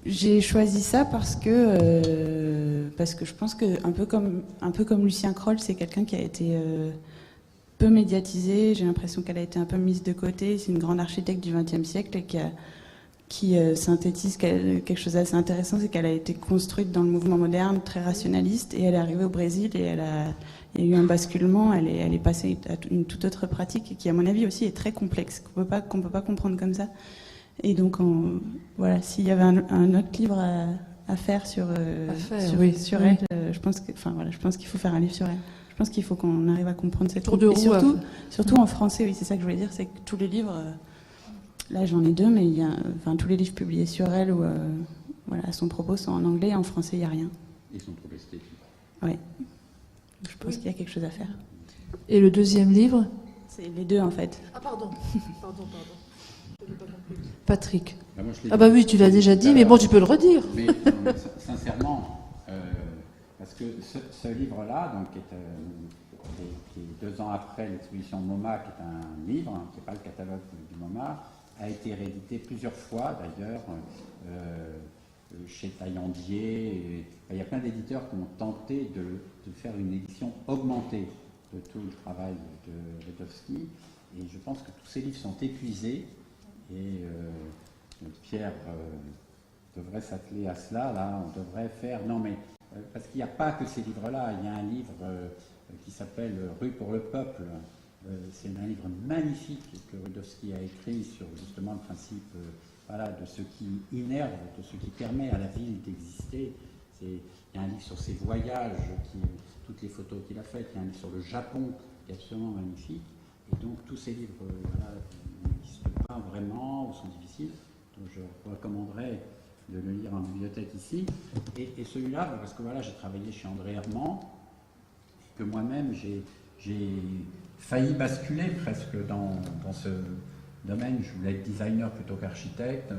j'ai choisi ça parce que je pense que un peu comme Lucien Kroll, c'est quelqu'un qui a été peu médiatisé. J'ai l'impression qu'elle a été un peu mise de côté. C'est une grande architecte du XXe siècle et qui synthétise quelque chose d'assez intéressant, c'est qu'elle a été construite dans le mouvement moderne, très rationaliste, et elle est arrivée au Brésil et il y a eu un basculement, elle est passée à une toute autre pratique qui, à mon avis, aussi est très complexe, qu'on peut pas comprendre comme ça. Et donc, voilà, s'il y avait un autre livre à faire sur elle, je pense qu'il faut faire un livre sur elle. Je pense qu'il faut qu'on arrive à comprendre cette tour de roue. Et surtout en français, oui, c'est ça que je voulais dire, c'est que tous les livres... Là, j'en ai 2, mais tous les livres publiés sur elle ou à son propos sont en anglais. En français, il n'y a rien. Ils sont trop esthétiques. Oui. Je pense qu'il y a quelque chose à faire. Et le deuxième livre? C'est les 2, en fait. Ah, pardon. Patrick. Oui, tu l'as déjà dit, mais bon, tu peux le redire. Mais sincèrement, parce que ce livre-là, donc, qui est 2 ans après l'exposition MoMA, qui est un livre, qui n'est pas le catalogue du MoMA, a été réédité plusieurs fois, d'ailleurs, chez Taillandier. Il y a plein d'éditeurs qui ont tenté de faire une édition augmentée de tout le travail de Letowski. Et je pense que tous ces livres sont épuisés. Et Pierre devrait s'atteler à cela. Là, on devrait faire... Non, mais parce qu'il n'y a pas que ces livres-là. Il y a un livre qui s'appelle Rue pour le peuple. C'est un livre magnifique que Rudowski a écrit sur justement le principe de ce qui innerve, de ce qui permet à la ville d'exister. Il y a un livre sur ses voyages, toutes les photos qu'il a faites. Il y a un livre sur le Japon qui est absolument magnifique. Et donc tous ces livres n'existent pas vraiment ou sont difficiles. Donc je recommanderais de le lire en bibliothèque ici. Et celui-là, parce que j'ai travaillé chez André Herman, et que moi-même j'ai failli basculer presque dans ce domaine. Je voulais être designer plutôt qu'architecte.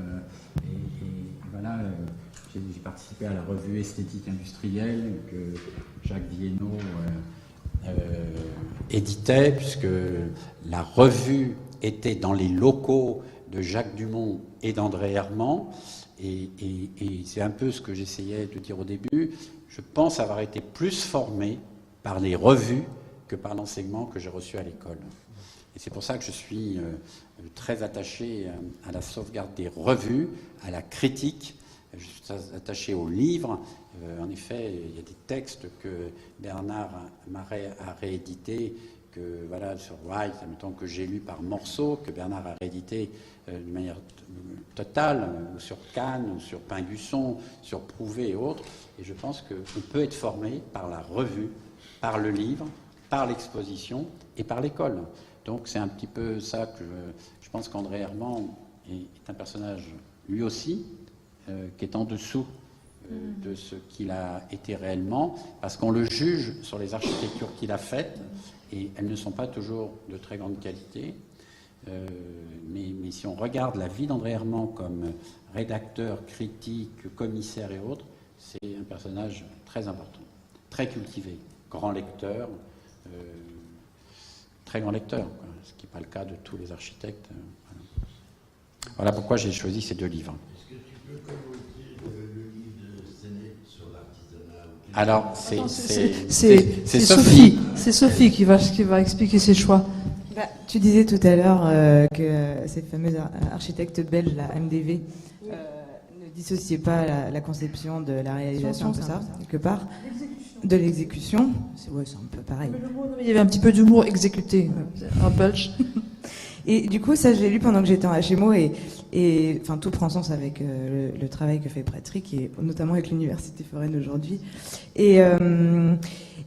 J'ai participé à la revue Esthétique Industrielle que Jacques Viennot éditait, puisque la revue était dans les locaux de Jacques Dumont et d'André Herman. Et c'est un peu ce que j'essayais de dire au début. Je pense avoir été plus formé par les revues que par l'enseignement que j'ai reçu à l'école. Et c'est pour ça que je suis très attaché à la sauvegarde des revues, à la critique. Je suis attaché aux livres. En effet, il y a des textes que Bernard Marais a réédités, sur White, admettons, que j'ai lu par morceaux, que Bernard a réédité de manière totale, ou sur Cannes, ou sur Pingusson, sur Prouvé et autres. Et je pense qu'on peut être formé par la revue, par le livre, par l'exposition et par l'école. Donc c'est un petit peu ça que je pense qu'André Herman est un personnage, lui aussi, qui est en dessous de ce qu'il a été réellement, parce qu'on le juge sur les architectures qu'il a faites, et elles ne sont pas toujours de très grande qualité. Mais si on regarde la vie d'André Herman comme rédacteur, critique, commissaire et autres, c'est un personnage très important, très cultivé, grand lecteur, très grand lecteur, ce qui n'est pas le cas de tous les architectes. Voilà pourquoi j'ai choisi ces 2 livres. Est-ce que tu peux commenter le livre de Sénèque sur l'artisanat? Alors, c'est Sophie. C'est Sophie qui va expliquer ses choix. Tu disais tout à l'heure que cette fameuse architecte belge, la MDV, ne dissociait pas la conception de la réalisation, tout ça, quelque part, de l'exécution. C'est un peu pareil. Il y avait un petit peu d'humour exécuté, en belge. Et du coup, ça, je l'ai lu pendant que j'étais en HMO et enfin, tout prend sens avec le travail que fait Patrick et notamment avec l'Université foraine aujourd'hui.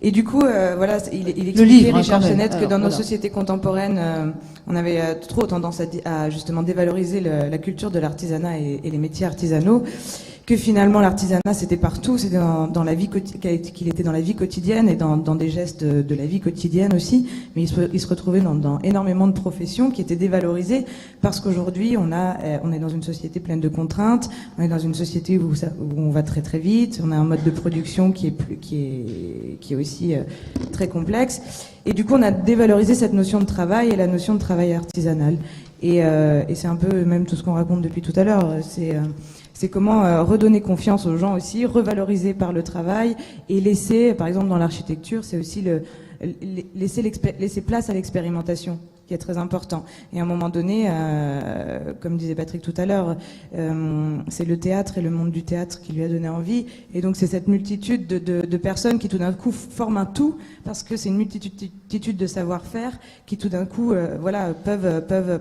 Et du coup, voilà, il expliquait, Richard Sennett, que dans nos sociétés contemporaines, on avait trop tendance à justement dévaloriser la culture de l'artisanat et les métiers artisanaux, que finalement l'artisanat c'était partout, c'était dans la vie qu'il était dans la vie quotidienne et dans des gestes de la vie quotidienne aussi, mais il se retrouvait dans énormément de professions qui étaient dévalorisées parce qu'aujourd'hui on est dans une société pleine de contraintes, on est dans une société où on va très très vite, on a un mode de production qui est aussi très complexe et du coup on a dévalorisé cette notion de travail et la notion de travail artisanal et c'est un peu même tout ce qu'on raconte depuis tout à l'heure, c'est comment redonner confiance aux gens aussi, revaloriser par le travail et laisser, par exemple dans l'architecture, c'est aussi laisser place à l'expérimentation qui est très important. Et à un moment donné, comme disait Patrick tout à l'heure, c'est le théâtre et le monde du théâtre qui lui a donné envie. Et donc c'est cette multitude de personnes qui tout d'un coup forment un tout, parce que c'est une multitude de savoir-faire qui tout d'un coup peuvent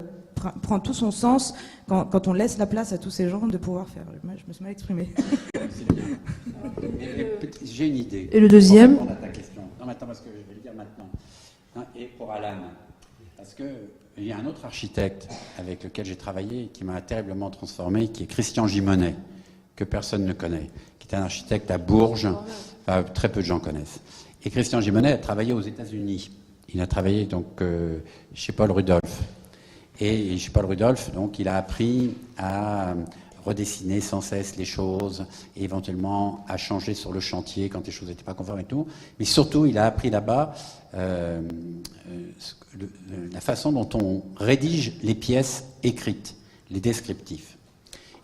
prend tout son sens quand on laisse la place à tous ces gens de pouvoir faire. Moi, je me suis mal exprimée. J'ai une idée. Et le deuxième? Pour répondre à ta question. Non, mais attends, parce que je vais le dire maintenant. Et pour Alan, parce qu'il y a un autre architecte avec lequel j'ai travaillé qui m'a terriblement transformé, qui est Christian Gimonet, que personne ne connaît, qui est un architecte à Bourges, très peu de gens connaissent. Et Christian Gimonet a travaillé aux États-Unis. Il a travaillé donc chez Paul Rudolph. Et chez Paul Rudolph, donc, il a appris à redessiner sans cesse les choses, et éventuellement à changer sur le chantier quand les choses n'étaient pas conformes et tout. Mais surtout, il a appris là-bas la façon dont on rédige les pièces écrites, les descriptifs.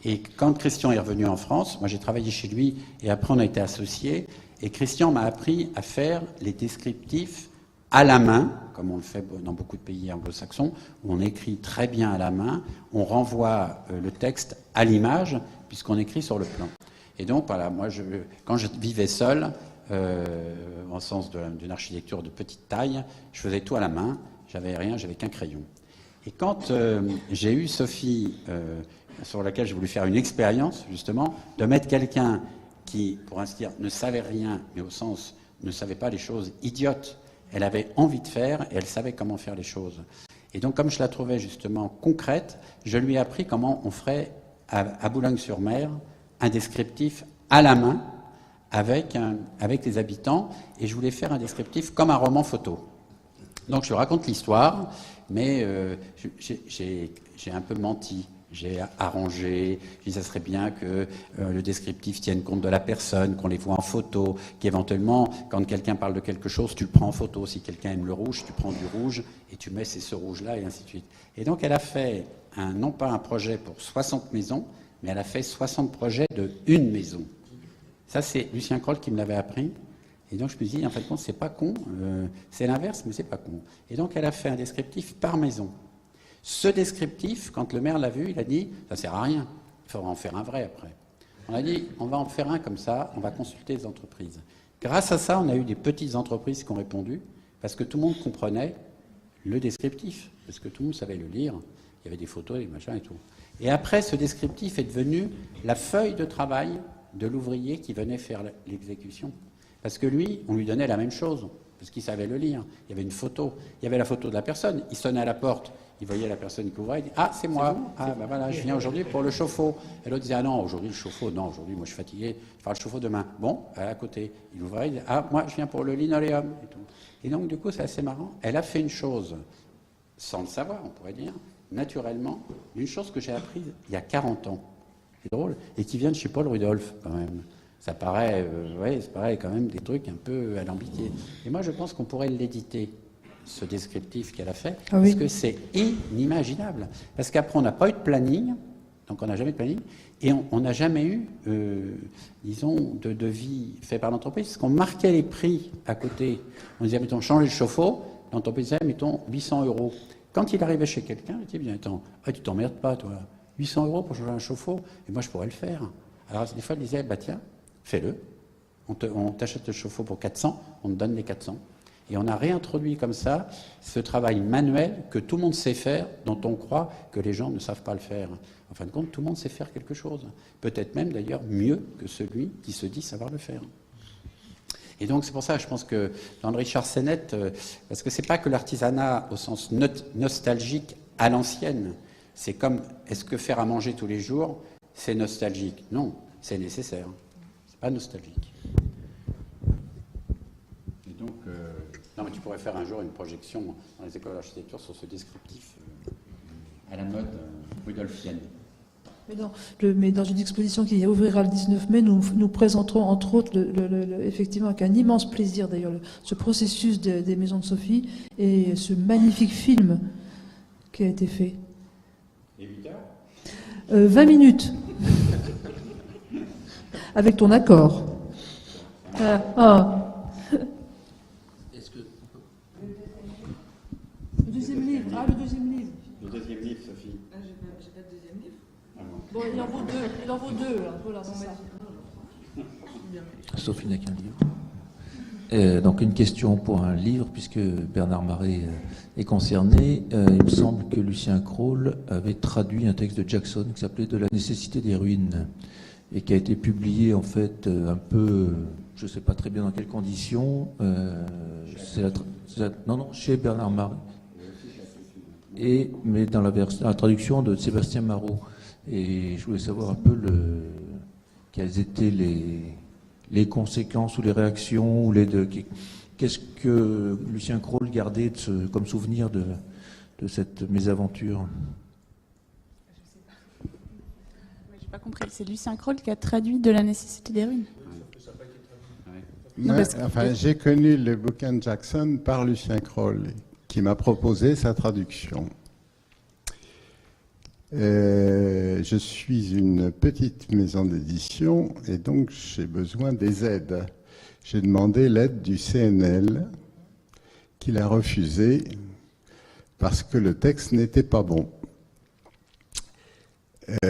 Et quand Christian est revenu en France, moi j'ai travaillé chez lui, et après on a été associés, et Christian m'a appris à faire les descriptifs à la main, comme on le fait dans beaucoup de pays anglo-saxons, où on écrit très bien à la main, on renvoie le texte à l'image, puisqu'on écrit sur le plan. Et donc, voilà, moi, quand je vivais seul, en sens d'une architecture de petite taille, je faisais tout à la main, j'avais rien, j'avais qu'un crayon. Et quand j'ai eu Sophie, sur laquelle j'ai voulu faire une expérience, justement, de mettre quelqu'un qui, pour ainsi dire, ne savait rien, mais au sens, ne savait pas les choses idiotes, elle avait envie de faire et elle savait comment faire les choses. Et donc, comme je la trouvais justement concrète, je lui ai appris comment on ferait à Boulogne-sur-Mer un descriptif à la main avec les habitants. Et je voulais faire un descriptif comme un roman photo. Donc, je lui raconte l'histoire, mais j'ai un peu menti. J'ai arrangé, j'ai dit ça serait bien que le descriptif tienne compte de la personne, qu'on les voit en photo, qu'éventuellement, quand quelqu'un parle de quelque chose, tu le prends en photo. Si quelqu'un aime le rouge, tu prends du rouge et tu mets ce rouge-là et ainsi de suite. Et donc elle a fait, non pas un projet pour 60 maisons, mais elle a fait 60 projets de une maison. Ça, c'est Lucien Kroll qui me l'avait appris. Et donc je me suis dit, en fait, c'est pas con, c'est l'inverse, mais c'est pas con. Et donc elle a fait un descriptif par maison. Ce descriptif, quand le maire l'a vu, il a dit « ça sert à rien, il faudra en faire un vrai après ». On a dit « on va en faire un comme ça, on va consulter les entreprises ». Grâce à ça, on a eu des petites entreprises qui ont répondu, parce que tout le monde comprenait le descriptif, parce que tout le monde savait le lire, il y avait des photos, des machins et tout. Et après, ce descriptif est devenu la feuille de travail de l'ouvrier qui venait faire l'exécution. Parce que lui, on lui donnait la même chose, parce qu'il savait le lire. Il y avait une photo, il y avait la photo de la personne, il sonnait à la porte. Il voyait la personne qui ouvrait, il dit « Ah, c'est moi, ben voilà, je viens aujourd'hui pour le chauffe-eau. » Et l'autre disait « Ah non, aujourd'hui le chauffe-eau, non, aujourd'hui moi je suis fatigué, je ferai le chauffe-eau demain. » Bon, à côté, il ouvrait, il dit « Ah, moi je viens pour le linoléum. » et tout. Et donc du coup, c'est assez marrant. Elle a fait une chose, sans le savoir, on pourrait dire, naturellement, une chose que j'ai apprise il y a 40 ans. C'est drôle, et qui vient de chez Paul Rudolph, quand même. Ça paraît, ça paraît quand même des trucs un peu alambiqués. Et moi, je pense qu'on pourrait l'éditer. ce descriptif qu'elle a fait, Ah oui. parce que c'est inimaginable. Parce qu'après, on n'a pas eu de planning, donc on n'a jamais eu de planning, et on n'a jamais eu, disons, de devis fait par l'entreprise, parce qu'on marquait les prix à côté. On disait, mettons, changer le chauffe-eau, l'entreprise disait, mettons, 800 €. Quand il arrivait chez quelqu'un, il disait, bien, attends, tu t'emmerdes pas, toi, 800 € pour changer un chauffe-eau, et moi, je pourrais le faire. Alors, des fois, il disait, bah tiens, fais-le. On t'achète le chauffe-eau pour 400, on te donne les 400. Et on a réintroduit comme ça ce travail manuel que tout le monde sait faire, dont on croit que les gens ne savent pas le faire. En fin de compte, tout le monde sait faire quelque chose. Peut-être même d'ailleurs mieux que celui qui se dit savoir le faire. Et donc c'est pour ça, je pense que dans le Richard Sennett, parce que c'est pas que l'artisanat au sens nostalgique à l'ancienne, c'est comme, est-ce que faire à manger tous les jours, c'est nostalgique? Non, c'est nécessaire. C'est pas nostalgique. Et donc, non, mais tu pourrais faire un jour une projection dans les écoles d'architecture sur ce descriptif à la mode rudolfienne. Mais dans une exposition qui ouvrira le 19 mai, nous présenterons entre autres, effectivement, avec un immense plaisir d'ailleurs, ce processus des Maisons de Sophie et ce magnifique film qui a été fait. Et 8 heures 20 minutes. Avec ton accord. Est-ce que... Le deuxième livre. Le deuxième livre. Le deuxième livre, Sophie. J'ai pas de deuxième livre. Bon, il en vaut deux. Il en vaut deux. Là. Voilà, c'est ça. Sophie n'a qu'un livre. Donc une question pour un livre, puisque Bernard Marais est concerné. Il me semble que Lucien Crawl avait traduit un texte de Jackson qui s'appelait « De la nécessité des ruines » et qui a été publié en fait un peu, je ne sais pas très bien dans quelles conditions, chez Bernard Marais, mais dans la traduction de Sébastien Marot. Et je voulais savoir un peu quelles étaient les conséquences ou les réactions, ou qu'est-ce que Lucien Crawl gardait comme souvenir de cette mésaventure. J'ai pas compris. C'est Lucien Crawl qui a traduit De la nécessité des ruines. J'ai connu le bouquin de Jackson par Lucien Crawl, qui m'a proposé sa traduction. Je suis une petite maison d'édition et donc j'ai besoin des aides. J'ai demandé l'aide du CNL, qu'il a refusé parce que le texte n'était pas bon.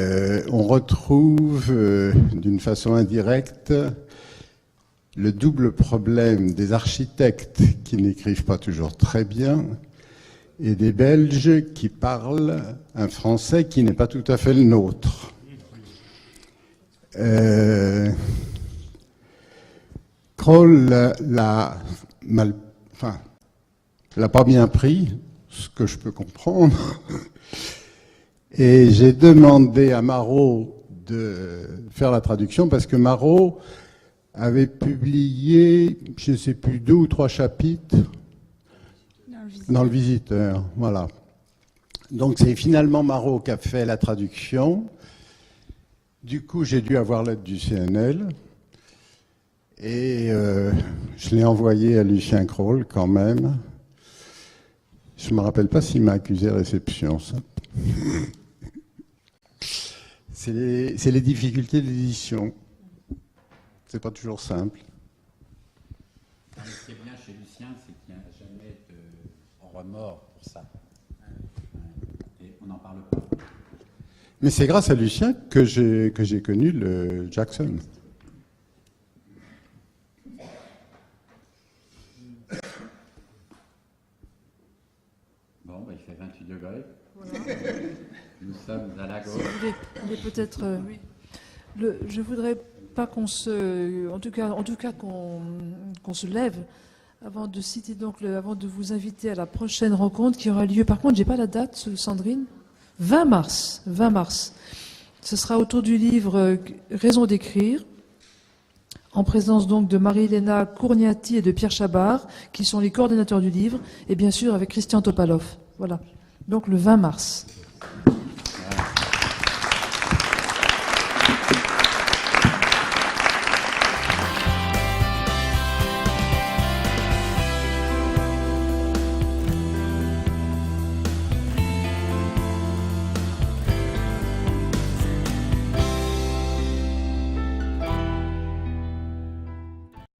On retrouve d'une façon indirecte le double problème des architectes qui n'écrivent pas toujours très bien et des Belges qui parlent un français qui n'est pas tout à fait le nôtre. Crawl l'a pas bien pris, ce que je peux comprendre, et j'ai demandé à Marot de faire la traduction parce que Marot avait publié, je ne sais plus, 2 ou 3 chapitres dans le Visiteur, voilà. Donc c'est finalement Marot qui a fait la traduction. Du coup, j'ai dû avoir l'aide du CNL. Et je l'ai envoyé à Lucien Crawl quand même. Je ne me rappelle pas s'il m'a accusé de réception, ça. C'est les difficultés de l'édition. C'est pas toujours simple. Ce qui est bien chez Lucien, c'est qu'il n'y a jamais de remords pour ça. Et on n'en parle pas. Mais c'est grâce à Lucien que j'ai connu le Jackson. Bon, il fait 28 degrés. Voilà. Nous sommes à la gauche. Il est peut-être... oui. Je voudrais pas qu'on se... En tout cas qu'on se lève avant de citer avant de vous inviter à la prochaine rencontre qui aura lieu. Par contre, j'ai pas la date, Sandrine. 20 mars. Ce sera autour du livre Raison d'écrire, en présence donc de Marie-Hélène Courniati et de Pierre Chabard, qui sont les coordinateurs du livre, et bien sûr avec Christian Topalov. Voilà. Donc le 20 mars.